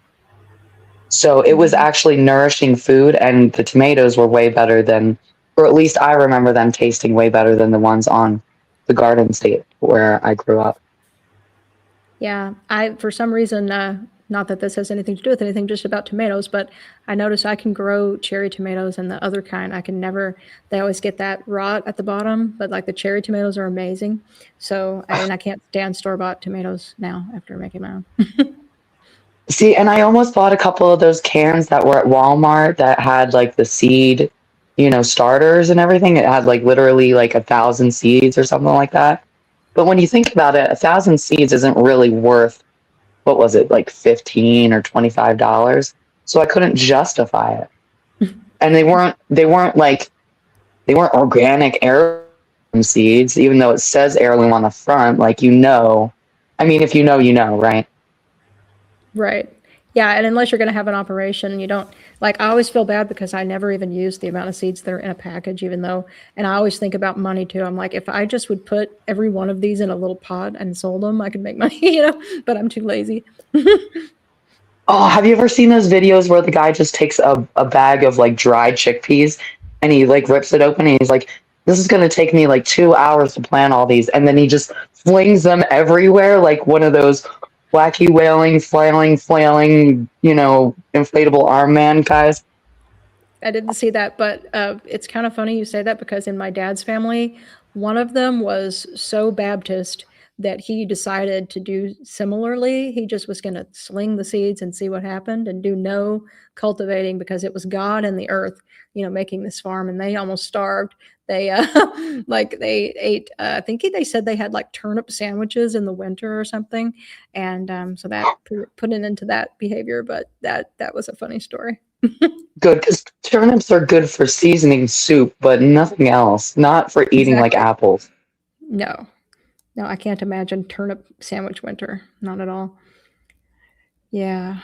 So it was actually nourishing food, and the tomatoes were way better than, or at least I remember them tasting way better than the ones on the Garden State where I grew up. Yeah, for some reason, not that this has anything to do with anything, just about tomatoes, but I noticed I can grow cherry tomatoes, and the other kind I can never. They always get that rot at the bottom, but like the cherry tomatoes are amazing. So, and I can't stand store-bought tomatoes now after making my own. See, and I almost bought a couple of those cans that were at Walmart that had like the seed, starters and everything. It had like literally like 1,000 seeds or something like that. But when you think about it, 1,000 seeds isn't really worth, what was it, like $15 or $25? So I couldn't justify it. And they weren't organic heirloom seeds, even though it says heirloom on the front. Like, I mean, if you know, right? Right. Yeah, and unless you're going to have an operation, you don't I always feel bad because I never even use the amount of seeds that are in a package, even though, and I always think about money too. I'm like, if I just would put every one of these in a little pot and sold them, I could make money, but I'm too lazy. Oh, have you ever seen those videos where the guy just takes a bag of like dried chickpeas and he like rips it open and he's like, this is going to take me like 2 hours to plant all these. And then he just flings them everywhere like one of those wacky wailing, flailing, inflatable arm man guys. I didn't see that, but it's kind of funny you say that because in my dad's family, one of them was so Baptist that he decided to do similarly. He just was going to sling the seeds and see what happened and do no cultivating because it was God and the earth, making this farm, and they almost starved. They they ate. I think they said they had like turnip sandwiches in the winter or something, and so that put an end to that behavior. But that was a funny story. Good, because turnips are good for seasoning soup, but nothing else. Not for eating like Exactly. apples. No, I can't imagine turnip sandwich winter. Not at all. Yeah.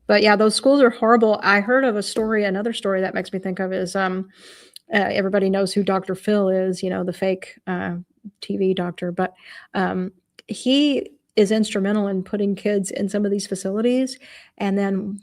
But yeah, those schools are horrible. I heard of another story that makes me think of is everybody knows who Dr. Phil is, the fake TV doctor, but he is instrumental in putting kids in some of these facilities. And then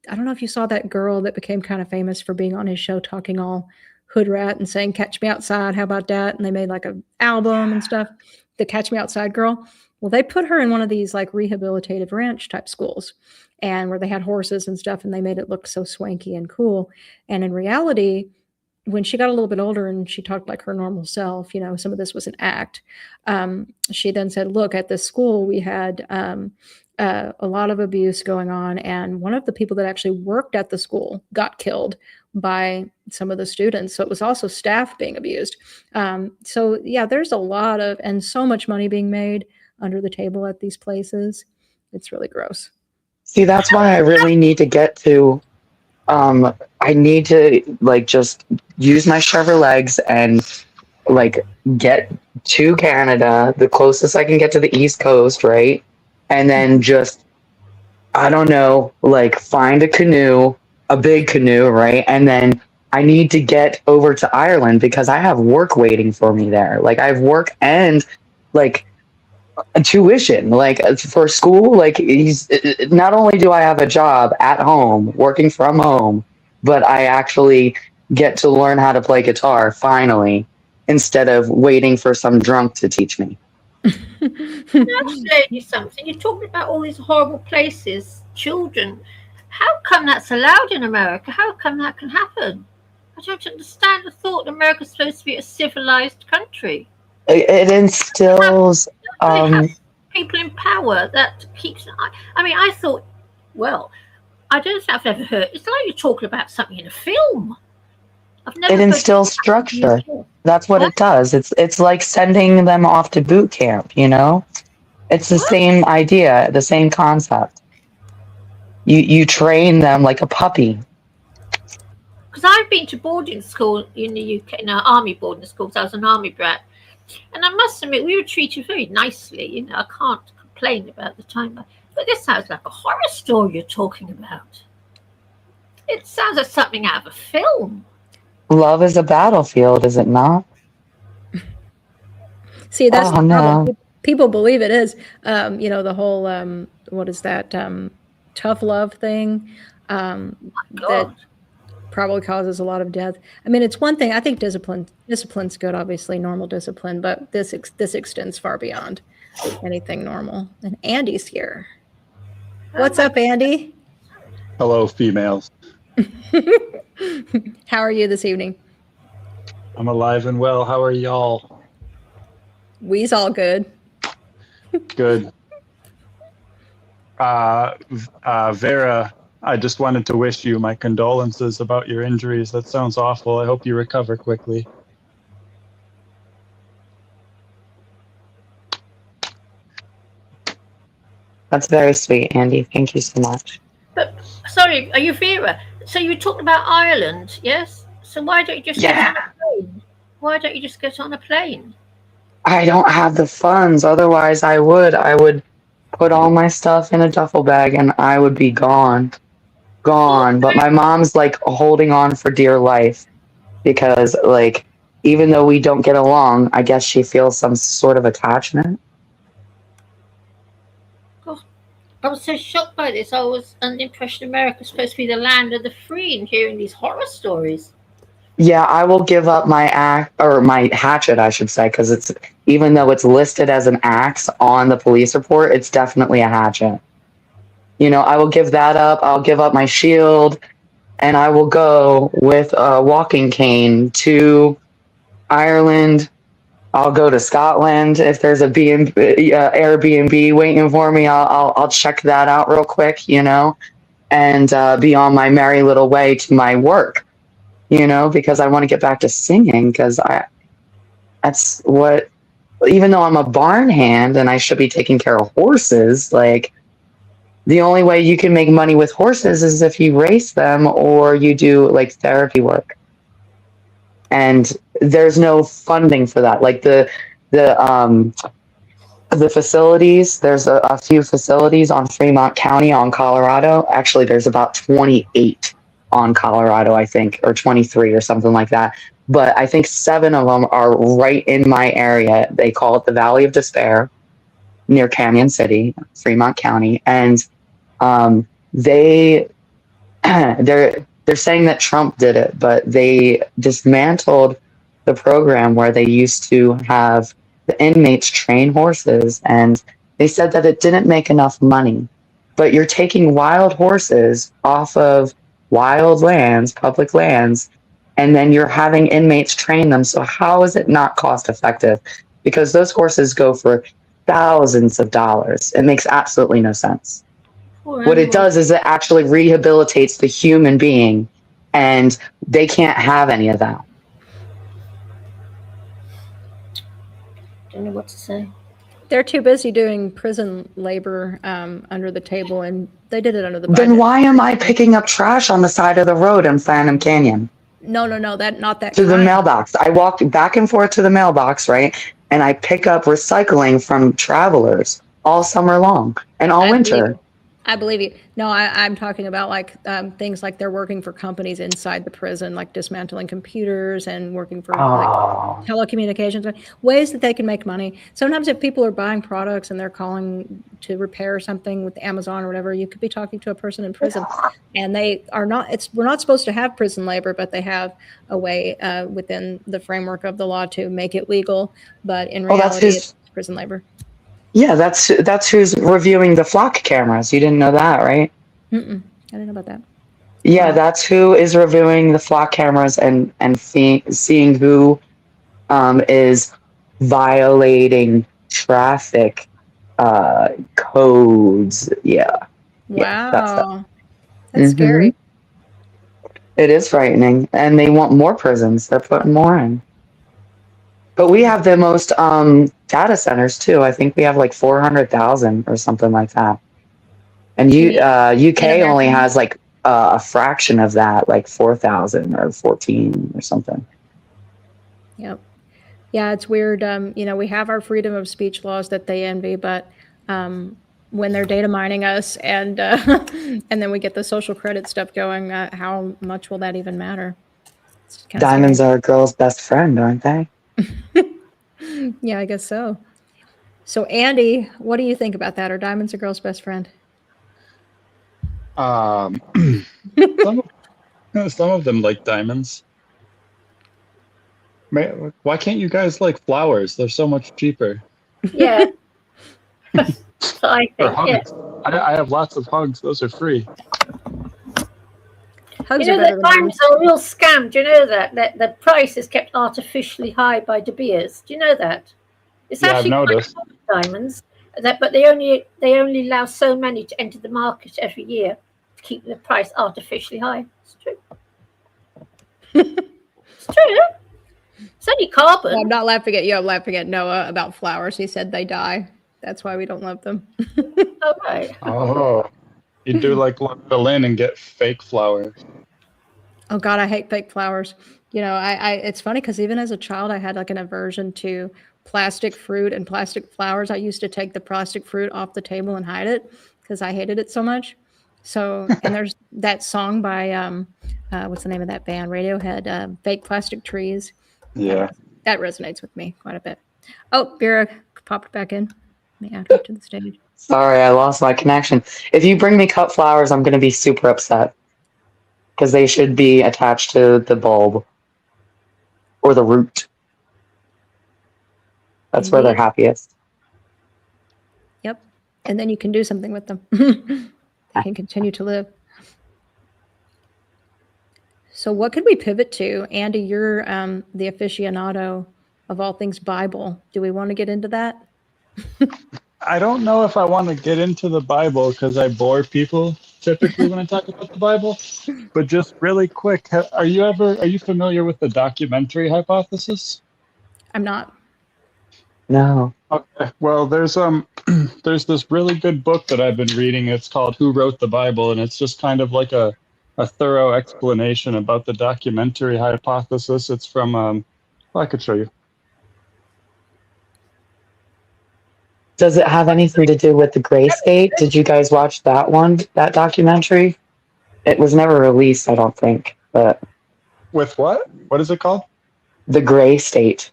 I don't know if you saw that girl that became kind of famous for being on his show talking all hood rat and saying, "Catch Me Outside, how about that?" And they made like an album and stuff, the Catch Me Outside girl. Well, they put her in one of these like rehabilitative ranch type schools, and where they had horses and stuff, and they made it look so swanky and cool. And in reality, when she got a little bit older and she talked like her normal self, some of this was an act. She then said, look, at this school, we had a lot of abuse going on. And one of the people that actually worked at the school got killed by some of the students. So it was also staff being abused. So yeah, there's a lot of, and so much money being made under the table at these places. It's really gross. See, that's why I really need to get to I need to like just use my shriver legs and like get to Canada, the closest I can get to the East Coast, right? And then just I don't know, like find a canoe, a big canoe, right? And then I need to get over to Ireland because I have work waiting for me there. Like I have work and like tuition like for school. Like he's not only do I have a job at home working from home, but I actually get to learn how to play guitar finally instead of waiting for some drunk to teach me. I'll show you something. You're talking about all these horrible places, children. How come that's allowed in America? How come that can happen? I don't understand. I thought America's supposed to be a civilized country. It instills They have people in power that keeps. I mean, I thought, well, I don't think I've ever heard. It's like you're talking about something in a film. I've never. It instills structure. That's what it does. It's like sending them off to boot camp. It's the same idea, the same concept. You train them like a puppy. Because I've been to boarding school in the UK, no, army boarding school, because I was an army brat. And I must admit, we were treated very nicely. I can't complain about the time. But this sounds like a horror story you're talking about. It sounds like something out of a film. Love is a battlefield, is it not? See, that's the problem. No. People believe it is. The whole, what is that, tough love thing that probably causes a lot of death. I mean, it's one thing. I think discipline's good, obviously, normal discipline, but this extends far beyond anything normal. And Andy's here. What's up, Andy? Hello, females. How are you this evening? I'm alive and well. How are y'all? We's all good. Good. Vera, I just wanted to wish you my condolences about your injuries. That sounds awful. I hope you recover quickly. That's very sweet, Andy. Thank you so much. But, sorry, are you Vera? So you talked about Ireland, yes? So why don't you just get on a plane? Why don't you just get on a plane? I don't have the funds. Otherwise, I would put all my stuff in a duffel bag and I would be gone. But my mom's like holding on for dear life because like even though we don't get along, I guess she feels some sort of attachment. I was so shocked by this. I was under the impression America was supposed to be the land of the free, and hearing these horror stories. Yeah, I will give up my axe or my hatchet, I should say, because it's even though it's listed as an axe on the police report, it's definitely a hatchet. You know, I will give that up. I'll give up my shield, and I will go with a walking cane to Ireland. I'll go to Scotland if there's a Airbnb waiting for me. I'll check that out real quick, you know, and be on my merry little way to my work, you know, because I want to get back to singing because that's what, even though I'm a barn hand and I should be taking care of horses, like the only way you can make money with horses is if you race them or you do like therapy work. And there's no funding for that. Like the facilities, there's a few facilities on Fremont County on Colorado. Actually, there's about 28 on Colorado, I think, or 23 or something like that. But I think 7 of them are right in my area. They call it the Valley of Despair near Canyon City, Fremont County. And they're saying that Trump did it, but they dismantled the program where they used to have the inmates train horses, and they said that it didn't make enough money. But you're taking wild horses off of wild lands, public lands, and then you're having inmates train them. So how is it not cost effective? Because those horses go for thousands of dollars. It makes absolutely no sense. What it does is it actually rehabilitates the human being, and they can't have any of that. Don't know what to say. They're too busy doing prison labor under the table, and they did it under the budget. Then why am I picking up trash on the side of the road in Phantom Canyon? No, that not that. To the mailbox. I walk back and forth to the mailbox, right? And I pick up recycling from travelers all summer long and all winter. I believe you. No, I'm talking about like things like they're working for companies inside the prison, like dismantling computers and working for like telecommunications, ways that they can make money. Sometimes if people are buying products and they're calling to repair something with Amazon or whatever, you could be talking to a person in prison, and they are not. We're not supposed to have prison labor, but they have a way within the framework of the law to make it legal. But in reality, it's prison labor. Yeah, that's who's reviewing the flock cameras. You didn't know that, right? I didn't know about that. Yeah, that's who is reviewing the flock cameras and seeing who is violating traffic codes. Yeah. Wow. That's scary. It is frightening, and they want more prisons. They're putting more in. But we have the most data centers too. I think we have like 400,000 or something like that. And UK only has like a fraction of that, like 4,000 or 14 or something. Yep. Yeah, it's weird. We have our freedom of speech laws that they envy, but when they're data mining us and then we get the social credit stuff going, how much will that even matter? Diamonds are a girl's best friend, aren't they? Yeah, I guess so. So, Andy, what do you think about that? Are diamonds a girl's best friend? Some of them like diamonds. Why can't you guys like flowers? They're so much cheaper. Yeah. So I think, hugs. I have lots of hugs. Those are free. Hugs that diamonds are a real scam. Do you know that the price is kept artificially high by De Beers? Do you know that? It's actually I've noticed. Diamonds, but they only allow so many to enter the market every year to keep the price artificially high. It's true. It's true. It's only carbon. Well, I'm not laughing at you. I'm laughing at Noah about flowers. He said they die. That's why we don't love them. Oh, right. Oh, you do like Berlin and get fake flowers. Oh God, I hate fake flowers. It's funny because even as a child, I had like an aversion to plastic fruit and plastic flowers. I used to take the plastic fruit off the table and hide it because I hated it so much. So, and there's that song by, what's the name of that band? Radiohead, Fake Plastic Trees. Yeah. That resonates with me quite a bit. Oh, Vera popped back in. May I add her to the stage? Sorry, I lost my connection. If you bring me cut flowers, I'm going to be super upset because they should be attached to the bulb or the root. That's where they're Indeed. happiest. Yep. And then you can do something with them. They can continue to live. So what could we pivot to? Andy, you're the aficionado of all things Bible. Do we want to get into that? I don't know if I want to get into the Bible because I bore people typically when I talk about the Bible. But just really quick, are you familiar with the documentary hypothesis? I'm not. No. Okay. Well, there's there's this really good book that I've been reading. It's called Who Wrote the Bible, and it's just kind of like a thorough explanation about the documentary hypothesis. It's from well, I could show you. Does it have anything to do with the gray state? Did you guys watch that one, that documentary? It was never released, I don't think, but With what? What is it called? the gray state.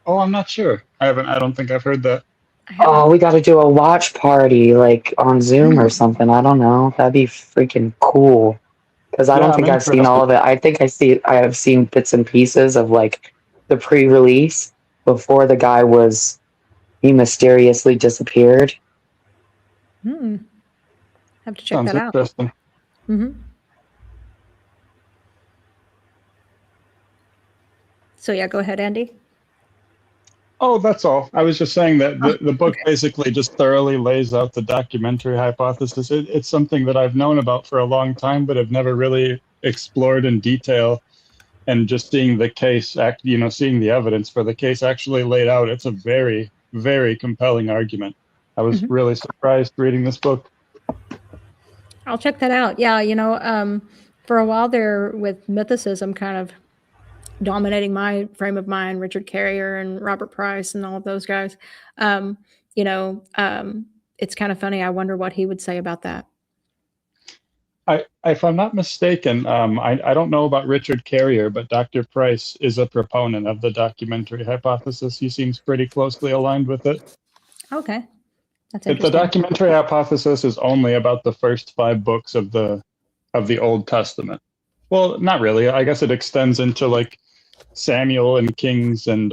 Oh, I'm not sure. I don't think I've heard that. I haven't. Oh, we got to do a watch party like on Zoom or something. I don't know. That'd be freaking cool. Because I Yeah, don't I'm think I've seen all of it. I have seen bits and pieces of like the pre-release before the guy he mysteriously disappeared. Have to check Sounds that out. interesting. So yeah, go ahead, Andy. Oh, that's all. I was just saying that the book basically just thoroughly lays out the documentary hypothesis. It's something that I've known about for a long time, but have never really explored in detail. And just seeing the case, seeing the evidence for the case actually laid out, it's a very, very compelling argument. I was really surprised reading this book. I'll check that out. Yeah, for a while there with mythicism kind of dominating my frame of mind, Richard Carrier and Robert Price and all of those guys. It's kind of funny. I wonder what he would say about that. If I'm not mistaken, I don't know about Richard Carrier, but Dr. Price is a proponent of the documentary hypothesis. He seems pretty closely aligned with it. Okay. That's The interesting. documentary hypothesis is only about the first 5 books of the Old Testament. Well, not really. I guess it extends into like Samuel and Kings and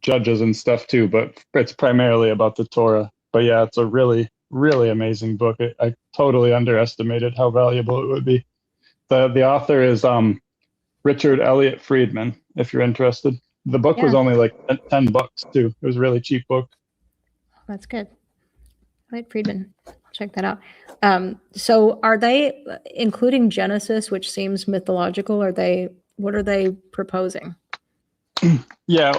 Judges and stuff too, but it's primarily about the Torah. But yeah, it's a really, really amazing book. I totally underestimated how valuable it would be. The author is Richard Elliott Friedman, if you're interested. The book was only like $10 too. It was a really cheap book. That's good. Elliott Friedman. Check that out. So are they including Genesis, which seems mythological? What are they proposing? Yeah,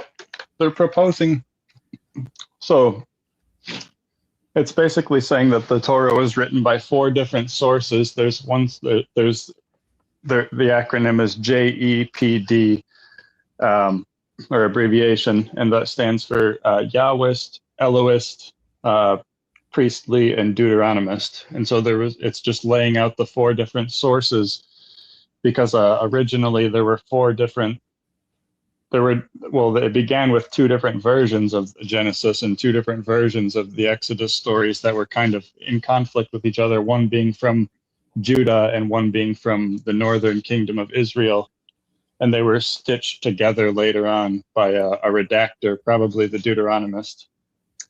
they're proposing. So it's basically saying that the Torah was written by 4 different sources. The acronym is JEPD, or abbreviation, and that stands for Yahwist, Elohist, Priestly, and Deuteronomist. And so it's just laying out the 4 different sources, because originally there were 4 different. It began with 2 different versions of Genesis and 2 different versions of the Exodus stories that were kind of in conflict with each other, one being from Judah and one being from the northern kingdom of Israel. And they were stitched together later on by a redactor, probably the Deuteronomist.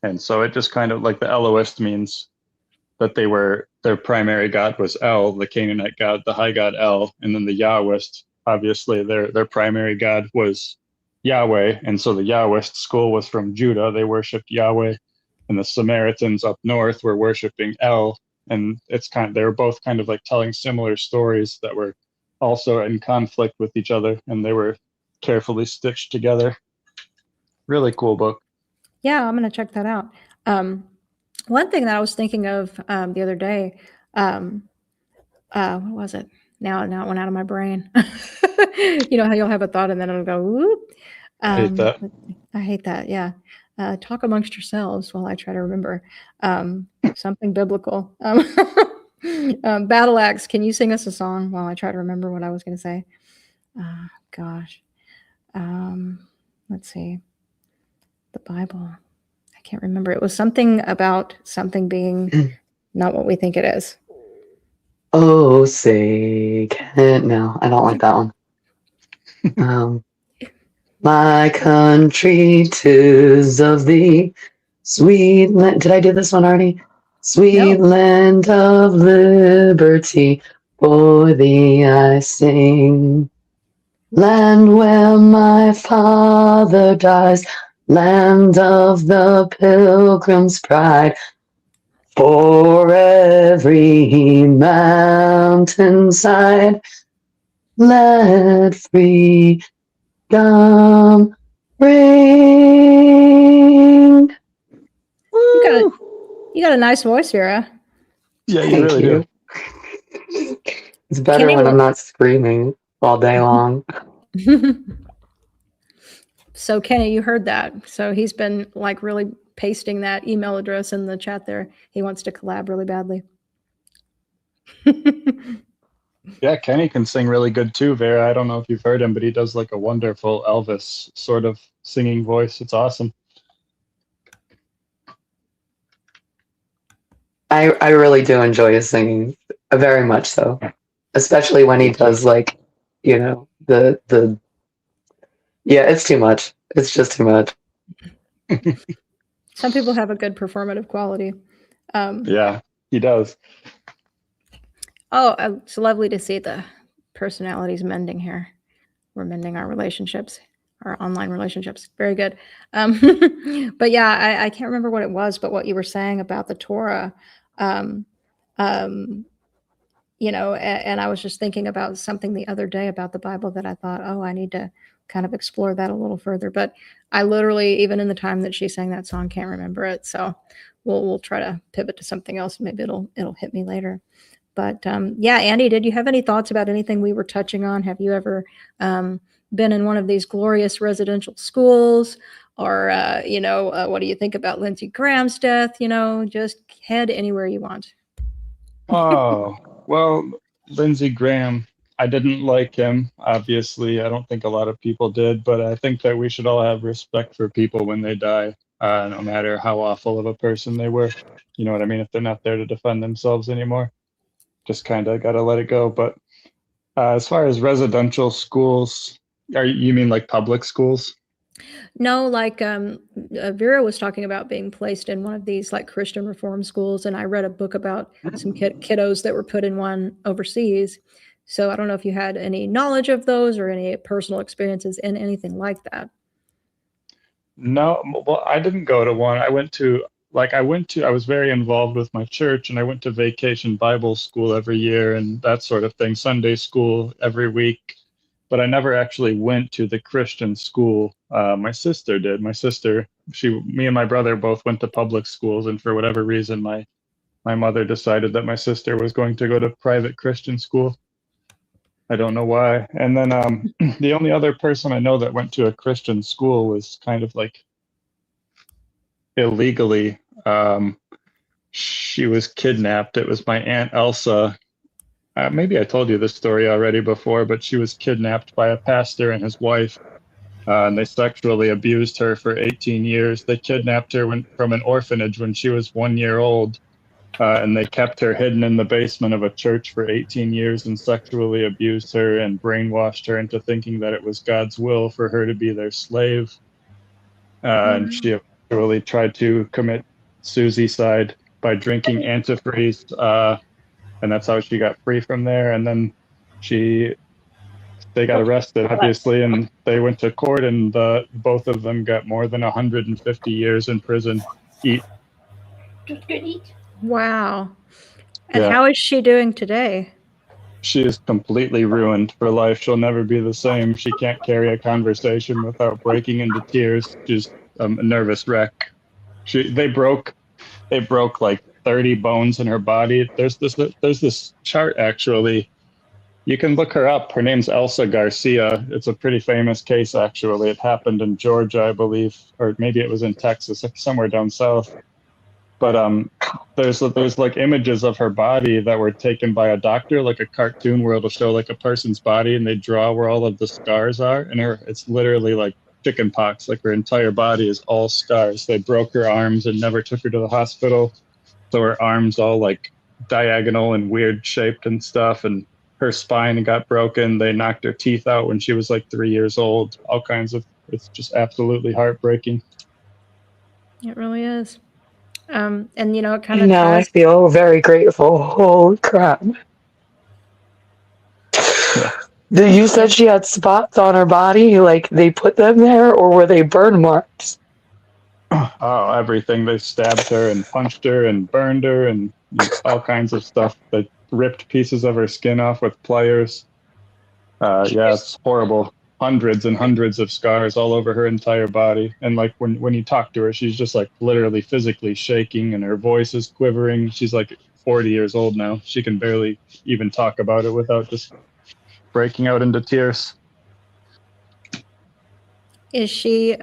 And so it just kind of like the Elohist means that their primary god was El, the Canaanite god, the high god El, and then the Yahwist, obviously their primary god was Yahweh, and so the Yahwist school was from Judah. They worshipped Yahweh, and the Samaritans up north were worshiping El, and they were both kind of like telling similar stories that were also in conflict with each other, and they were carefully stitched together. Really cool book. Yeah, I'm going to check that out. One thing that I was thinking of the other day, what was it? Now it went out of my brain. You know how you'll have a thought and then it'll go, whoop. I hate that. I hate that. Yeah. Talk amongst yourselves while I try to remember something biblical. Battle Axe, can you sing us a song while I try to remember what I was going to say? Gosh. Let's see. The Bible. I can't remember. It was something about something being not what we think it is. Oh, say can't. No, I don't like that one. My country, 'tis of thee, sweet land. Did I do this one already? Sweet land of liberty, for thee I sing. Land where my father dies, land of the pilgrim's pride. For every mountainside, let freedom ring. You got a nice voice, Vera. Yeah, you Thank really you. do. It's better when I'm not screaming all day long. So Kenny, you heard that. So he's been like really pasting that email address in the chat there. He wants to collab really badly. Yeah, Kenny can sing really good too, Vera. I don't know if you've heard him, but he does like a wonderful Elvis sort of singing voice. It's awesome. I really do enjoy his singing, very much so. Especially when he does like, the yeah, it's too much. It's just too much. Some people have a good performative quality. Yeah, he does. Oh, it's lovely to see the personalities mending here. We're mending our relationships, our online relationships. Very good. But yeah, I can't remember what it was, but what you were saying about the Torah, and I was just thinking about something the other day about the Bible that I thought, oh, I need to kind of explore that a little further. But I literally, even in the time that she sang that song, can't remember it. So we'll try to pivot to something else. Maybe it'll hit me later. But yeah, Andy, did you have any thoughts about anything we were touching on? Have you ever been in one of these glorious residential schools? Or, what do you think about Lindsey Graham's death? Just head anywhere you want. Oh, well, Lindsey Graham, I didn't like him. Obviously, I don't think a lot of people did, but I think that we should all have respect for people when they die, no matter how awful of a person they were. You know what I mean? If they're not there to defend themselves anymore, just kind of got to let it go. But as far as residential schools, you mean like public schools? No, like Vera was talking about being placed in one of these like Christian reform schools, and I read a book about some kiddos that were put in one overseas. So I don't know if you had any knowledge of those or any personal experiences in anything like that. No, well, I didn't go to one. I was very involved with my church, and I went to vacation Bible school every year and that sort of thing, Sunday school every week. But I never actually went to the Christian school. My sister did. Me and my brother both went to public schools, and for whatever reason, my mother decided that my sister was going to go to private Christian school. I don't know why. And then the only other person I know that went to a Christian school was kind of like illegally. She was kidnapped. It was my Aunt Elsa. Maybe I told you this story already before, but she was kidnapped by a pastor and his wife, and they sexually abused her for 18 years. They kidnapped her from an orphanage when she was 1 year old, and they kept her hidden in the basement of a church for 18 years and sexually abused her and brainwashed her into thinking that it was God's will for her to be their slave. And she actually tried to commit suicide by drinking antifreeze, and that's how she got free from there. And then they got arrested, obviously, and they went to court, and both of them got more than 150 years in prison each. Wow. And Yeah. how is she doing today? She is completely ruined for life. She'll never be the same. She can't carry a conversation without breaking into tears. She's a nervous wreck. They broke like 30 bones in her body. There's this chart, actually. You can look her up. Her name's Elsa Garcia. It's a pretty famous case, actually. It happened in Georgia, I believe, or maybe it was in Texas, somewhere down south. But there's like images of her body that were taken by a doctor, like a cartoon where it'll show like a person's body and they draw where all of the scars are, and it's literally like chicken pox. Like her entire body is all scars. They broke her arms and never took her to the hospital. So her arms all like diagonal and weird shaped and stuff. And her spine got broken. They knocked her teeth out when she was like 3 years old. All kinds of, it's just absolutely heartbreaking. It really is. And you know, it kind of Now I ties. feel very grateful. Holy crap. Yeah. You said she had spots on her body, like they put them there, or were they burn marks? Oh, everything. They stabbed her and punched her and burned her and all kinds of stuff. They ripped pieces of her skin off with pliers. Yeah, it's horrible. Hundreds and hundreds of scars all over her entire body. And like when you talk to her, she's just like literally physically shaking and her voice is quivering. She's like 40 years old now. She can barely even talk about it without just breaking out into tears. Is she,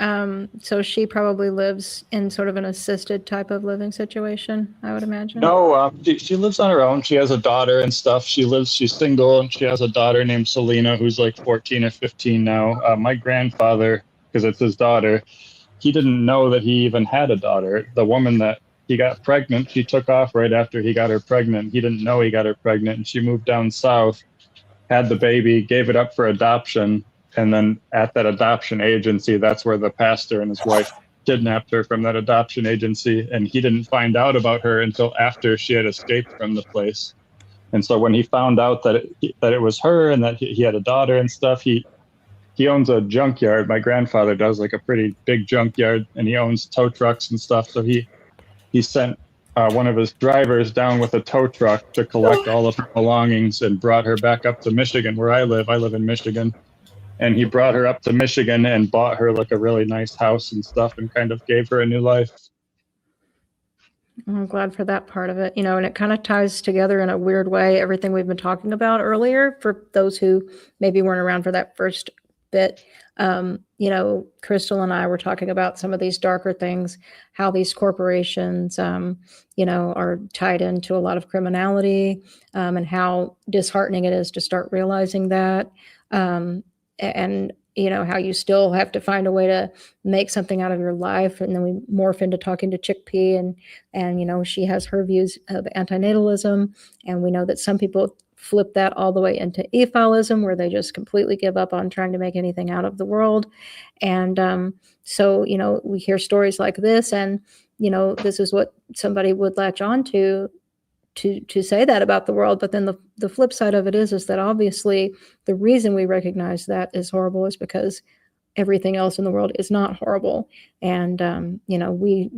so she probably lives in sort of an assisted type of living situation, I would imagine? No, she lives on her own. She has a daughter and stuff. She's single and she has a daughter named Selena who's like 14 or 15 now. My grandfather, because it's his daughter, he didn't know that he even had a daughter. The woman that he got pregnant, she took off right after he got her pregnant. He didn't know he got her pregnant and she moved down south, had the baby, gave it up for adoption. And then at that adoption agency, that's where the pastor and his wife kidnapped her from that adoption agency. And he didn't find out about her until after she had escaped from the place. And so when he found out that it was her and that he had a daughter and stuff, he owns a junkyard. My grandfather does, like a pretty big junkyard, and he owns tow trucks and stuff. So he sent one of his drivers down with a tow truck to collect all of her belongings and brought her back up to Michigan, where I live. I live in Michigan. And he brought her up to Michigan and bought her like a really nice house and stuff and kind of gave her a new life. I'm glad for that part of it, you know, and it kind of ties together in a weird way everything we've been talking about earlier for those who maybe weren't around for that first bit. You know, Crystal and I were talking about some of these darker things, how these corporations, you know, are tied into a lot of criminality, and how disheartening it is to start realizing that. And you know how you still have to find a way to make something out of your life, and then we morph into talking to Chickpea, and you know she has her views of antinatalism, and we know that some people flip that all the way into ephilism, where they just completely give up on trying to make anything out of the world. And so you know we hear stories like this, and you know this is what somebody would latch on to say that about the world. But then the flip side of it is that obviously the reason we recognize that is horrible is because everything else in the world is not horrible. And, you know, we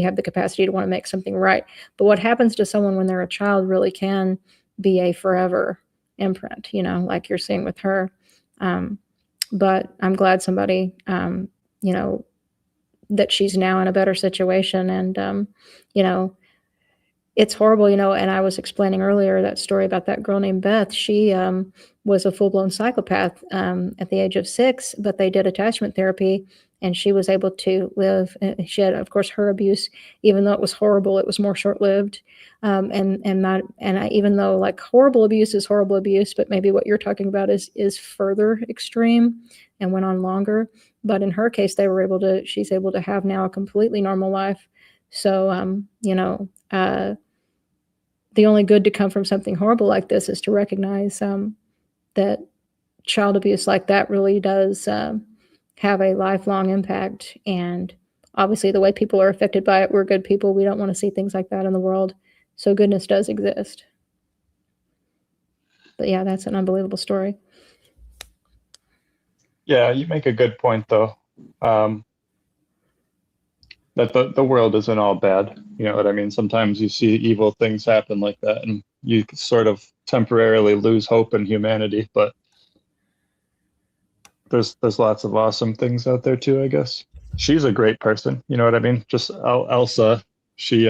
have the capacity to want to make something right. But what happens to someone when they're a child really can be a forever imprint, you know, like you're seeing with her. But I'm glad somebody, you know, that she's now in a better situation. And, you know, it's horrible, you know, and I was explaining earlier that story about that girl named Beth. She was a full-blown psychopath at the age of 6, but they did attachment therapy, and she was able to live. She had, of course, her abuse, even though it was horrible, it was more short-lived. Even though like horrible abuse is horrible abuse, but maybe what you're talking about is further extreme and went on longer. But in her case, she's able to have now a completely normal life. So, you know, the only good to come from something horrible like this is to recognize that child abuse like that really does have a lifelong impact. And obviously the way people are affected by it, we're good people. We don't want to see things like that in the world. So goodness does exist. But yeah, that's an unbelievable story. Yeah, you make a good point though. That the world isn't all bad. You know what I mean? Sometimes you see evil things happen like that and you sort of temporarily lose hope in humanity, but there's lots of awesome things out there too, I guess. She's a great person, you know what I mean? Just Elsa, she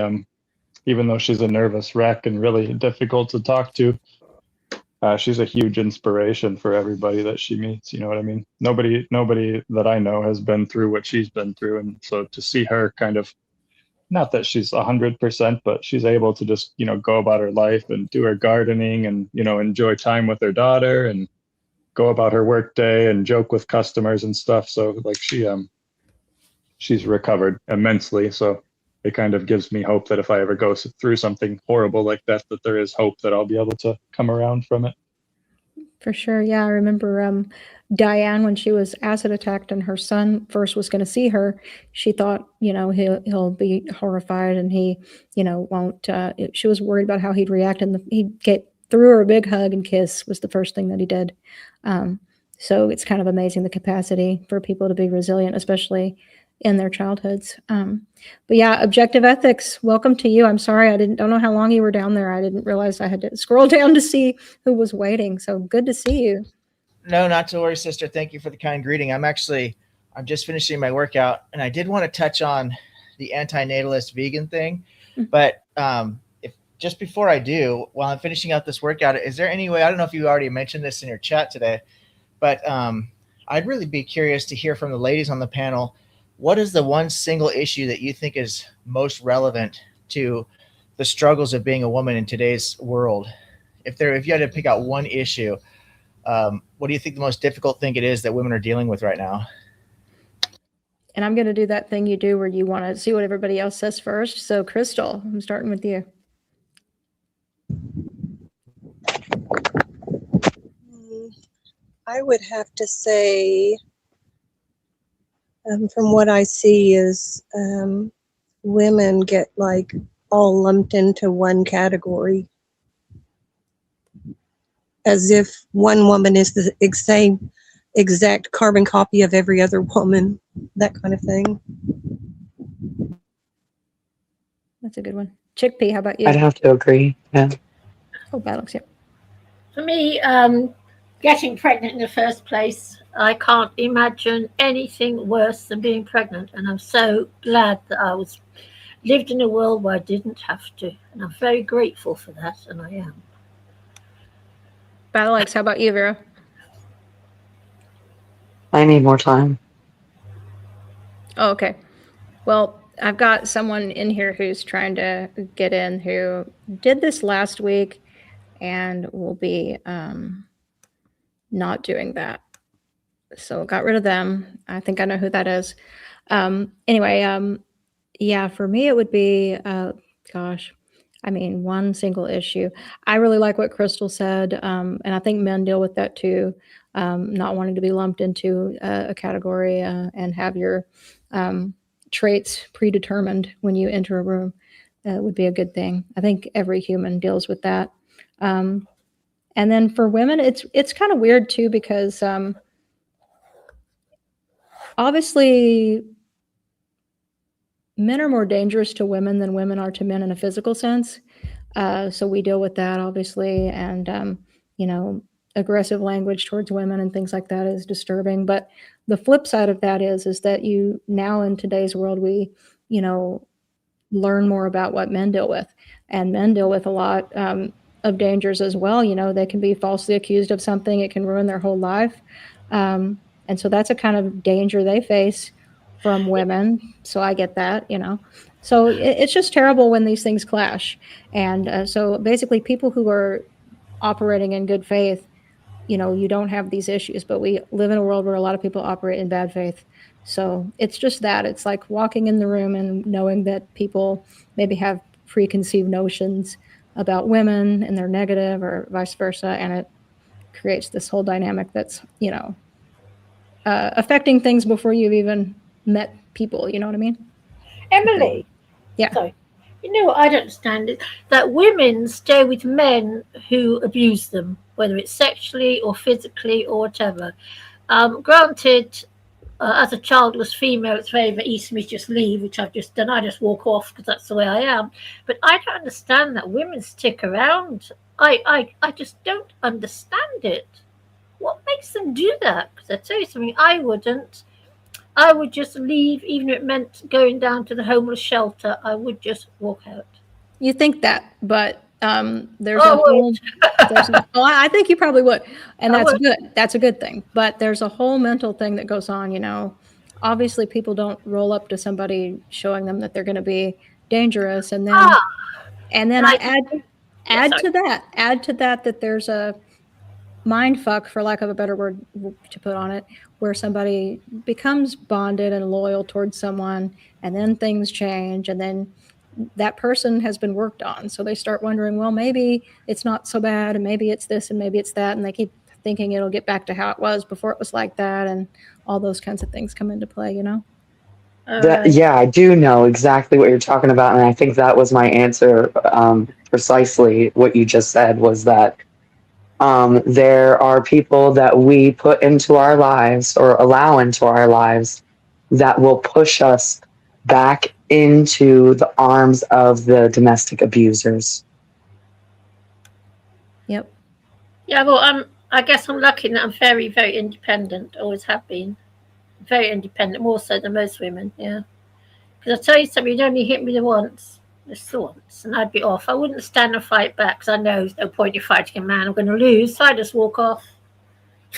even though she's a nervous wreck and really difficult to talk to, she's a huge inspiration for everybody that she meets. You know what I mean? Nobody that I know has been through what she's been through. And so to see her kind of, not that she's 100%, but she's able to just, you know, go about her life and do her gardening and, you know, enjoy time with her daughter and go about her work day and joke with customers and stuff. So like she's recovered immensely. So it kind of gives me hope that if I ever go through something horrible like that, that there is hope that I'll be able to come around from it. For sure. Yeah, I remember Diane when she was acid attacked and her son first was going to see her. She thought, he'll be horrified and he, won't. She was worried about how he'd react, and threw her a big hug and kiss was the first thing that he did. So it's kind of amazing the capacity for people to be resilient, especially in their childhoods. But yeah, objective ethics, welcome to you. I'm sorry, don't know how long you were down there. I didn't realize I had to scroll down to see who was waiting. So good to see you. No, not to worry, sister. Thank you for the kind greeting. I'm just finishing my workout, and I did want to touch on the anti-natalist vegan thing. But if just before I do, while I'm finishing out this workout, is there any way, I don't know if you already mentioned this in your chat today, but I'd really be curious to hear from the ladies on the panel. What is the one single issue that you think is most relevant to the struggles of being a woman in today's world? If you had to pick out one issue, what do you think the most difficult thing it is that women are dealing with right now? And I'm going to do that thing you do where you want to see what everybody else says first. So Crystal, I'm starting with you. I would have to say, from what I see is women get like all lumped into one category, as if one woman is the same exact carbon copy of every other woman, that kind of thing. That's a good one. Chickpea, how about you? I'd have to agree. Yeah. Oh, Battlex, yeah. For me, getting pregnant in the first place, I can't imagine anything worse than being pregnant, and I'm so glad that I lived in a world where I didn't have to, and I'm very grateful for that, and I am. Battlex, how about you, Vera? I need more time. Oh, okay. Well, I've got someone in here who's trying to get in who did this last week and will be not doing that. So got rid of them. I think I know who that is. Anyway, yeah, for me it would be, one single issue. I really like what Crystal said, and I think men deal with that too, not wanting to be lumped into a category and have your traits predetermined when you enter a room. Would be a good thing. I think every human deals with that. And then for women, it's kind of weird too, because obviously men are more dangerous to women than women are to men in a physical sense. So we deal with that, obviously. And, aggressive language towards women and things like that is disturbing. But the flip side of that is that now in today's world, we, learn more about what men deal with. And men deal with a lot of dangers as well. They can be falsely accused of something. It can ruin their whole life. And so that's a kind of danger they face from women. So I get that, So it's just terrible when these things clash. And so basically people who are operating in good faith, you don't have these issues, but we live in a world where a lot of people operate in bad faith. So it's just that. It's like walking in the room and knowing that people maybe have preconceived notions about women and they're negative or vice versa. And it creates this whole dynamic that's, affecting things before you've even met people. You know what I mean? Emily. Yeah. Sorry. What I don't understand is that women stay with men who abuse them, whether it's sexually or physically or whatever. Granted, as a childless female, it's very, very easy for me to just leave, which I've just done. I just walk off because that's the way I am. But I don't understand that women stick around. I just don't understand it. What makes them do that? Because I tell you something, I wouldn't. I would just leave, even if it meant going down to the homeless shelter. I would just walk out. You think that, but there's a whole. I think you probably would, and that's good. That's a good thing. But there's a whole mental thing that goes on. Obviously, people don't roll up to somebody showing them that they're going to be dangerous, and then I add to that that there's a mind fuck, for lack of a better word to put on it, where somebody becomes bonded and loyal towards someone, and then things change, and then that person has been worked on. So they start wondering, well, maybe it's not so bad, and maybe it's this, and maybe it's that, and they keep thinking it'll get back to how it was before it was like that, and all those kinds of things come into play, you know? Yeah, I do know exactly what you're talking about, and I think that was my answer. Precisely what you just said was that there are people that we put into our lives or allow into our lives that will push us back into the arms of the domestic abusers. Yep. Yeah, well, I guess I'm lucky that I'm very, very independent. Always have been. Very independent, more so than most women. Yeah. Because I tell you something, you'd only hit me the once, just the once, and I'd be off. I wouldn't stand and fight back because I know there's no point in fighting a man. I'm going to lose, so I just walk off.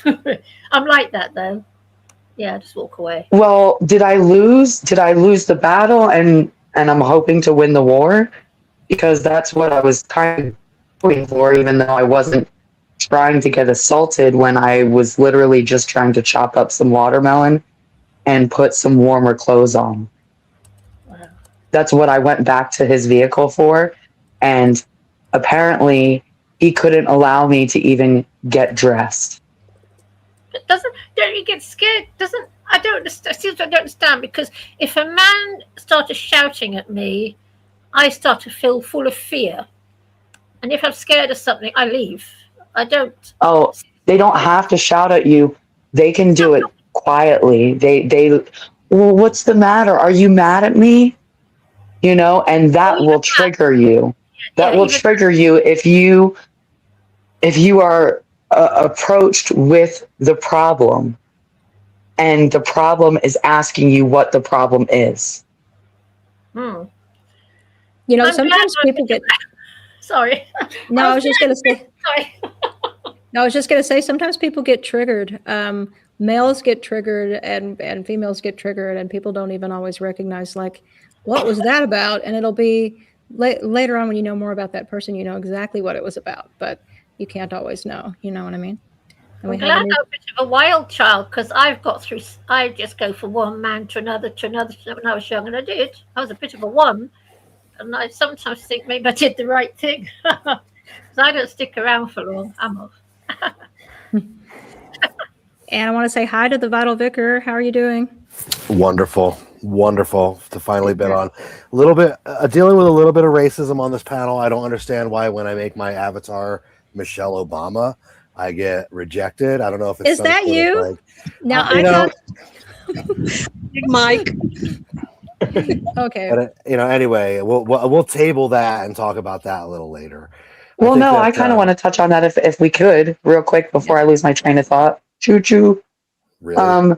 I'm like that though. Yeah, just walk away. Well, did I lose? Did I lose the battle and I'm hoping to win the war? Because that's what I was kind of hoping for, even though I wasn't trying to get assaulted when I was literally just trying to chop up some watermelon and put some warmer clothes on. Wow. That's what I went back to his vehicle for. And apparently he couldn't allow me to even get dressed. But don't you get scared? I don't understand. Seriously, I don't understand, because if a man started shouting at me, I start to feel full of fear. And if I'm scared of something, I leave. I don't. Oh, they don't have to shout at you. They can do it quietly. Well, what's the matter? Are you mad at me? You know, and that will trigger you. That will trigger you if you are approached with the problem, and the problem is asking you what the problem is. You know, I'm sometimes glad people get. Sorry. No, I was just going to say. Sorry. No, I was just going to say sometimes people get triggered. Males get triggered and females get triggered, and people don't even always recognize, like, what was that about? And it'll be later on when you know more about that person, you know exactly what it was about, but you can't always know. You know what I mean? And I'm glad I'm a bit of a wild child, because I just go from one man to another when I was young, and I did. I was a bit of a one, and I sometimes think maybe I did the right thing, because I don't stick around for long. I'm off. And I want to say hi to the Vital Vicar. How are you doing? Wonderful to finally been on. A little bit dealing with a little bit of racism on this panel. I don't understand why when I make my avatar Michelle Obama, I get rejected. I don't know if it's Is that you? like, now I thought Mike. okay. But, anyway, we'll table that and talk about that a little later. Well, no, I kind of want to touch on that if we could real quick before I lose my train of thought. Choo choo. Really?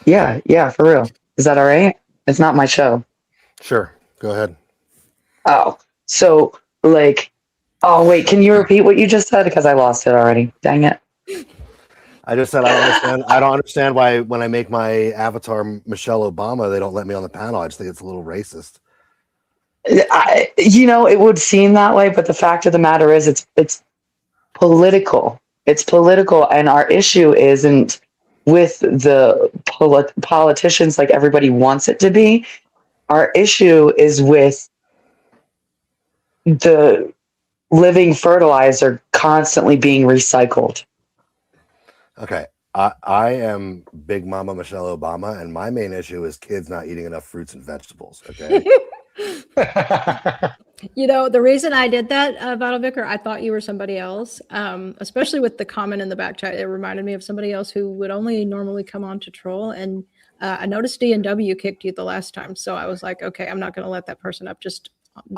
Yeah, for real. Is that all right? It's not my show. Sure. Go ahead. Oh, so wait, can you repeat what you just said? Because I lost it already. Dang it. I just said I don't understand why when I make my avatar Michelle Obama, they don't let me on the panel. I just think it's a little racist. It would seem that way, but the fact of the matter is it's political. It's political, and our issue isn't with the politicians like everybody wants it to be. Our issue is with the living fertilizer constantly being recycled. Okay. I am Big Mama Michelle Obama, and my main issue is kids not eating enough fruits and vegetables. Okay. The reason I did that, Vital Vicar, I thought you were somebody else, especially with the comment in the back chat. It reminded me of somebody else who would only normally come on to troll. And I noticed D&W kicked you the last time. So I was like, okay, I'm not going to let that person up.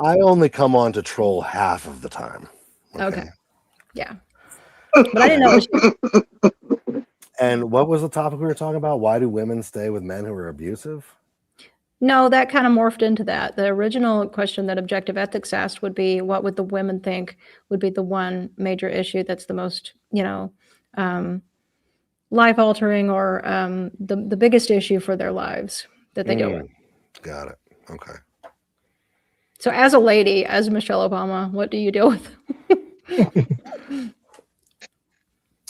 I only come on to troll half of the time. Okay. Yeah. But I didn't know it was you. And what was the topic we were talking about? Why do women stay with men who are abusive? No, that kind of morphed into that. The original question that Objective Ethics asked would be, what would the women think would be the one major issue that's the most, life-altering or the biggest issue for their lives that they deal with. Got it. Okay. So as a lady, as Michelle Obama, what do you deal with?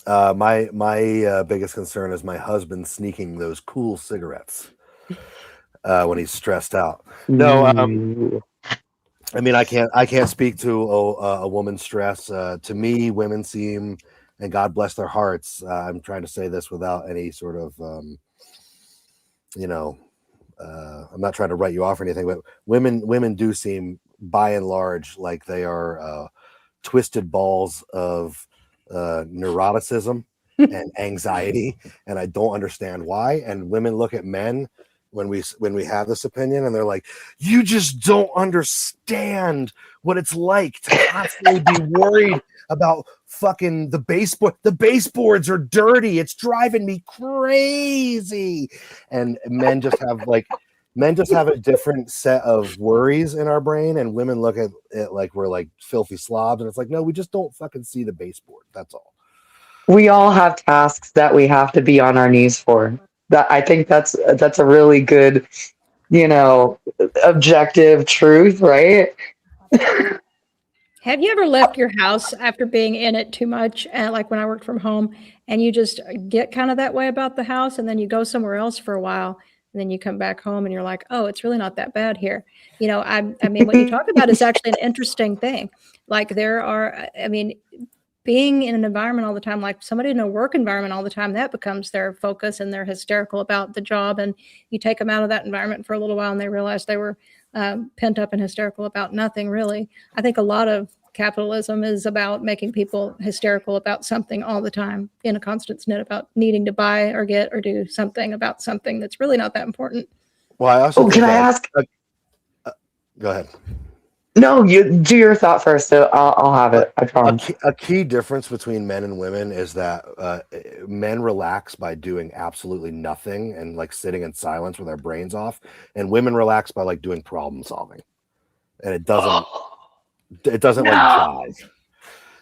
My biggest concern is my husband sneaking those cool cigarettes when he's stressed out. No, Ooh. I mean, I can't speak to a woman's stress. To me, women seem, and God bless their hearts. I'm trying to say this without any sort of, I'm not trying to write you off or anything, but women do seem, by and large, like they are twisted balls of neuroticism and anxiety, and I don't understand why. And women look at men when we have this opinion, and they're like, "You just don't understand what it's like to constantly be worried about fucking the baseboard. The baseboards are dirty. It's driving me crazy." And men just have a different set of worries in our brain, and women look at it like we're like filthy slobs, and it's like, no, we just don't fucking see the baseboard. That's all. We all have tasks that we have to be on our knees for. That I think that's a really good, objective truth, right? Have you ever left your house after being in it too much? And like when I worked from home, and you just get kind of that way about the house, and then you go somewhere else for a while, and then you come back home and you're like, oh, it's really not that bad here. I mean, what you talk about is actually an interesting thing. Like being in an environment all the time, like somebody in a work environment all the time, that becomes their focus, and they're hysterical about the job. And you take them out of that environment for a little while, and they realize they were pent up and hysterical about nothing, really. I think a lot of capitalism is about making people hysterical about something all the time, in a constant snit about needing to buy or get or do something about something that's really not that important. Well, I also Can I ask? Go ahead. No, you do your thought first. So I'll have it. I promise. A key difference between men and women is that men relax by doing absolutely nothing and like sitting in silence with our brains off, and women relax by like doing problem solving, and it doesn't like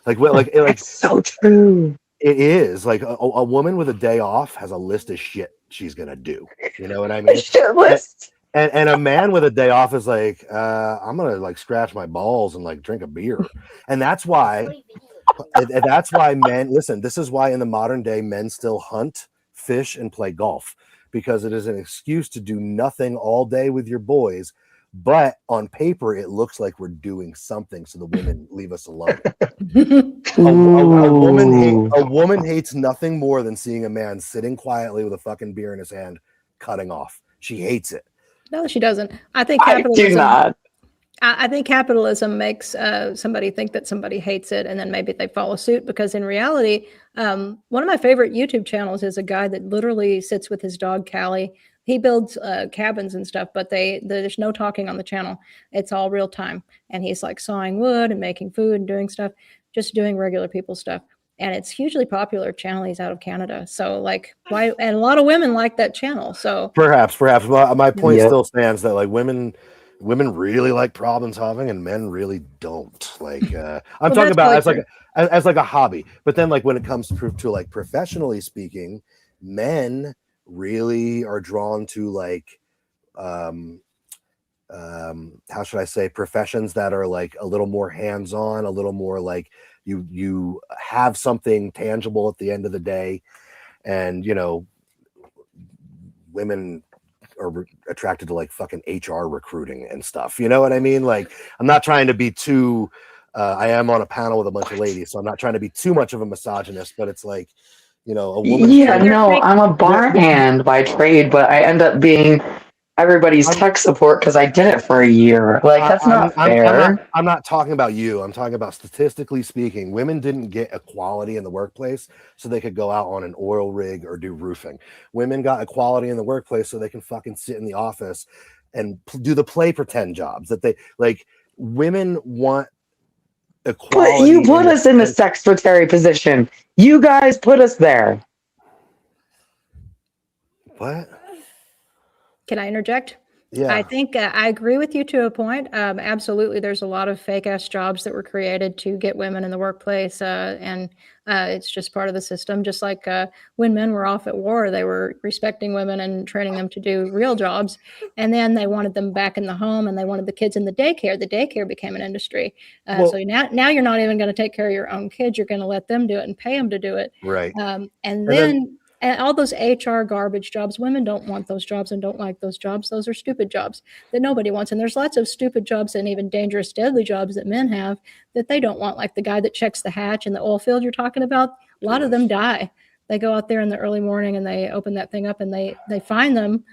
jive. It's so true. It is like a woman with a day off has a list of shit she's gonna do. You know what I mean? A shit list. And a man with a day off is like, I'm gonna like scratch my balls and like drink a beer. And that's why men, listen, this is why in the modern day men still hunt, fish, and play golf, because it is an excuse to do nothing all day with your boys. But on paper, it looks like we're doing something, so the women leave us alone. A woman hates nothing more than seeing a man sitting quietly with a fucking beer in his hand, cutting off. She hates it. No, she doesn't. I think capitalism makes somebody think that somebody hates it, and then maybe they follow suit, because in reality, one of my favorite YouTube channels is a guy that literally sits with his dog, Callie. He builds cabins and stuff, but there's no talking on the channel. It's all real time. And he's like sawing wood and making food and doing stuff, just doing regular people stuff. And it's hugely popular channel. He's out of Canada. So like, why? And a lot of women like that channel. So perhaps my point still stands that like women really like problem solving and men really don't. Like I'm talking about as like a hobby. But then like when it comes to like professionally speaking, men really are drawn to like how should I say, professions that are like a little more hands-on, a little more like you have something tangible at the end of the day. And women are attracted to like fucking HR recruiting and stuff, you know what I mean? Like, I'm not trying to be too I am on a panel with a bunch of ladies, so I'm not trying to be too much of a misogynist, but it's like, a woman. Yeah, no, I'm a bar hand by trade, but I end up being everybody's tech support because I did it for a year. Like, that's not fair. I'm not talking about you. I'm talking about statistically speaking. Women didn't get equality in the workplace so they could go out on an oil rig or do roofing. Women got equality in the workplace so they can fucking sit in the office and do the play pretend jobs that they like. Women want equality. But you put us in the secretary position. You guys put us there. What? Can I interject? Yeah. I think I agree with you to a point. Absolutely, there's a lot of fake ass jobs that were created to get women in the workplace, and it's just part of the system. Just like when men were off at war, they were respecting women and training them to do real jobs, and then they wanted them back in the home, and they wanted the kids in the daycare. The daycare became an industry. Well- So now you're not even going to take care of your own kids. You're going to let them do it and pay them to do it. Right. And then and all those HR garbage jobs, women don't want those jobs and don't like those jobs. Those are stupid jobs that nobody wants. And there's lots of stupid jobs and even dangerous, deadly jobs that men have that they don't want, like the guy that checks the hatch in the oil field you're talking about. A lot of them die. They go out there in the early morning and they open that thing up and they find them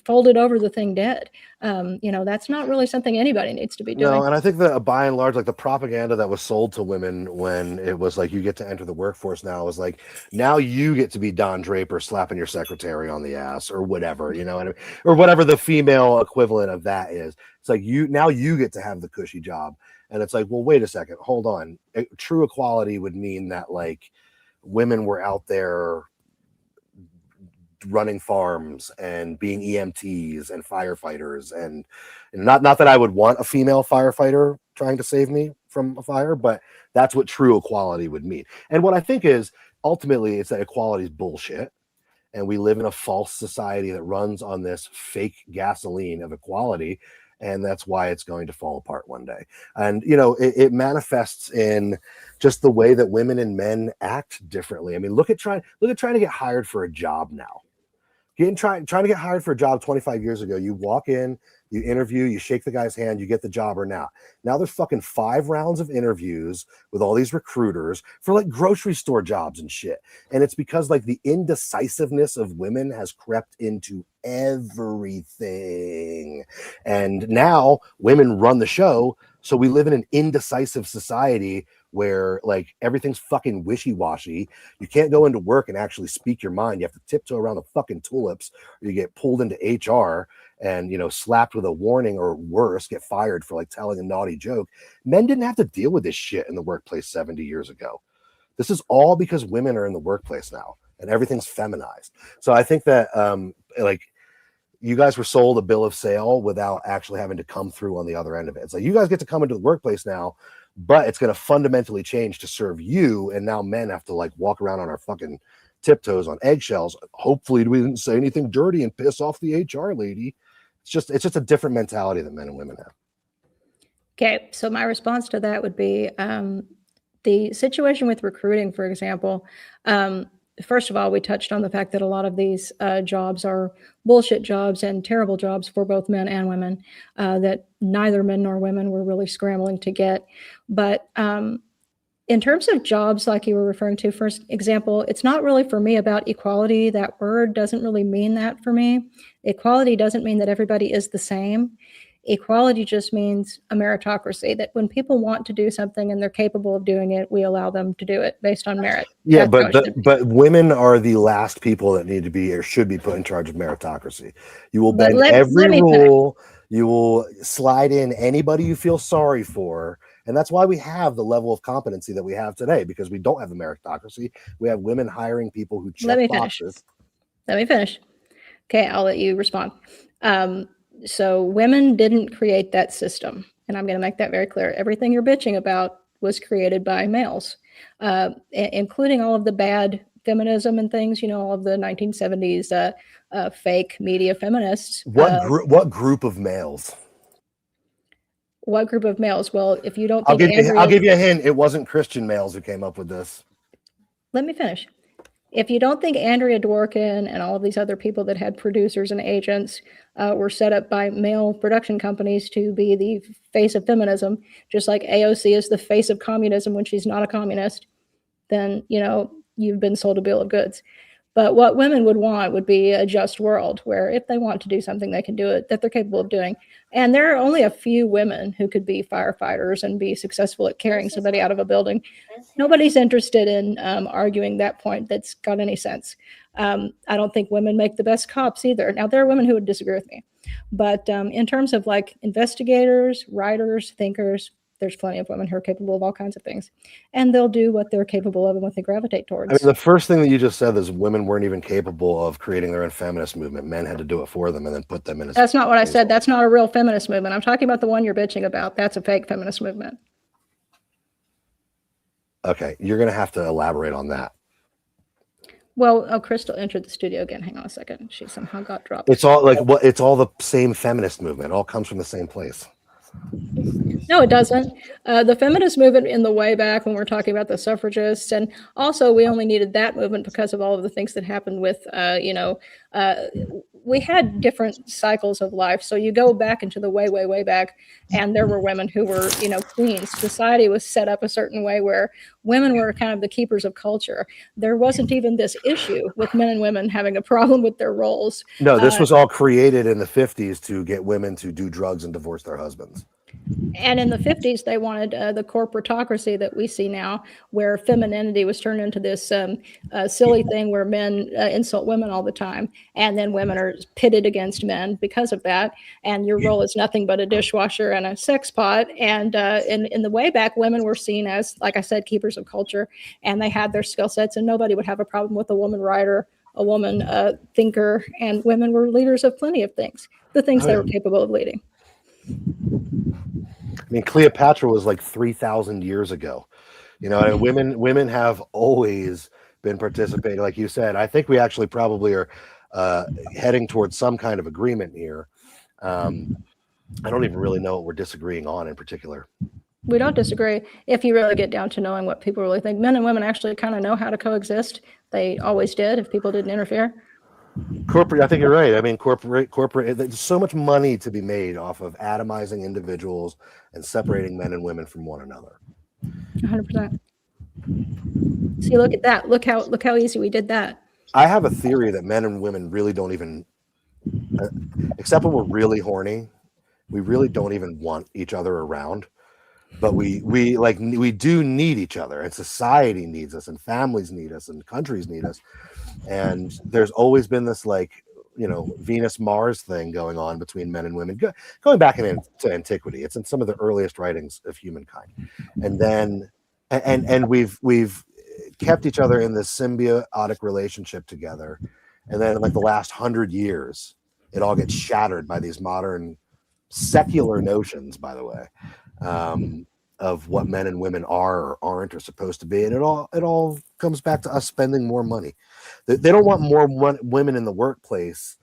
folded over the thing dead. That's not really something anybody needs to be doing. No, and I think that by and large, like the propaganda that was sold to women when it was like you get to enter the workforce now is like now you get to be Don Draper slapping your secretary on the ass or whatever, or whatever the female equivalent of that is. It's like you get to have the cushy job, and it's like, well, wait a second, hold on. True equality would mean that like women were out there running farms and being EMTs and firefighters, and not that I would want a female firefighter trying to save me from a fire, but that's what true equality would mean. And what I think is ultimately it's that equality is bullshit, and we live in a false society that runs on this fake gasoline of equality, and that's why it's going to fall apart one day. And it manifests in just the way that women and men act differently. I mean, look at trying to get hired for a job now. Trying to get hired for a job 25 years ago, you walk in, you interview, you shake the guy's hand, you get the job. Or now there's fucking 5 rounds of interviews with all these recruiters for like grocery store jobs and shit. And it's because like the indecisiveness of women has crept into everything. And now women run the show. So we live in an indecisive society where like everything's fucking wishy-washy. You can't go into work and actually speak your mind. You have to tiptoe around the fucking tulips, or you get pulled into HR and slapped with a warning, or worse, get fired for like telling a naughty joke. Men didn't have to deal with this shit in the workplace 70 years ago. This is all because women are in the workplace now and everything's feminized. So I think that like you guys were sold a bill of sale without actually having to come through on the other end of it. It's like you guys get to come into the workplace now, but it's going to fundamentally change to serve you. And now men have to like walk around on our fucking tiptoes on eggshells. Hopefully we didn't say anything dirty and piss off the HR lady. It's just a different mentality that men and women have. Okay, so my response to that would be the situation with recruiting, for example. First of all, we touched on the fact that a lot of these jobs are bullshit jobs and terrible jobs for both men and women that neither men nor women were really scrambling to get. But in terms of jobs, like you were referring to, for example, it's not really for me about equality. That word doesn't really mean that for me. Equality doesn't mean that everybody is the same. Equality just means a meritocracy, that when people want to do something and they're capable of doing it, we allow them to do it based on merit. Yeah, but women are the last people that need to be or should be put in charge of meritocracy. You will bend every rule. You will slide in anybody you feel sorry for. And that's why we have the level of competency that we have today, because we don't have the meritocracy. We have women hiring people who check boxes. Let me finish. Okay, I'll let you respond. So women didn't create that system. And I'm going to make that very clear. Everything you're bitching about was created by males, including all of the bad feminism and things, all of the 1970s fake media feminists. What group of males? What group of males? Well, if you don't I'll give you a hint. It wasn't Christian males who came up with this. Let me finish. If you don't think Andrea Dworkin and all of these other people that had producers and agents were set up by male production companies to be the face of feminism, just like AOC is the face of communism when she's not a communist, then, you've been sold a bill of goods. But what women would want would be a just world where if they want to do something, they can do it, that they're capable of doing. And there are only a few women who could be firefighters and be successful at carrying somebody out of a building. Nobody's interested in arguing that point that's got any sense. I don't think women make the best cops either. Now, there are women who would disagree with me. But in terms of like investigators, writers, thinkers, there's plenty of women who are capable of all kinds of things, and they'll do what they're capable of and what they gravitate towards. I mean, the first thing that you just said is women weren't even capable of creating their own feminist movement. Men had to do it for them and then put them in. That's not what I said. That's not a real feminist movement. I'm talking about the one you're bitching about. That's a fake feminist movement. Okay, you're going to have to elaborate on that. Well, Crystal entered the studio again. Hang on a second. She somehow got dropped. It's all like what? It's all the same feminist movement. It all comes from the same place. No, it doesn't. The feminist movement in the way back when we're talking about the suffragists, and also we only needed that movement because of all of the things that happened with, we had different cycles of life. So you go back into the way back, and there were women who were, queens. Society was set up a certain way where women were kind of the keepers of culture. There wasn't even this issue with men and women having a problem with their roles. No, this was all created in the 50s to get women to do drugs and divorce their husbands. And in the 50s, they wanted the corporatocracy that we see now, where femininity was turned into this silly thing where men insult women all the time. And then women are pitted against men because of that. And your role is nothing but a dishwasher and a sex pot. And in the way back, women were seen as, like I said, keepers of culture. And they had their skill sets, and nobody would have a problem with a woman writer, a woman thinker. And women were leaders of plenty of things, the things they were capable of leading. I mean, Cleopatra was like 3,000 years ago, and women have always been participating. Like you said, I think we actually probably are heading towards some kind of agreement here. I don't even really know what we're disagreeing on in particular. We don't disagree if you really get down to knowing what people really think. Men and women actually kind of know how to coexist. They always did if people didn't interfere. Corporate, I think you're right. I mean, corporate. There's so much money to be made off of atomizing individuals and separating men and women from one another. 100%. See, look at that. Look how easy we did that. I have a theory that men and women really don't even, except when we're really horny, we really don't even want each other around. But we do need each other, and society needs us, and families need us, and countries need us. And there's always been this Venus Mars thing going on between men and women, going back into antiquity. It's in some of the earliest writings of humankind. And then and we've kept each other in this symbiotic relationship together. And then in like the last 100 years, it all gets shattered by these modern secular notions, by the way, of what men and women are or aren't or supposed to be. And it all comes back to us spending more money. They don't want more women in the workplace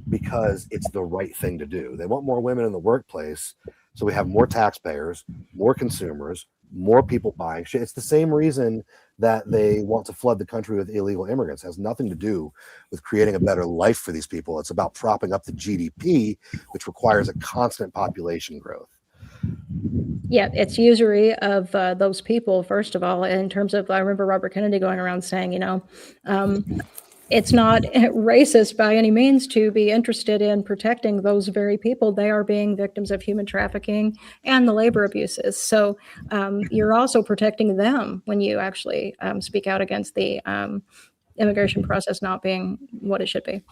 because it's the right thing to do. They want more women in the workplace so we have more taxpayers, more consumers, more people buying shit. It's the same reason that they want to flood the country with illegal immigrants. It has nothing to do with creating a better life for these people. It's about propping up the GDP, which requires a constant population growth. Yeah, it's usury of those people, first of all, in terms of, I remember Robert Kennedy going around saying, it's not racist by any means to be interested in protecting those very people. They are being victims of human trafficking and the labor abuses. So you're also protecting them when you actually speak out against the immigration process not being what it should be.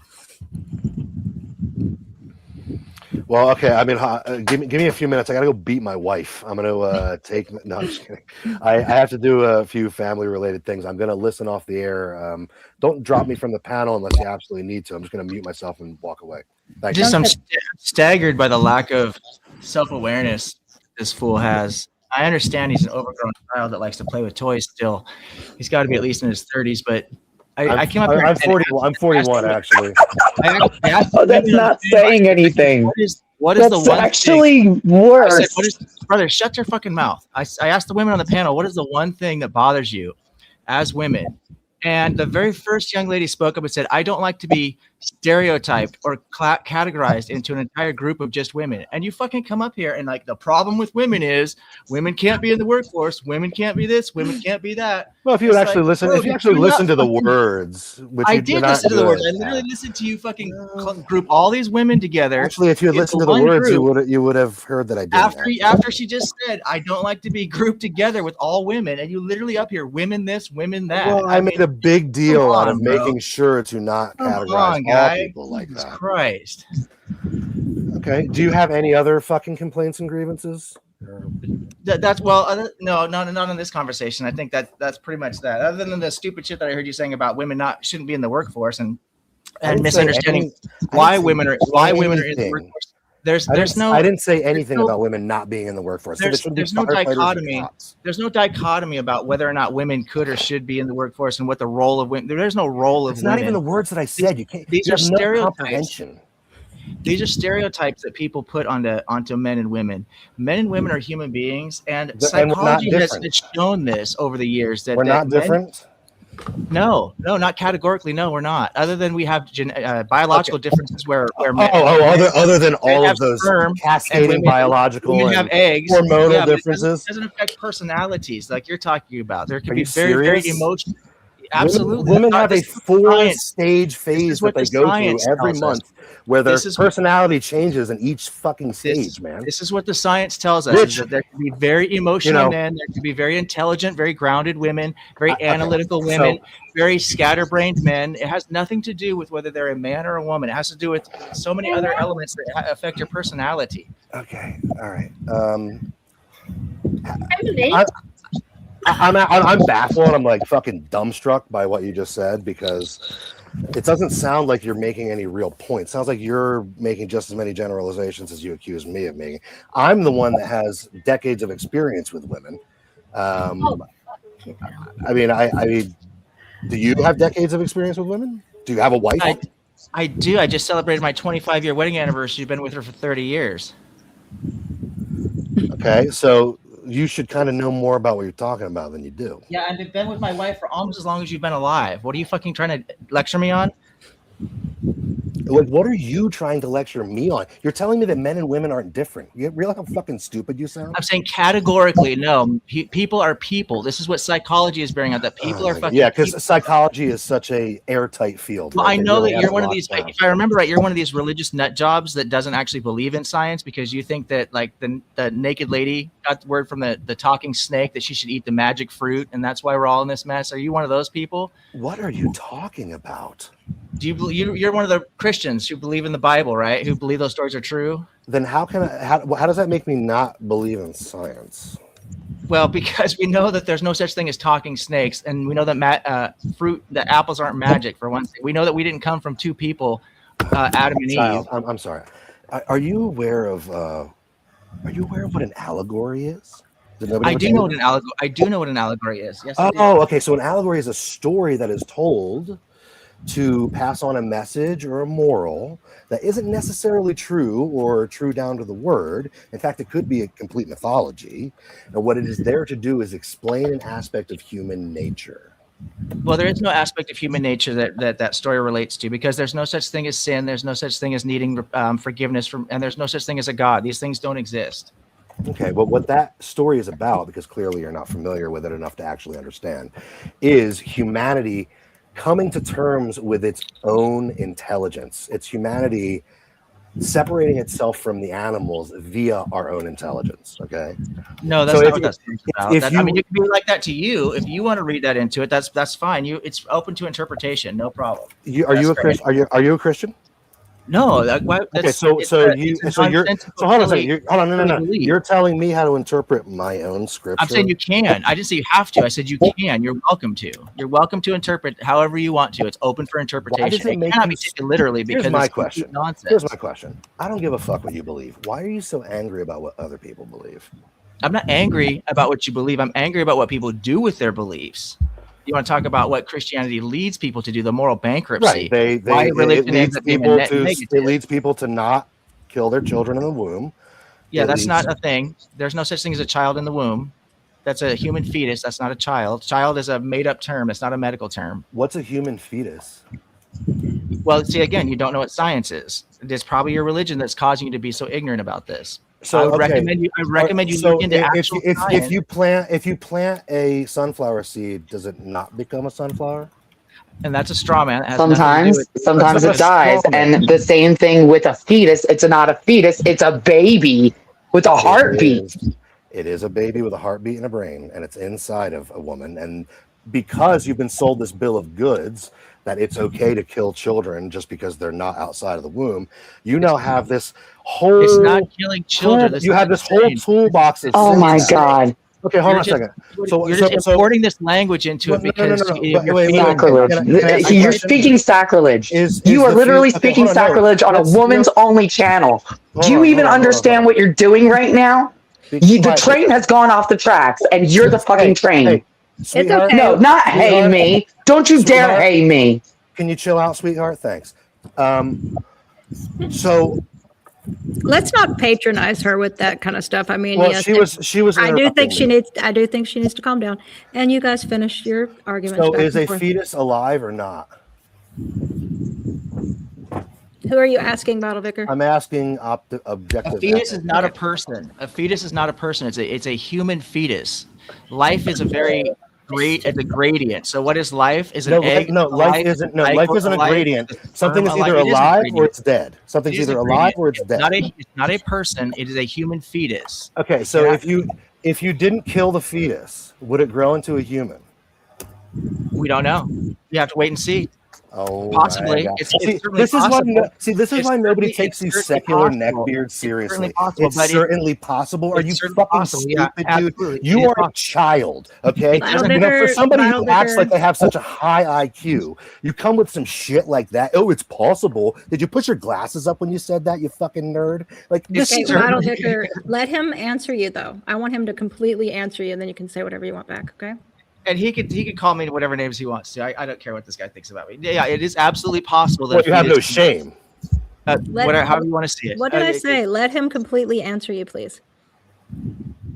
Well, okay. I mean, give me a few minutes. I gotta go beat my wife. I'm gonna take. No, I'm just kidding. I have to do a few family-related things. I'm gonna listen off the air. Don't drop me from the panel unless you absolutely need to. I'm just gonna mute myself and walk away. Thank you. I'm staggered by the lack of self-awareness this fool has. I understand he's an overgrown child that likes to play with toys. Still, he's got to be at least in his 30s. But I came up here. I'm 41. I'm 41 actually. Oh, that's not saying anything. What is the one actually thing, worse? I said, brother, shut your fucking mouth. I asked the women on the panel, what is the one thing that bothers you as women? And the very first young lady spoke up and said, I don't like to be stereotyped or categorized into an entire group of just women. And you fucking come up here and like, the problem with women is women can't be in the workforce. Women can't be this. Women can't be that. Well, if you would actually listen, if you actually listen to the words, which I did listen to the words. I literally listened to you fucking group all these women together. Actually, if you had listened to the words, you would have heard that I did. After she just said, I don't like to be grouped together with all women, and you literally up here, women this, women that. Well, I made a big deal out of making sure to not categorize all people like Jesus that. Christ. Okay. Do you have any other fucking complaints and grievances? That's well, no, not in this conversation. I think that's pretty much that. Other than the stupid shit that I heard you saying about women shouldn't be in the workforce and misunderstanding why women are in the workforce. I didn't say anything about women not being in the workforce. There's no dichotomy. There's no dichotomy about whether or not women could or should be in the workforce and what the role of women. There's no role of women. It's not even the words that I said. You can't. These are stereotypes. No, these are stereotypes that people put onto men and women. Men and women are human beings, and psychology has shown this over the years that we're not different. No, not categorically. No, we're not. Other than we have biological differences where other than all of those cascading biological women have eggs, hormonal differences. It doesn't affect personalities like you're talking about. There can be very emotional. Absolutely, women have a 4-stage phase that they go through every month, where their personality changes in each fucking stage, man. This is what the science tells us: is that there can be very emotional men, there can be very intelligent, very grounded women, very analytical women, very scatterbrained men. It has nothing to do with whether they're a man or a woman. It has to do with so many other elements that affect your personality. Okay, all right. I'm baffled. I'm like fucking dumbstruck by what you just said, because it doesn't sound like you're making any real points. It sounds like you're making just as many generalizations as you accuse me of making. I'm the one that has decades of experience with women. I mean, do you have decades of experience with women? Do you have a wife? I do. I just celebrated my 25-year wedding anniversary. You've been with her for 30 years. Okay, so you should kind of know more about what you're talking about than you do. Yeah, and I've been with my wife for almost as long as you've been alive. What are you fucking trying to lecture me on? Like, what are you trying to lecture me on? You're telling me that men and women aren't different. You realize how fucking stupid you sound? I'm saying categorically, no. People are people. This is what psychology is bearing out, that people are fucking because psychology is such a airtight field. Well, I know that you're one of these, if I remember right, you're one of these religious nut jobs that doesn't actually believe in science, because you think that like the naked lady got the word from the talking snake that she should eat the magic fruit, and that's why we're all in this mess. Are you one of those people? What are you talking about? Do you believe you're one of the Christians who believe in the Bible, right? Who believe those stories are true? Then how does that make me not believe in science? Well, because we know that there's no such thing as talking snakes, and we know that that apples aren't magic. For one thing, we know that we didn't come from two people, Adam and Eve. I'm sorry. Are you aware of what an allegory is? I do know what an allegory is. Yes. Okay. So an allegory is a story that is told to pass on a message or a moral that isn't necessarily true or true down to the word. In fact, it could be a complete mythology. And what it is there to do is explain an aspect of human nature. Well, there is no aspect of human nature that story relates to, because there's no such thing as sin. There's no such thing as needing forgiveness and there's no such thing as a God. These things don't exist. Okay, well, what that story is about, because clearly you're not familiar with it enough to actually understand, is humanity coming to terms with its own intelligence. It's humanity separating itself from the animals via our own intelligence. Okay. No, that's not what that's about. I mean, it can be like that to you. If you want to read that into it, that's fine. It's open to interpretation. No problem. Are you a Christian? No. Okay, so hold on a second. No. You're telling me how to interpret my own scripture. I'm saying you can. I didn't say you have to. I said you can. You're welcome to. You're welcome to interpret however you want to. It's open for interpretation. It cannot be taken literally, because here's my question. Nonsense. Here's my question. I don't give a fuck what you believe. Why are you so angry about what other people believe? I'm not angry about what you believe. I'm angry about what people do with their beliefs. You want to talk about what Christianity leads people to do, the moral bankruptcy. Right. It leads people to not kill their children in the womb. Yeah, that's not a thing. There's no such thing as a child in the womb. That's a human fetus. That's not a child. Child is a made-up term. It's not a medical term. What's a human fetus? Well, see, again, you don't know what science is. It's probably your religion that's causing you to be so ignorant about this. So I would recommend you look into actual science. If you plant a sunflower seed, does it not become a sunflower? And that's a straw man. Sometimes it dies. And the same thing with a fetus. It's not a fetus. It's a baby with a heartbeat. It is a baby with a heartbeat and a brain, and it's inside of a woman. And because you've been sold this bill of goods that it's okay to kill children just because they're not outside of the womb, you now have this whole. It's not killing children. You have this whole toolbox of. Oh my God. Okay, hold on a second. You're just importing this language into it because sacrilege. You're speaking sacrilege. You are literally speaking sacrilege on a woman's only channel. Do you even understand what you're doing right now? The train has gone off the tracks, and you're the fucking train. It's okay. No, not hey me. Don't you dare hey me. Can you chill out, sweetheart? Thanks. So. Let's not patronize her with that kind of stuff. I mean, well, yes, she was. I do think she needs to calm down. And you guys finish your argument. So, is a fetus alive or not? Who are you asking, Battle Vicar? I'm asking objective. A fetus is not a person. A fetus is not a person. It's a human fetus. Life is it's a gradient. So what is life? Is an egg? No, life isn't. No, life isn't a gradient. Something is either alive or it's dead. Something's either alive or it's dead. It's not a person. It is a human fetus. Okay, so if you didn't kill the fetus, would it grow into a human? We don't know. You have to wait and see. Oh, possibly. This is why nobody takes these secular neckbeards seriously. It's certainly possible. Are you fucking stupid, dude? You are a child, okay? For somebody who acts like they have such a high IQ, you come with some shit like that. Oh, it's possible. Did you put your glasses up when you said that, you fucking nerd? Like this is Battle Vicar, let him answer you though. I want him to completely answer you, and then you can say whatever you want back, okay? And he could call me whatever names he wants to. I don't care what this guy thinks about me. Yeah, it is absolutely possible that you have no shame. However you want to see it. What did I say? Let him completely answer you, please.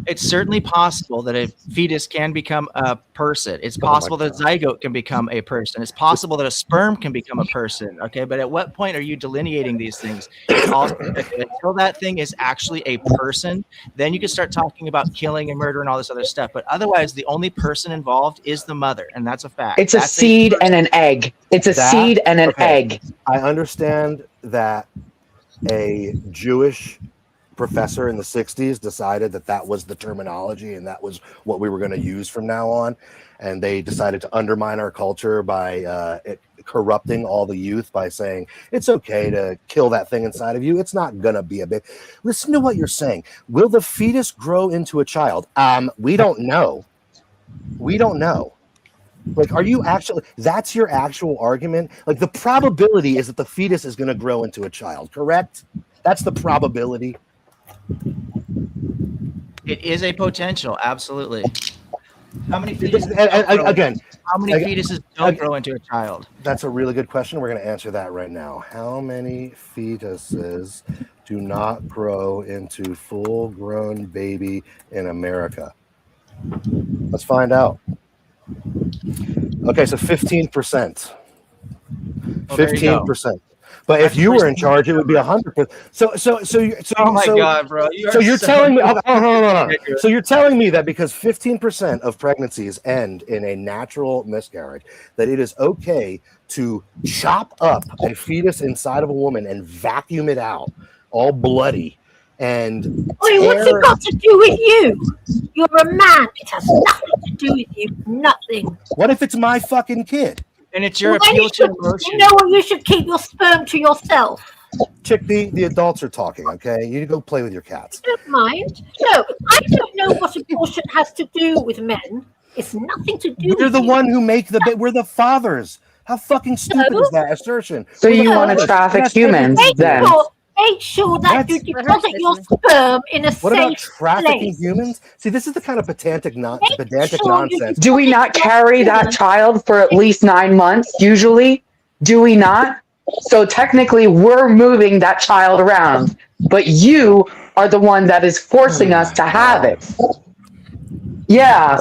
It's certainly possible that a fetus can become a person. It's possible that a zygote can become a person. It's possible that a sperm can become a person. Okay, but at what point are you delineating these things? Until that thing is actually a person, then you can start talking about killing and murder and all this other stuff. But otherwise, the only person involved is the mother, and that's a fact. It's a seed and an egg. It's a seed and an egg. I understand that a Jewish professor in the 60s decided that was the terminology and that was what we were going to use from now on, and they decided to undermine our culture by corrupting all the youth by saying it's okay to kill that thing inside of you. It's not gonna be a big. Listen to what you're saying. Will the fetus grow into a child? We don't know. Like, are you actually? That's your actual argument. Like, the probability is that the fetus is going to grow into a child. Correct? That's the probability. It is a potential, absolutely. How many fetuses? How many fetuses don't grow into a child? That's a really good question. We're going to answer that right now. How many fetuses do not grow into full-grown baby in America? Let's find out. Okay, so 15%. 15%. But if you were in charge, it would be 100%. Oh my God, bro! So you're telling me? So you're telling me that because 15% of pregnancies end in a natural miscarriage, that it is okay to chop up a fetus inside of a woman and vacuum it out, all bloody, and wait, what's it got to do with you? You're a man. It has nothing to do with you. Nothing. What if it's my fucking kid? And it's your appeal to emotion. You know what? You should keep your sperm to yourself. Chick, the adults are talking, okay? You go play with your cats. I don't mind. No, I don't know what abortion has to do with men. It's nothing to do with We're the one who make we're the fathers. How fucking stupid is that assertion? So you want to traffic humans then? Make sure that you deposit your sperm in a safe place. What about trafficking humans? See, this is the kind of pedantic nonsense. Do we not carry that child for at least 9 months, usually? Do we not? So technically, we're moving that child around, but you are the one that is forcing us to have it. Yeah,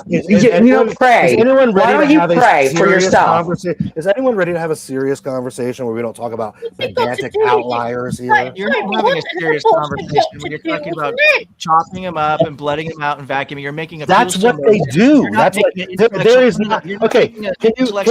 pray. Why don't you pray for yourself? Is anyone ready to have a serious conversation where we don't talk about pedantic outliers here? You're not having a serious conversation when you're talking about chopping them up and blooding them out and vacuuming. You're making a. That's what they do. That's what there is not. Okay, can you?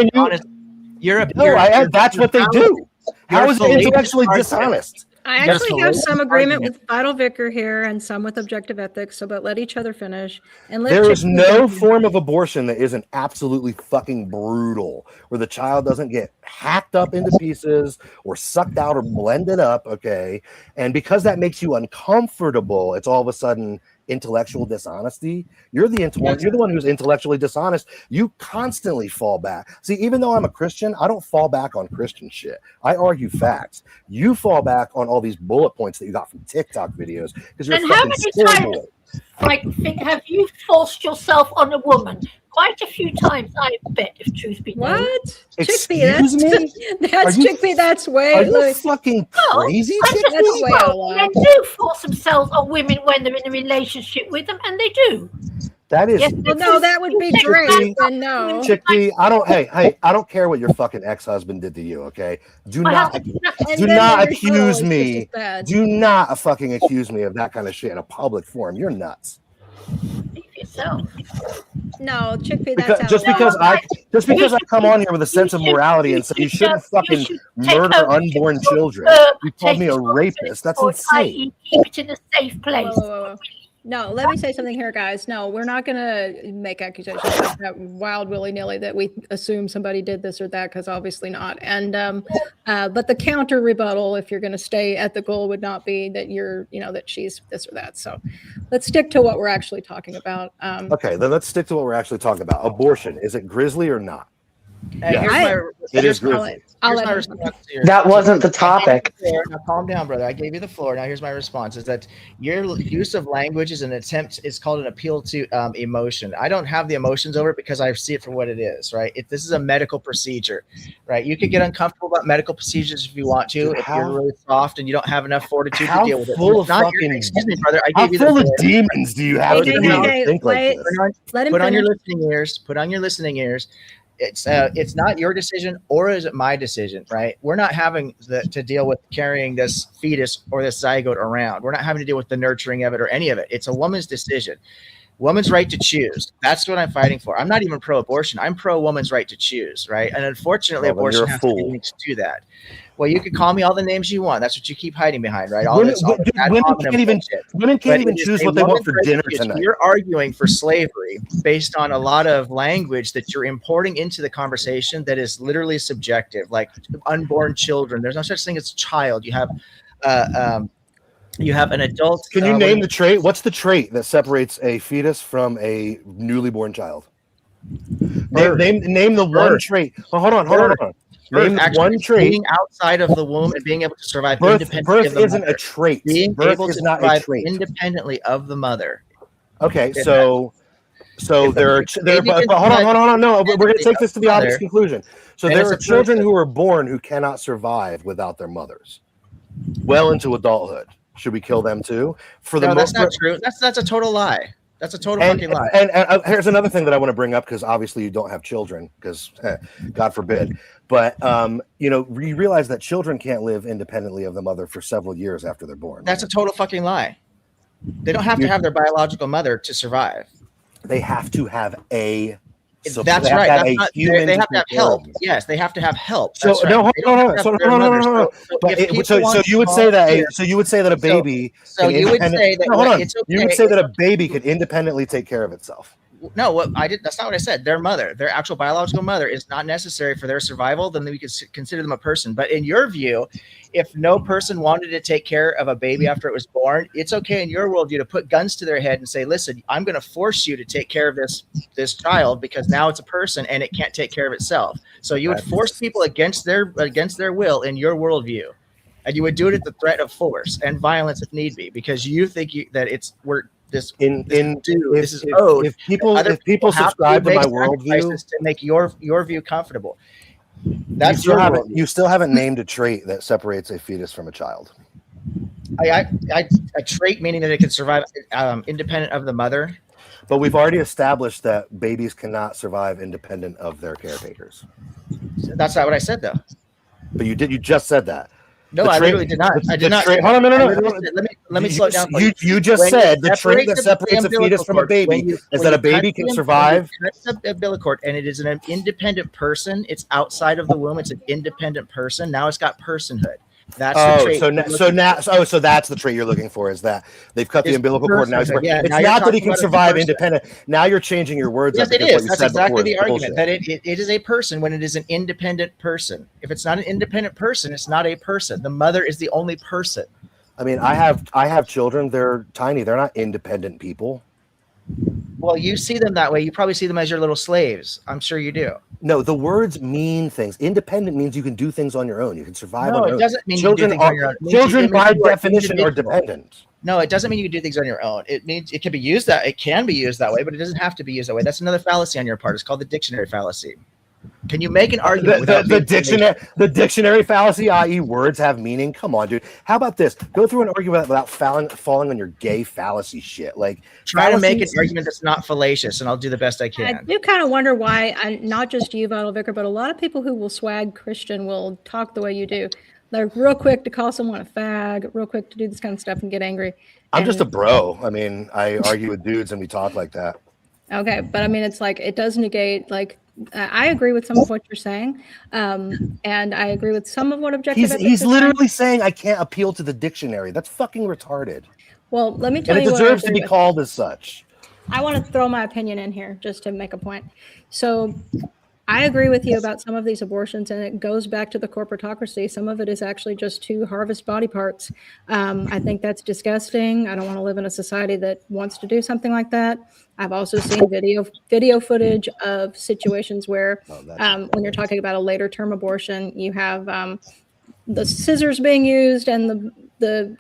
You're a. No, that's what they do. How is it intellectually dishonest? I That's actually the have latest some agreement argument. with Vital Vicar here and some with objective ethics, so but let each other finish. And let There is Chick-fil-A no finish. form of abortion that isn't absolutely fucking brutal, where the child doesn't get hacked up into pieces or sucked out or blended up, okay? And because that makes you uncomfortable, it's all of a sudden intellectual dishonesty. You're the one who's intellectually dishonest. You constantly fall back. See, even though I'm a Christian, I don't fall back on Christian shit. I argue facts. You fall back on all these bullet points that you got from TikTok videos because you're And a how fucking many schoolboy. times, have you forced yourself on a woman? Quite a few times, I bet, if truth be known. What? Excuse me? That's Are you- Chickpea. That's way. Are you like, fucking Well, crazy? I just That's thought, way well, out loud. men do force themselves on women when they're in a relationship with them, and they do. That is Yes, well, no, that would be great, but no. Chickpea. Hey, I don't care what your fucking ex-husband did to you, okay? Do My not husband did nothing. And do then not the rebuttal accuse is just me. as bad. Do not fucking accuse me of that kind of shit in a public forum. You're nuts. Speak for yourself. No, Chickpea. Because, That's just out because loud. I come on here with a sense of morality and say you shouldn't fucking murder unborn children. You called me a rapist. That's insane. Keep it in a safe place. Whoa. No, let me say something here, guys. No, we're not going to make accusations like that wild willy-nilly that we assume somebody did this or that, because obviously not. And but the counter rebuttal, if you're going to stay ethical, would not be that that she's this or that. So let's stick to what we're actually talking about. Okay, then let's stick to what we're actually talking about. Abortion. Is it grisly or not? And It is here's my grisly. I'll here's let my him- response to your- That wasn't the topic. Now calm down, brother. I gave you the floor. Now here's my response: is that your use of language is an attempt. It's called an appeal to emotion. I don't have the emotions over it because I see it for what it is. Right? This is a medical procedure. Right? You could get uncomfortable about medical procedures if you want to. Dude, if you're really soft and you don't have enough fortitude to how deal with it. full of Not your- fucking- excuse me, brother. I How gave you the full of floor. demons do you have Hey, to hey, be able hey, to think like wait. this? Let him Put on your finish. listening ears. Put on your listening ears. It's not your decision, or is it my decision? Right? We're not having to deal with carrying this fetus or this zygote around. We're not having to deal with the nurturing of it or any of it. It's a woman's decision. Woman's right to choose. That's what I'm fighting for. I'm not even pro-abortion. I'm pro-woman's right to choose. Right? And unfortunately, Well, then you're abortion a has to be fool. linked to that. Well, you could call me all the names you want. That's what you keep hiding behind, right? All Women- this ad women hominem can't even- bullshit. Women can't But even it is choose a what they want woman's for right to dinner choose. tonight. You're arguing for slavery based on a lot of language that you're importing into the conversation that is literally subjective, like unborn children. There's no such thing as child. You have an adult. Can you name the trait? What's the trait that separates a fetus from a newly born child? Name the one trait. Oh, hold on. Name the one trait. Being outside of the womb and being able to survive Birth independently of the isn't mother. a trait. Being Birth able is to not a survive trait. independently of the mother. Okay, If so there are. But hold on. No, we're going to take this to the obvious conclusion. So then there it's are a children person. who are born who cannot survive without their mothers, well into adulthood. Should we kill them too? No, that's not true. That's a total lie. That's a total fucking lie. And here's another thing that I want to bring up, because obviously you don't have children, because God forbid. But you realize that children can't live independently of the mother for several years after they're born. That's a total fucking lie. They don't have to have their biological mother to survive. They have to have a. That's right. They have to have help. Yes, they have to have help. So That's right. no. So you would say that. So you would say that a baby. So you would say that. Hold on. It's okay. You would say that a baby could independently take care of itself. No, what I did. That's not what I said. Their mother, their actual biological mother, is not necessary for their survival. Then we could consider them a person. But in your view, if no person wanted to take care of a baby after it was born, it's okay in your worldview to put guns to their head and say, "Listen, I'm going to force you to take care of this child because now it's a person and it can't take care of itself." So you would force people against their will in your worldview, and you would do it at the threat of force and violence if need be, because you think that if people subscribe to my worldview to make your view comfortable. That's you still haven't named a trait that separates a fetus from a child. A trait meaning that it can survive independent of the mother. But we've already established that babies cannot survive independent of their caretakers. That's not what I said, though. But you just said that. No, I literally did not. I did not. Hold on, no. Let me slow it down. You just said the trait that separates a fetus from a baby is that a baby can survive. The umbilical cord, and it is an independent person. It's outside of the womb. It's an independent person. Now it's got personhood. That's the trait. So that's the trait you're looking for, is that they've cut the It's umbilical cord. Now personhood. it's Now you're not that he talking can about a survive person. independent. Now you're changing your words Yes, up it because what is. you That's said exactly before the is argument, bullshit. that it is a person when it is an independent person. If it's not an independent person, it's not a person. The mother is the only person. I mean, I have children. They're tiny. They're not independent people. Well, you see them that way. You probably see them as your little slaves. I'm sure you do. No, the words mean things. Independent means you can do things on your own. You can survive on No, your it own. doesn't mean Children you can do things on your own. children by you are definition are individual. dependent. No, it doesn't mean you can do things on your own. It means it can be used that way, but it doesn't have to be used that way. That's another fallacy on your part. It's called the dictionary fallacy. Can you make an argument without The dictionary fallacy, i.e., words have meaning? Come on, dude. How about this? Go through an argument without falling on your gay fallacy shit. Like, try to make an argument that's not fallacious, and I'll do the best I can. I do kind of wonder why, not just you, Vital Vicar, but a lot of people who will swag Christian will talk the way you do. They're real quick to call someone a fag, real quick to do this kind of stuff and get angry. I'm just a bro. I mean, I argue with dudes and we talk like that. Okay, but I mean, it's like, it does negate, like, I agree with some of what you're saying, and I agree with some of what objective ethics He's is literally saying I can't appeal to the dictionary. That's fucking retarded. Well, let me tell And you it what I deserves to agree be with. called as such. I want to throw my opinion in here just to make a point. So I agree with you about some of these abortions, and it goes back to the corporatocracy. Some of it is actually just to harvest body parts. I think that's disgusting. I don't want to live in a society that wants to do something like that. I've also seen video footage of situations where when you're talking about a later term abortion, you have the scissors being used and the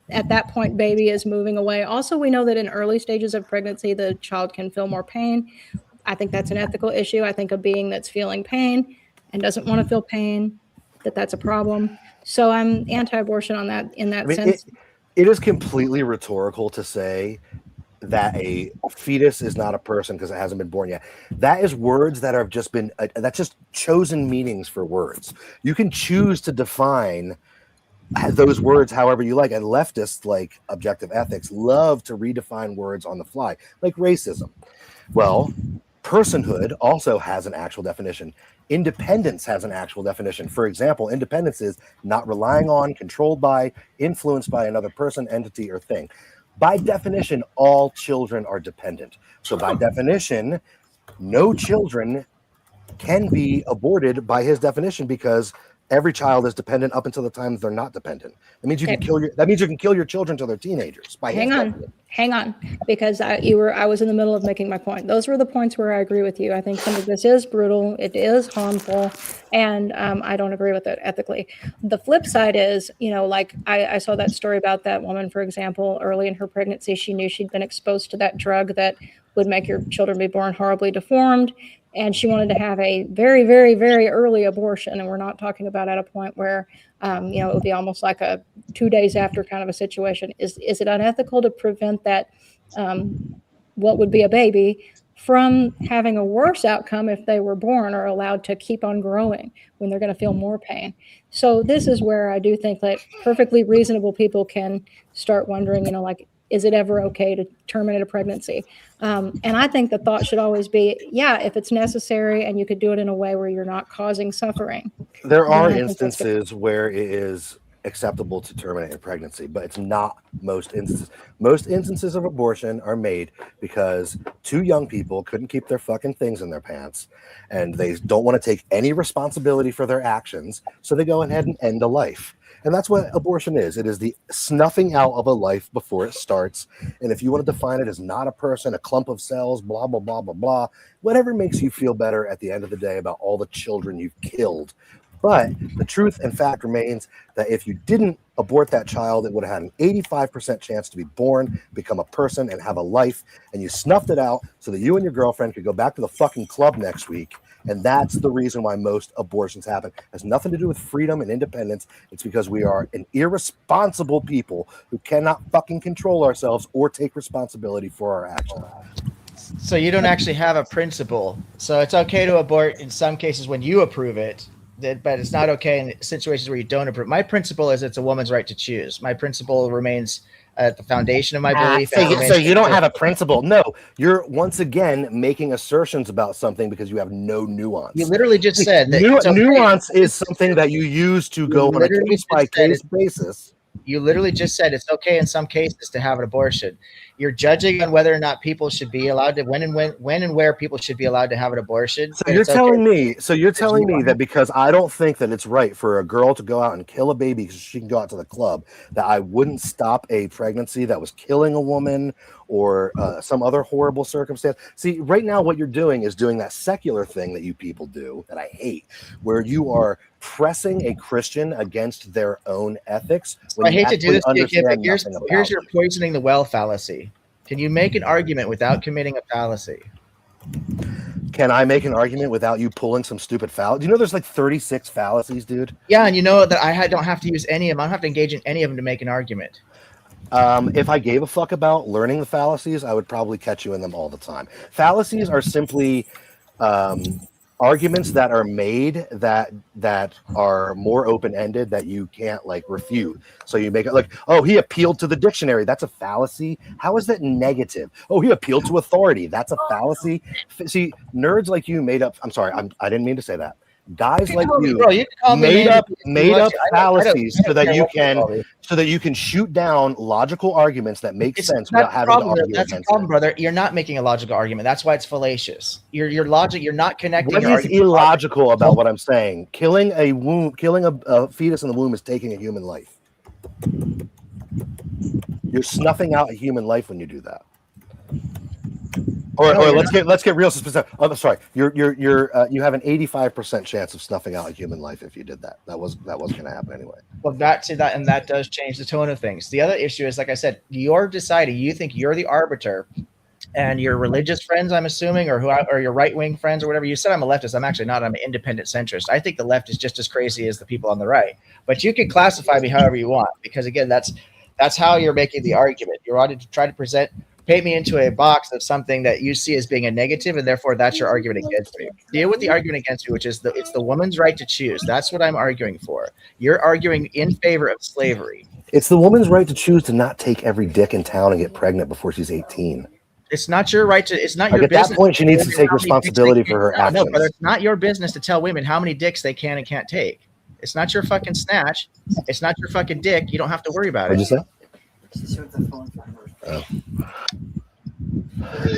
at that point, baby is moving away. Also, we know that in early stages of pregnancy, the child can feel more pain. I think that's an ethical issue. I think a being that's feeling pain and doesn't want to feel pain, that's a problem. So I'm anti-abortion on that in that sense. It is completely rhetorical to say that a fetus is not a person because it hasn't been born yet. That is words that have just been, that's just chosen meanings for words. You can choose to define those words however you like, and leftists like objective ethics love to redefine words on the fly, like racism. Well, personhood also has an actual definition. Independence has an actual definition. For example, independence is not relying on, controlled by, influenced by another person, entity, or thing. By definition, all children are dependent. So by definition, no children can be aborted by his definition, because every child is dependent up until the time they're not dependent. That means you can kill your children till they're teenagers. Hang on, because I was in the middle of making my point. Those were the points where I agree with you. I think some of this is brutal, it is harmful, and I don't agree with it ethically. The flip side is, like I saw that story about that woman, for example, early in her pregnancy, she knew she'd been exposed to that drug that would make your children be born horribly deformed. And she wanted to have a very, very, very early abortion. And we're not talking about at a point where, it would be almost like a 2 days after kind of a situation. Is it unethical to prevent that, what would be a baby, from having a worse outcome if they were born or allowed to keep on growing when they're going to feel more pain? So this is where I do think that perfectly reasonable people can start wondering, like, is it ever okay to terminate a pregnancy? And I think the thought should always be, yeah, if it's necessary and you could do it in a way where you're not causing suffering. There are instances where it is acceptable to terminate a pregnancy, but it's not most instances. Most instances of abortion are made because two young people couldn't keep their fucking things in their pants, and they don't want to take any responsibility for their actions, so they go ahead and end a life. And that's what abortion is. It is the snuffing out of a life before it starts. And if you want to define it as not a person, a clump of cells, blah, blah, blah, blah, blah, whatever makes you feel better at the end of the day about all the children you've killed. But the truth and fact remains that if you didn't abort that child, it would have had an 85% chance to be born, become a person, and have a life. And you snuffed it out so that you and your girlfriend could go back to the fucking club next week. And that's the reason why most abortions happen. It has nothing to do with freedom and independence. It's because we are an irresponsible people who cannot fucking control ourselves or take responsibility for our actions. So you don't actually have a principle. So it's okay to abort in some cases when you approve it, but it's not okay in situations where you don't approve. My principle is it's a woman's right to choose. My principle remains at the foundation of my belief. So you don't have a principle. No, you're once again making assertions about something because you have no nuance. You literally just said that nuance is something that you use to go on a case-by-case basis. You literally just said it's okay in some cases to have an abortion. You're judging on whether or not people should be allowed to when and where people should be allowed to have an abortion. So you're telling me that because I don't think that it's right for a girl to go out and kill a baby because she can go out to the club, that I wouldn't stop a pregnancy that was killing a woman or some other horrible circumstance. See, right now what you're doing is doing that secular thing that you people do that I hate, where you are pressing a Christian against their own ethics. I hate to do this to you, but here's your poisoning the well fallacy. Can you make an argument without committing a fallacy? Can I make an argument without you pulling some stupid fallacy? Do you know there's like 36 fallacies, dude? Yeah, and you know that I don't have to use any of them. I don't have to engage in any of them to make an argument. If I gave a fuck about learning the fallacies, I would probably catch you in them all the time. Fallacies are simply arguments that are made that are more open-ended that you can't like refute. So you make it like, oh, he appealed to the dictionary. That's a fallacy. How is that negative? Oh, he appealed to authority. That's a fallacy. See, nerds like you made up. I'm sorry, I didn't mean to say that. Guys like you made up fallacies so that you can shoot down logical arguments that make sense without having to argue against them. That's a problem, brother. You're not making a logical argument. That's why it's fallacious. Your logic. You're not connecting. What is illogical about what I'm saying? Killing a fetus in the womb is taking a human life. You're snuffing out a human life when you do that. Or let's get real specific. Oh, sorry, you have an 85% chance of snuffing out a human life if you did that. That wasn't going to happen anyway. Well, that does change the tone of things. The other issue is, like I said, you're deciding. You think you're the arbiter, and your religious friends, I'm assuming, or your right wing friends or whatever. You said I'm a leftist. I'm actually not. I'm an independent centrist. I think the left is just as crazy as the people on the right. But you can classify me however you want, because again, that's how you're making the argument. You're on to try to paint me into a box of something that you see as being a negative, and therefore that's your argument against me. Deal with the argument against me, which is it's the woman's right to choose. That's what I'm arguing for. You're arguing in favor of slavery. It's the woman's right to choose to not take every dick in town and get pregnant before she's 18. It's not your right to. It's not your business. At that point, she needs to take responsibility for her actions. No, brother, it's not your business to tell women how many dicks they can and can't take. It's not your fucking snatch. It's not your fucking dick. You don't have to worry about it. What'd you say? Oh.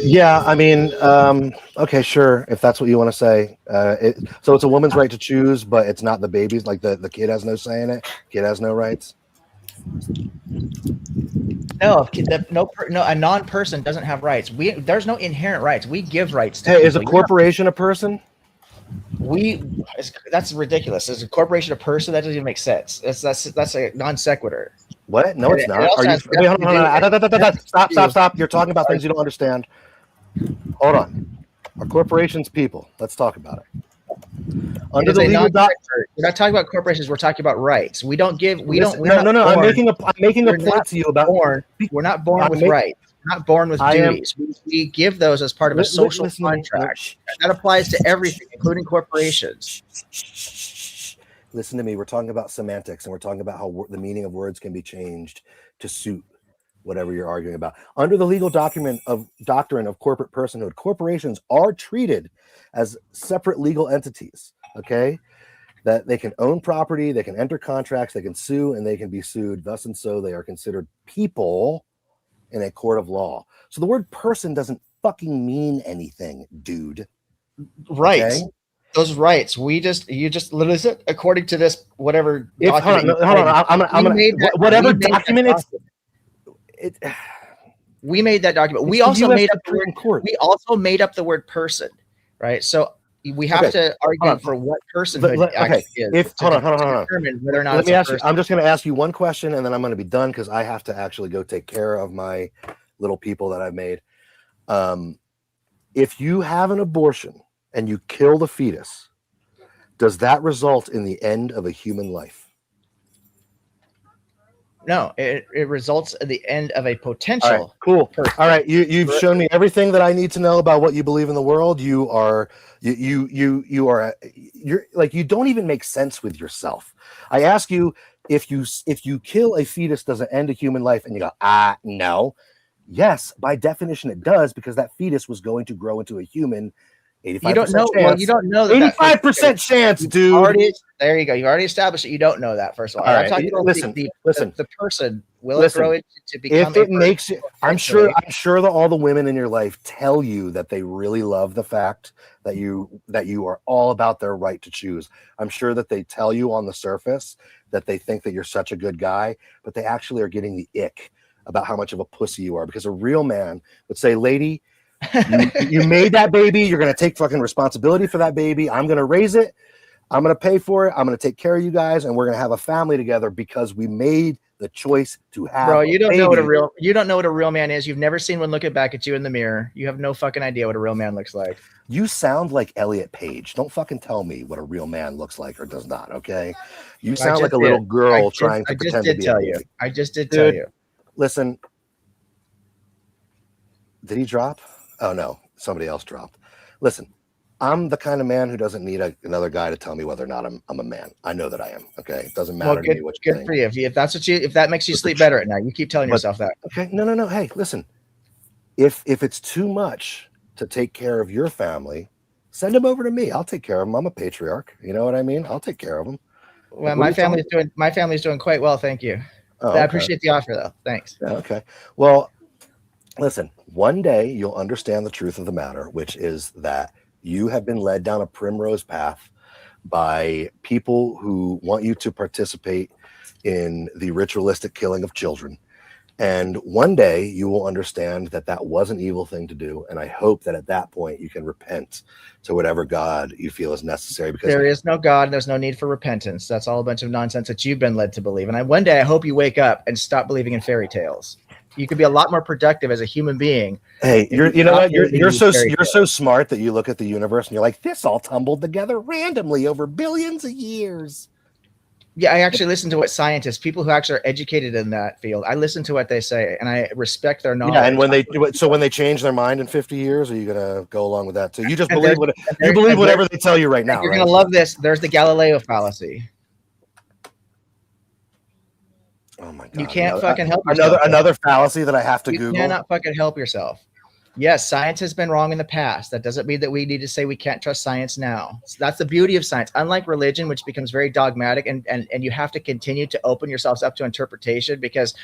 Yeah, I mean, okay, sure, if that's what you want to say. So it's a woman's right to choose, but it's not the baby's. Like the kid has no say in it. Kid has no rights. No, a non-person doesn't have rights. There's no inherent rights. We give rights to. Hey, is a corporation a person? That's ridiculous. Is a corporation a person? That doesn't even make sense. That's a non sequitur. What? No, it's not. Wait, hold on. Stop. You're talking about things you don't understand. Hold on. Are corporations people? Let's talk about it. Under the legal we're not talking about corporations. We're talking about rights. We don't give. No. I'm making a point to you about. We're not born with rights. Not born with duties. We give those as part of a social contract. That applies to everything, including corporations. Listen to me. We're talking about semantics, and we're talking about how the meaning of words can be changed to suit whatever you're arguing about. Under the legal doctrine of corporate personhood, corporations are treated as separate legal entities. Okay, that they can own property, they can enter contracts, they can sue, and they can be sued. Thus and so, they are considered people in a court of law. So the word person doesn't fucking mean anything, dude. Right. Okay? Those rights. You just literally said, according to this, whatever. Hold on. Whatever document we made that document. We also made up the word. We also made up the word person, right? So we have to argue for what personhood actually is. Hold on. Whether or not let me ask you. I'm just going to ask you one question, and then I'm going to be done because I have to actually go take care of my little people that I've made. If you have an abortion and you kill the fetus, does that result in the end of a human life? No, it results in the end of a potential. All right, cool. Person. All right, you've shown me everything that I need to know about what you believe in the world. You are you don't even make sense with yourself. I ask you if you kill a fetus, does it end a human life? And you go, no. Yes, by definition it does, because that fetus was going to grow into a human. 85% You don't know. chance. Well, you don't know that. 85% chance, dude. There you go. You've already established that you don't know that. First of all, All I'm right. talking about Listen. the person. Will Listen. it grow to become? If it makes you, I'm sure that all the women in your life tell you that they really love the fact that you are all about their right to choose. I'm sure that they tell you on the surface that they think that you're such a good guy, but they actually are getting the ick about how much of a pussy you are, because a real man would say, lady, you made that baby. You're going to take fucking responsibility for that baby. I'm going to raise it. I'm going to pay for it. I'm going to take care of you guys, and we're going to have a family together because we made the choice to have. Bro, you don't know what a real man is. You've never seen one looking back at you in the mirror. You have no fucking idea what a real man looks like. You sound like Elliot Page. Don't fucking tell me what a real man looks like or does not. Okay, you sound like a little girl trying to pretend to be a baby. I just did tell you. Listen, did he drop? Oh no, somebody else dropped. Listen, I'm the kind of man who doesn't need another guy to tell me whether or not I'm a man. I know that I am. Okay, it doesn't matter to me what you think. Good for you. If that makes you sleep better at night, you keep telling yourself that. Okay, no. Hey, listen, if it's too much to take care of your family, send them over to me. I'll take care of them. I'm a patriarch. You know what I mean? I'll take care of them. Well, my family's doing quite well, thank you. Oh, I appreciate the offer, though. Thanks. Yeah, okay. Well, listen, one day you'll understand the truth of the matter, which is that you have been led down a primrose path by people who want you to participate in the ritualistic killing of children. And one day you will understand that that was an evil thing to do. And I hope that at that point you can repent to whatever God you feel is necessary. Because there is no God, and there's no need for repentance. That's all a bunch of nonsense that you've been led to believe. And one day I hope you wake up and stop believing in fairy tales. You could be a lot more productive as a human being. Hey, you're so smart that you look at the universe and you're like, this all tumbled together randomly over billions of years. Yeah, I actually listen to what scientists, people who actually are educated in that field, I listen to what they say, and I respect their knowledge. Yeah, and when they change their mind in 50 years, are you gonna go along with that too? You just believe whatever they tell you right now. You're gonna love this. There's the Galileo fallacy. Oh my God! You can't fucking help yourself. Another fallacy that I have to Google. You cannot fucking help yourself. Yes, science has been wrong in the past. That doesn't mean that we need to say we can't trust science now. So that's the beauty of science. Unlike religion, which becomes very dogmatic, and you have to continue to open yourselves up to interpretation, because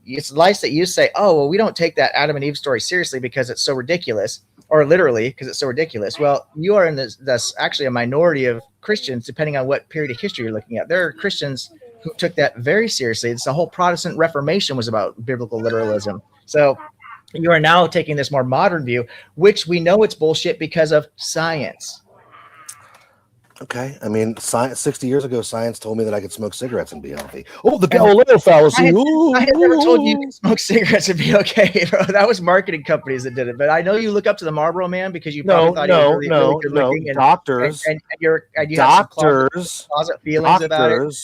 it's nice that you say, oh, well, we don't take that Adam and Eve story seriously because it's so ridiculous, or literally because it's so ridiculous. Well, you are in this actually a minority of Christians, depending on what period of history you're looking at. There are Christians who took that very seriously. It's the whole Protestant Reformation was about biblical literalism. So you are now taking this more modern view, which we know it's bullshit because of science. Okay. I mean, 60 years ago, science told me that I could smoke cigarettes and be healthy. Oh, the Galileo fallacy. I had never told you could smoke cigarettes and be okay, bro. That was marketing companies that did it. But I know you look up to the Marlboro Man because you probably thought he was really good looking. And, doctors. And you doctors. have some closet feelings about it.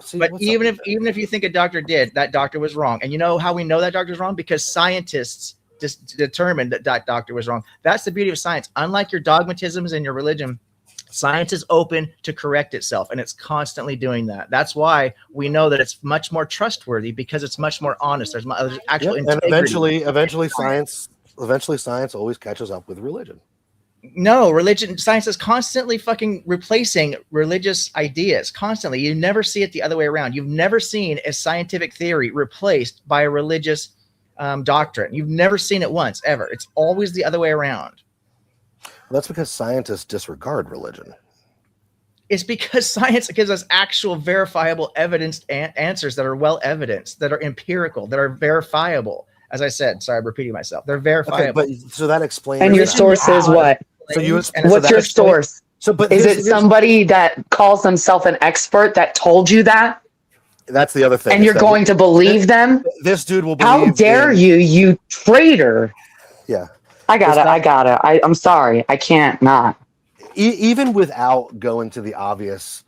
See, but even if you think a doctor did, that doctor was wrong. And you know how we know that doctor's wrong? Because scientists just determined that doctor was wrong. That's the beauty of science. Unlike your dogmatisms and your religion, science is open to correct itself, and it's constantly doing that. That's why we know that it's much more trustworthy, because it's much more honest. There's actual integrity. And eventually science always catches up with religion. No, science is constantly fucking replacing religious ideas. Constantly. You never see it the other way around. You've never seen a scientific theory replaced by a religious doctrine. You've never seen it once, ever. It's always the other way around. That's because scientists disregard religion. It's because science gives us actual verifiable evidence answers that are well evidenced, that are empirical, that are verifiable. As I said, sorry, I'm repeating myself. They're verifiable. Okay, but so that explains. And your source is what? What's your source? But is it somebody that calls themselves an expert that told you that? That's the other thing. And you're going to believe them? This dude will believe. How dare you, you traitor? Yeah. I got it. I'm sorry. I can't not. Even without going to the obvious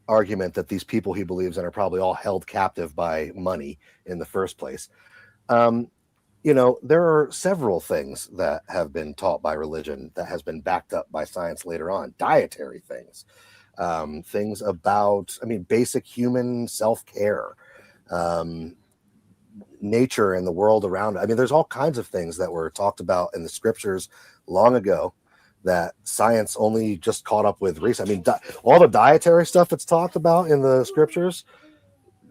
argument that these people he believes in are probably all held captive by money in the first place. There are several things that have been taught by religion that has been backed up by science later on. Dietary things, things about, I mean, basic human self-care, nature and the world around it. I mean, there's all kinds of things that were talked about in the scriptures long ago that science only just caught up with recently. I mean, all the dietary stuff that's talked about in the scriptures,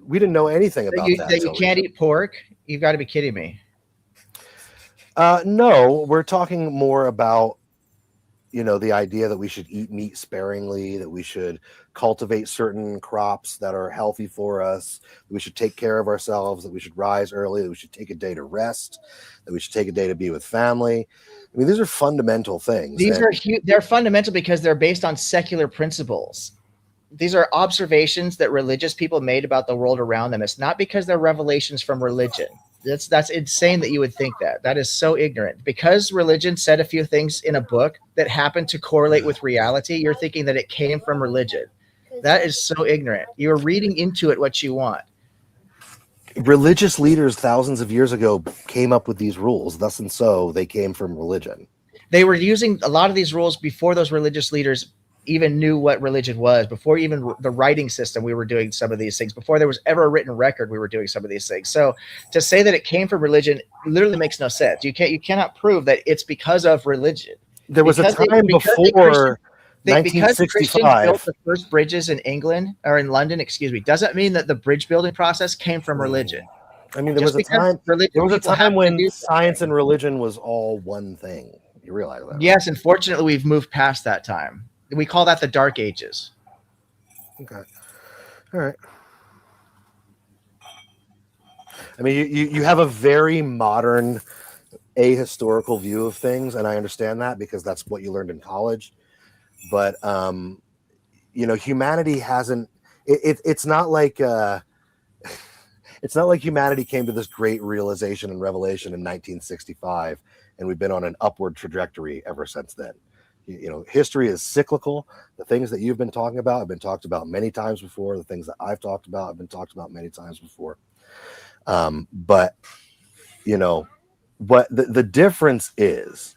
we didn't know anything about that. That you can't eat pork? You've got to be kidding me. No, we're talking more about, you know, the idea that we should eat meat sparingly, that we should cultivate certain crops that are healthy for us, that we should take care of ourselves, that we should rise early, that we should take a day to rest, that we should take a day to be with family. I mean, these are fundamental things. They're fundamental because they're based on secular principles. These are observations that religious people made about the world around them. It's not because they're revelations from religion. That's insane that you would think that. That is so ignorant. Because religion said a few things in a book that happen to correlate with reality, you're thinking that it came from religion. That is so ignorant. You're reading into it what you want. Religious leaders thousands of years ago came up with these rules. Thus and so, they came from religion. They were using a lot of these rules before those religious leaders even knew what religion was. Before even the writing system, we were doing some of these things. Before there was ever a written record, we were doing some of these things. So to say that it came from religion literally makes no sense. You cannot prove that it's because of religion. There was a time before 1965. Because Christians built the first bridges in England or in London, excuse me, doesn't mean that the bridge building process came from religion. I mean, there was a time when science and religion was all one thing. You realize that? Yes, unfortunately, we've moved past that time. We call that the Dark Ages. Okay. All right. I mean, you have a very modern, ahistorical view of things, and I understand that because that's what you learned in college. But you know, humanity hasn't. It's not like it's not like humanity came to this great realization and revelation in 1965, and we've been on an upward trajectory ever since then. You know, history is cyclical. The things that you've been talking about have been talked about many times before. The things that I've talked about have been talked about many times before. But you know, what the difference is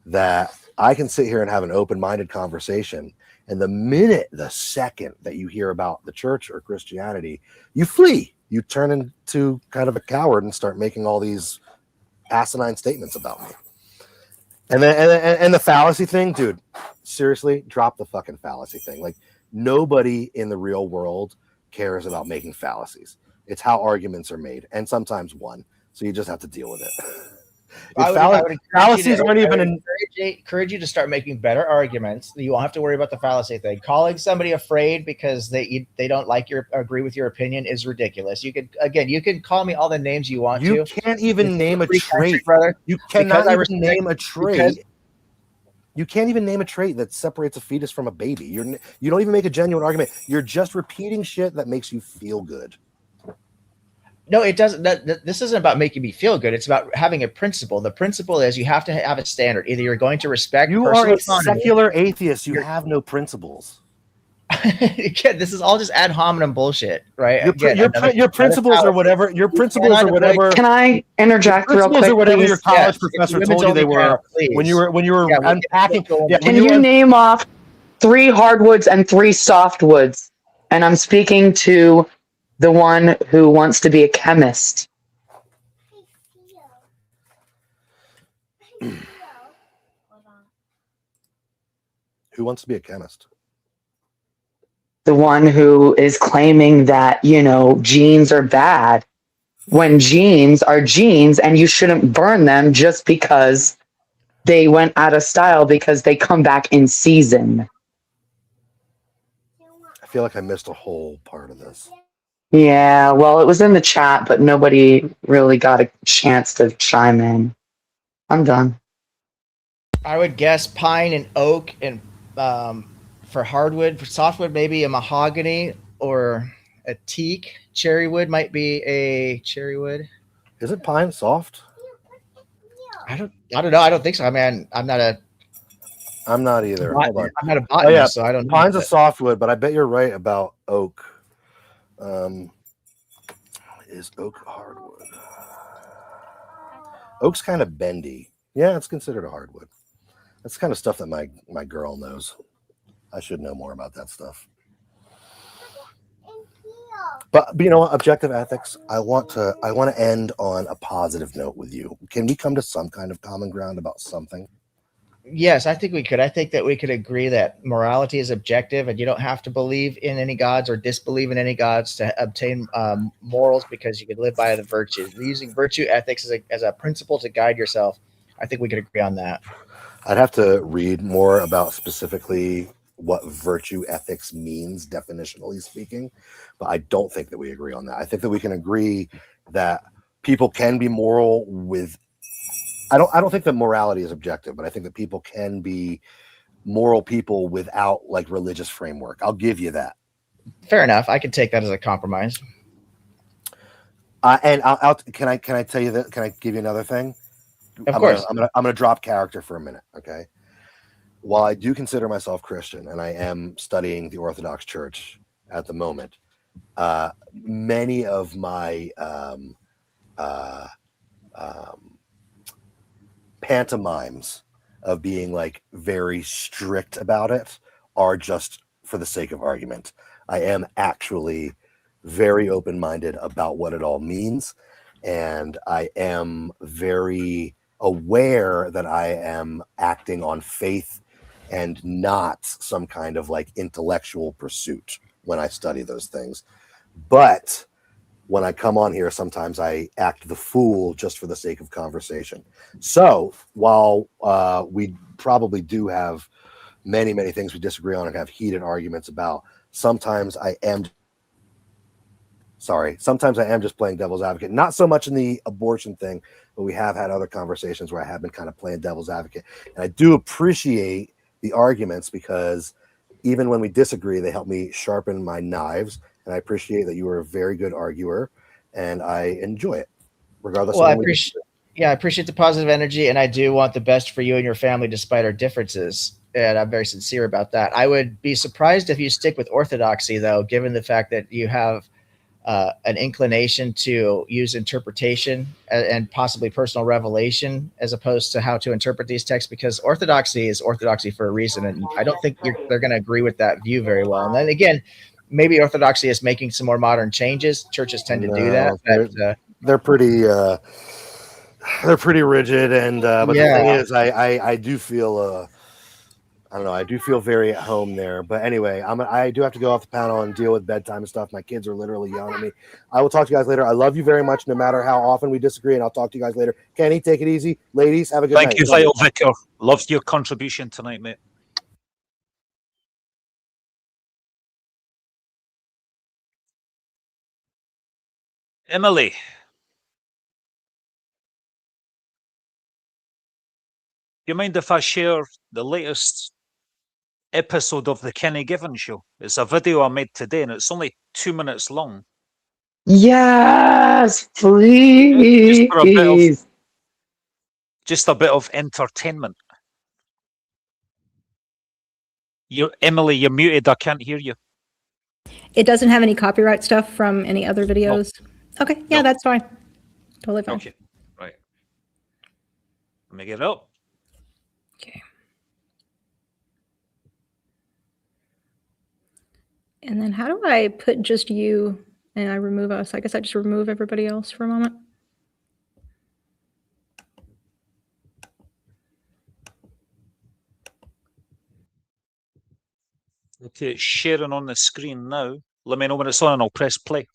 that I can sit here and have an open-minded conversation, and the second that you hear about the church or Christianity, you flee. You turn into kind of a coward and start making all these asinine statements about me. And then the fallacy thing, dude, seriously, drop the fucking fallacy thing. Like, nobody in the real world cares about making fallacies. It's how arguments are made, and sometimes won. So you just have to deal with it. Fallacies aren't even encourage you to start making better arguments. You won't have to worry about the fallacy thing. Calling somebody afraid because they don't like agree with your opinion is ridiculous. You can call me all the names you want. You can't even name a trait, brother. You cannot even name a trait. You can't even name a trait that separates a fetus from a baby. You don't even make a genuine argument. You're just repeating shit that makes you feel good. No, it doesn't. This isn't about making me feel good. It's about having a principle. The principle is you have to have a standard. Either you're going to respect. You are a secular atheist. You have no principles. Again, this is all just ad hominem bullshit, right? Your principles are whatever. Your principles are whatever. Can I interject real quick? Principles are whatever please? your college professor told you they were when you were unpacking. Can you name off 3 hardwoods and 3 softwoods? And I'm speaking to the one who wants to be a chemist. Who wants to be a chemist? The one who is claiming that, genes are bad, when genes are genes and you shouldn't burn them just because they went out of style because they come back in season. I feel like I missed a whole part of this. Yeah, well, it was in the chat, but nobody really got a chance to chime in. I'm done. I would guess pine and oak, and for hardwood, for softwood, maybe a mahogany or a teak. Cherrywood might be a cherrywood. Isn't pine soft? I don't know. I don't think so. I mean, I'm not either. Hold on. I'm not a botanist, so I don't know. Pine's a softwood, but I bet you're right about oak. Is oak hardwood? Oak's kind of bendy. Yeah, it's considered a hardwood. That's the kind of stuff that my girl knows. I should know more about that stuff. But you know what? Objective ethics. I want to end on a positive note with you. Can we come to some kind of common ground about something? Yes, I think we could. I think that we could agree that morality is objective, and you don't have to believe in any gods or disbelieve in any gods to obtain morals, because you could live by the virtues. Using virtue ethics as a principle to guide yourself, I think we could agree on that. I'd have to read more about specifically what virtue ethics means, definitionally speaking, but I don't think that we agree on that. I think that we can agree that people can be moral with. I don't think that morality is objective, but I think that people can be moral people without like religious framework. I'll give you that. Fair enough. I could take that as a compromise. And can I tell you that? Can I give you another thing? Of course. I'm gonna drop character for a minute, okay? While I do consider myself Christian and I am studying the Orthodox Church at the moment, many of my pantomimes of being like very strict about it are just for the sake of argument. I am actually very open-minded about what it all means, and I am very aware that I am acting on faith and not some kind of like intellectual pursuit when I study those things. But when I come on here, sometimes I act the fool just for the sake of conversation. So while we probably do have many, many things we disagree on and have heated arguments about, sometimes I am just playing devil's advocate. Not so much in the abortion thing, but we have had other conversations where I have been kind of playing devil's advocate. And I do appreciate the arguments, because even when we disagree, they help me sharpen my knives. And I appreciate that you are a very good arguer, and I enjoy it, regardless Well, of I appreciate the positive energy, and I do want the best for you and your family despite our differences. And I'm very sincere about that. I would be surprised if you stick with orthodoxy, though, given the fact that you have an inclination to use interpretation and possibly personal revelation as opposed to how to interpret these texts, because orthodoxy is orthodoxy for a reason. And I don't think they're going to agree with that view very well. And then again, maybe orthodoxy is making some more modern changes. Churches tend to do that. They're pretty rigid. And, but the thing is, I do feel, I don't know. I do feel very at home there. But anyway, I do have to go off the panel and deal with bedtime and stuff. My kids are literally yelling at me. I will talk to you guys later. I love you very much, no matter how often we disagree, and I'll talk to you guys later. Kenny, take it easy. Ladies, have a good night. Thank you, Vital Vicar. Loved your contribution tonight, mate. Emily. Do you mind if I share the latest episode of the Kenny Given Show? It's a video I made today, and it's only 2 minutes long. Yes, please. Just a bit of entertainment. Emily, you're muted. I can't hear you. It doesn't have any copyright stuff from any other videos? No. Okay, yeah, that's fine. Totally fine. Okay, right. Let me get it up. Okay. And then how do I put just you and I remove us? I guess I just remove everybody else for a moment. Okay, it's sharing on the screen now. Let me know when it's on and I'll press play.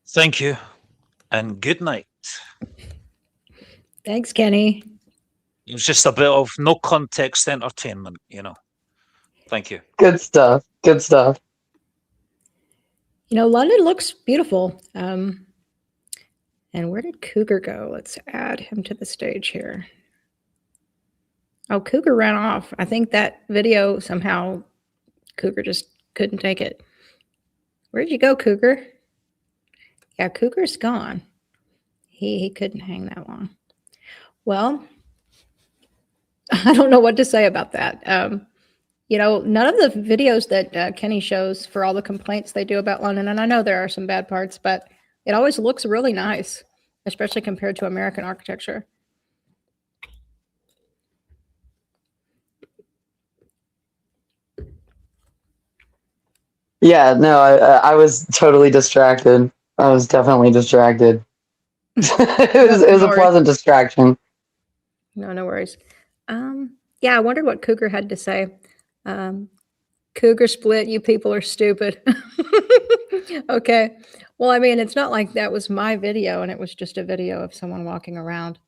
Thank you, and good night. Thanks, Kenny. It was just a bit of no context entertainment, you know. Thank you. Good stuff. Good stuff. You know, London looks beautiful. And where did Cougar go? Let's add him to the stage here. Oh, Cougar ran off. I think that video somehow Cougar just couldn't take it. Where'd you go, Cougar? Yeah, Cougar's gone. He couldn't hang that long. Well, I don't know what to say about that. You know, none of the videos that Kenny shows for all the complaints they do about London, and I know there are some bad parts, but it always looks really nice, especially compared to American architecture. Yeah, no, I was totally distracted. I was definitely distracted. It was a pleasant distraction. No worries. Yeah, I wondered what Cougar had to say. Cougar split, you people are stupid. Okay. Well, I mean, it's not like that was my video and it was just a video of someone walking around.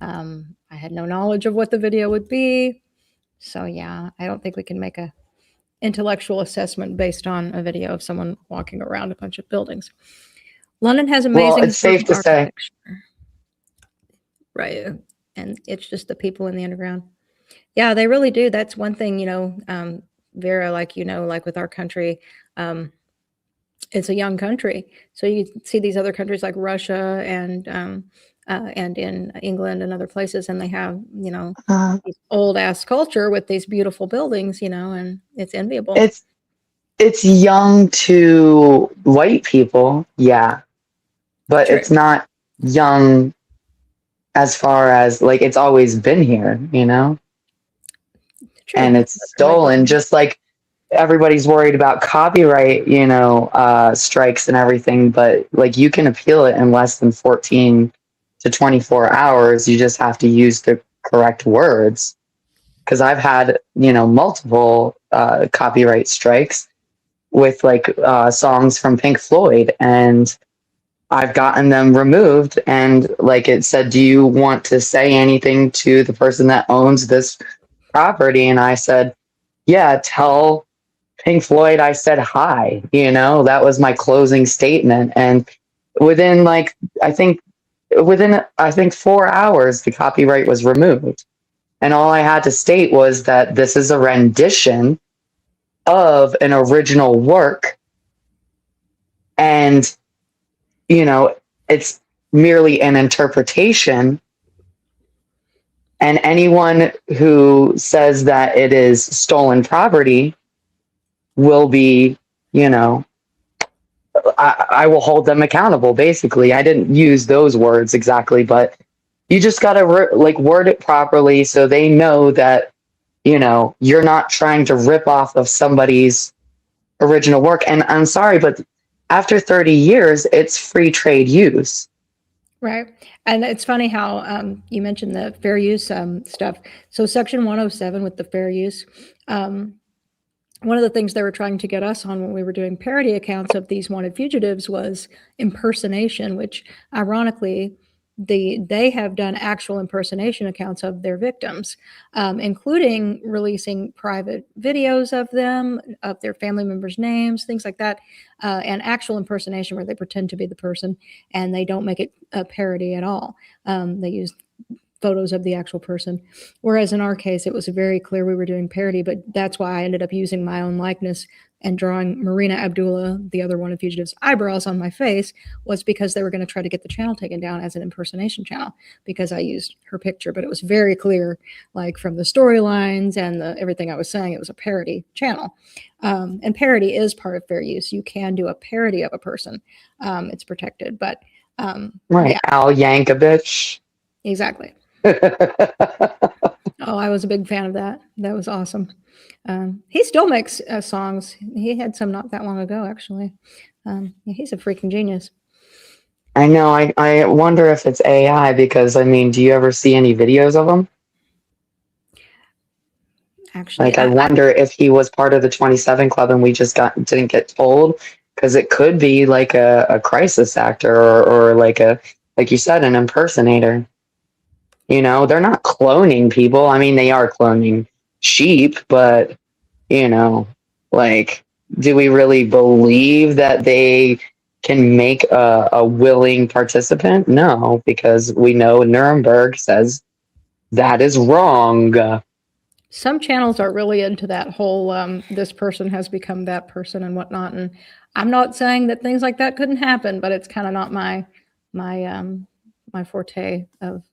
I had no knowledge of what the video would be. So yeah, I don't think we can make a intellectual assessment based on a video of someone walking around a bunch of buildings. London has amazing. Well, it's safe to say. Right. And it's just the people in the underground. Yeah, they really do. That's one thing, you know, Vera, like, you know, like with our country, it's a young country. So you see these other countries like Russia and in England and other places, and they have, you know, these old ass culture with these beautiful buildings, you know, and it's enviable. It's young to white people, yeah, but True. it's not young as far as like it's always been here, you know. True. And it's stolen, just like everybody's worried about copyright, you know, strikes and everything, but like you can appeal it in less than 14 to 24 hours. You just have to use the correct words. Because I've had, you know, multiple copyright strikes with like songs from Pink Floyd, and I've gotten them removed. And like it said, do you want to say anything to the person that owns this property? And I said, yeah, tell Pink Floyd I said hi. You know, that was my closing statement. And within like, I think 4 hours, the copyright was removed. And all I had to state was that this is a rendition of an original work. And, you know, it's merely an interpretation. And anyone who says that it is stolen property will be, you know, I will hold them accountable, basically. I didn't use those words exactly, but you just got to like word it properly so they know that, you know, you're not trying to rip off of somebody's original work. And I'm sorry, but after 30 years, it's free trade use. Right. And it's funny how you mentioned the fair use stuff. So Section 107 with the fair use, one of the things they were trying to get us on when we were doing parody accounts of these wanted fugitives was impersonation, which ironically, they have done actual impersonation accounts of their victims, including releasing private videos of them, of their family members' names, things like that, and actual impersonation where they pretend to be the person and they don't make it a parody at all. They use photos of the actual person. Whereas in our case, it was very clear we were doing parody, but that's why I ended up using my own likeness and drawing Marina Abdullah, the other one of fugitives' eyebrows on my face, was because they were going to try to get the channel taken down as an impersonation channel because I used her picture. But it was very clear, like from the storylines and everything I was saying, it was a parody channel. And parody is part of fair use. You can do a parody of a person. It's protected, but right. Yeah. Al Yankovic. Exactly. Oh, I was a big fan of that. That was awesome. He still makes songs. He had some not that long ago, actually. Yeah, he's a freaking genius. I know. I wonder if it's AI because I mean, do you ever see any videos of him? Actually, Like, I wonder if he was part of the 27 Club and we just didn't get told because it could be like a crisis actor or like you said, an impersonator. You know, they're not cloning people. I mean, they are cloning sheep, but you know, like, do we really believe that they can make a willing participant? No, because we know Nuremberg says that is wrong. some channels are really into that whole this person has become that person and whatnot. And I'm not saying that things like that couldn't happen, but it's kind of not my forte of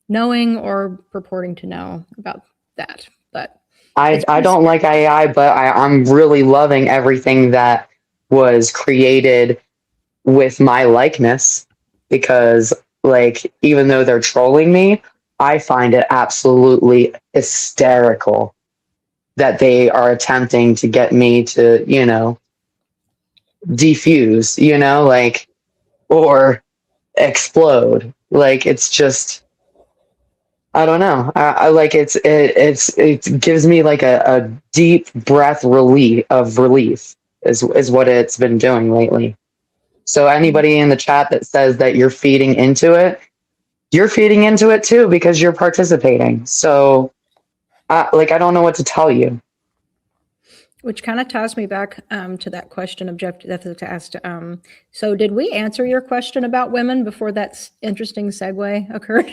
knowing or purporting to know about that. But it's I pretty don't scary. like AI, but I'm really loving everything that was created with my likeness because, like, even though they're trolling me, I find it absolutely hysterical that they are attempting to get me to, you know, defuse, you know, like, or explode. Like, it's just, I don't know. I like it gives me like a deep breath relief is what it's been doing lately. So anybody in the chat that says that you're feeding into it too because you're participating. So like I don't know what to tell you. Which kind of ties me back to that question objective that's asked. So did we answer your question about women before that interesting segue occurred?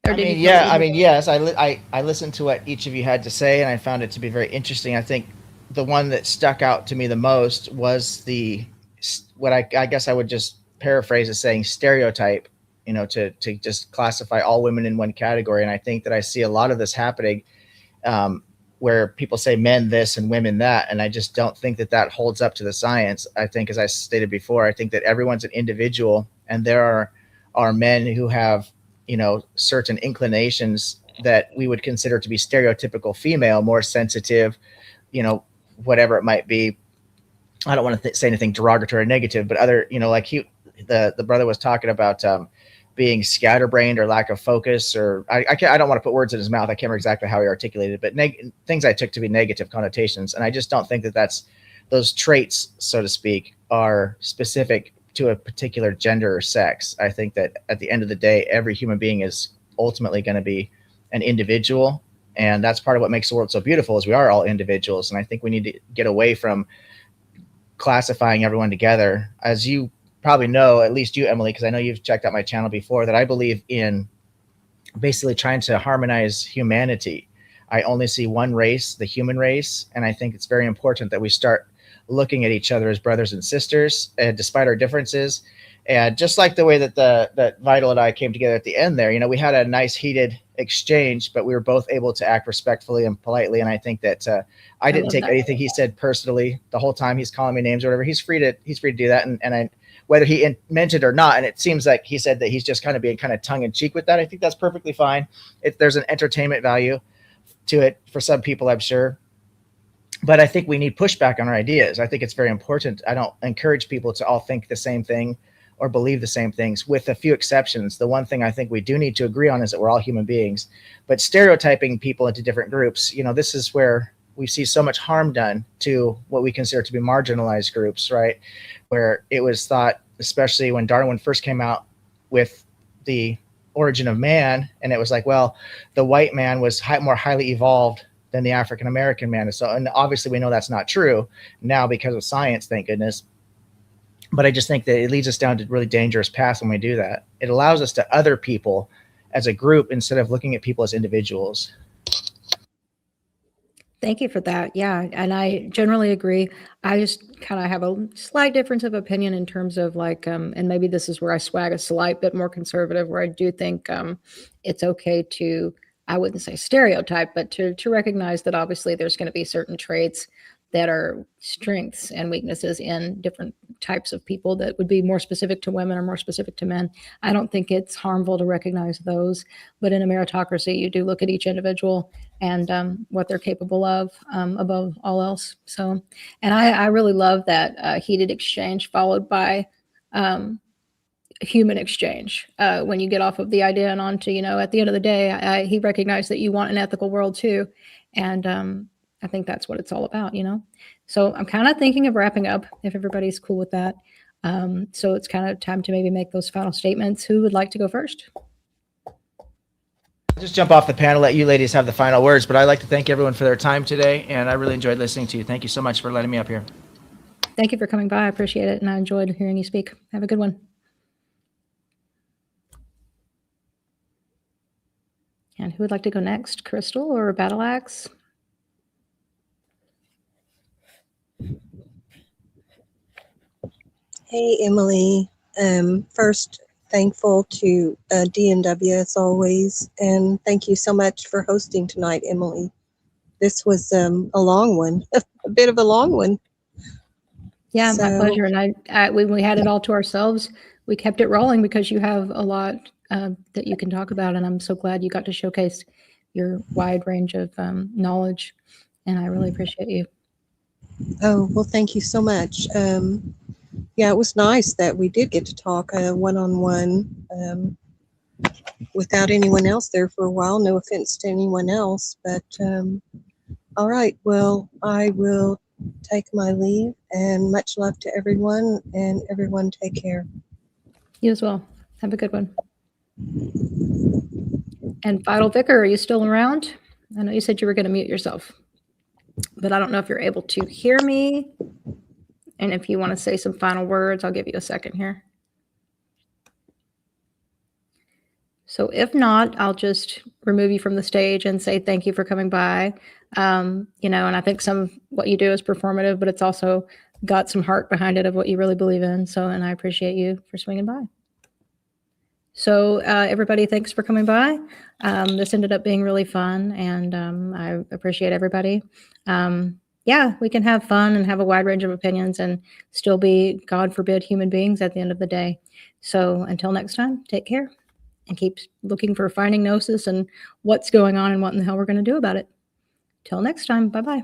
Or I did you mean, feel yeah, that I you mean, yes, I listened to what each of you had to say, and I found it to be very interesting. I think the one that stuck out to me the most was what I guess I would just paraphrase as saying stereotype, you know, to just classify all women in one category. And I think that I see a lot of this happening, where people say men this and women that, and I just don't think that that holds up to the science. I think, as I stated before, I think that everyone's an individual, and there are men who have, you know, certain inclinations that we would consider to be stereotypical female, more sensitive, you know, whatever it might be. I don't want to say anything derogatory or negative, but other, you know, like the brother was talking about being scatterbrained or lack of focus, or I don't want to put words in his mouth. I can't remember exactly how he articulated it, but things I took to be negative connotations. And I just don't think that those traits, so to speak, are specific to a particular gender or sex. I think that at the end of the day, every human being is ultimately going to be an individual. And that's part of what makes the world so beautiful is we are all individuals. And I think we need to get away from classifying everyone together. As you probably know, at least you, Emily, because I know you've checked out my channel before, that I believe in basically trying to harmonize humanity. I only see one race, the human race, and I think it's very important that we start looking at each other as brothers and sisters, despite our differences. And just like the way that Vital and I came together at the end there, you know, we had a nice heated exchange, but we were both able to act respectfully and politely. And I think that I didn't take anything he said personally the whole time. He's calling me names or whatever. He's free to do that. And I, whether he meant it or not, and it seems like he said that he's just kind of being kind of tongue in cheek with that. I think that's perfectly fine. There's an entertainment value to it for some people, I'm sure. But I think we need pushback on our ideas. I think it's very important. I don't encourage people to all think the same thing or believe the same things, with a few exceptions. The one thing I think we do need to agree on is that we're all human beings. But stereotyping people into different groups, you know, this is where we see so much harm done to what we consider to be marginalized groups, right? Where it was thought, especially when Darwin first came out with the origin of man, and it was like, well, the white man was more highly evolved than the African American man. So, and obviously we know that's not true now because of science, thank goodness. But I just think that it leads us down to really dangerous paths when we do that. It allows us to other people as a group instead of looking at people as individuals. Thank you for that. Yeah, and I generally agree. I just kind of have a slight difference of opinion in terms of like, and maybe this is where I swag a slight bit more conservative, where I do think it's okay to, I wouldn't say stereotype, but to recognize that obviously there's going to be certain traits that are strengths and weaknesses in different types of people that would be more specific to women or more specific to men. I don't think it's harmful to recognize those, but in a meritocracy, you do look at each individual and what they're capable of above all else. So, and I really love that heated exchange followed by human exchange when you get off of the idea and onto, at the end of the day, he recognized that you want an ethical world too. And I think that's what it's all about, So I'm kind of thinking of wrapping up if everybody's cool with that. So it's kind of time to maybe make those final statements. Who would like to go first? I'll just jump off the panel, let you ladies have the final words, but I'd like to thank everyone for their time today, and I really enjoyed listening to you. Thank you so much for letting me up here. Thank you for coming by. I appreciate it, and I enjoyed hearing you speak. Have a good one. And who would like to go next, Crystal or Battle Axe? Hey, Emily. First, thankful to DNW as always, and thank you so much for hosting tonight, Emily. This was a long one, a bit of a long one. Yeah, my pleasure. And when we had it all to ourselves, we kept it rolling because you have a lot that you can talk about, and I'm so glad you got to showcase your wide range of knowledge, and I really appreciate you. Oh, well, thank you so much. Yeah, it was nice that we did get to talk one-on-one without anyone else there for a while. No offense to anyone else, but all right. Well, I will take my leave, and much love to everyone, and everyone take care. You as well. Have a good one. And Vital Vicar, are you still around? I know you said you were going to mute yourself, but I don't know if you're able to hear me. And if you want to say some final words, I'll give you a second here. So if not, I'll just remove you from the stage and say thank you for coming by. And I think some of what you do is performative, but it's also got some heart behind it of what you really believe in. So, and I appreciate you for swinging by. So everybody, thanks for coming by. This ended up being really fun, and I appreciate everybody. Yeah, we can have fun and have a wide range of opinions and still be, God forbid, human beings at the end of the day. So until next time, take care and keep looking for finding Gnosis and what's going on and what in the hell we're going to do about it. Till next time, bye-bye.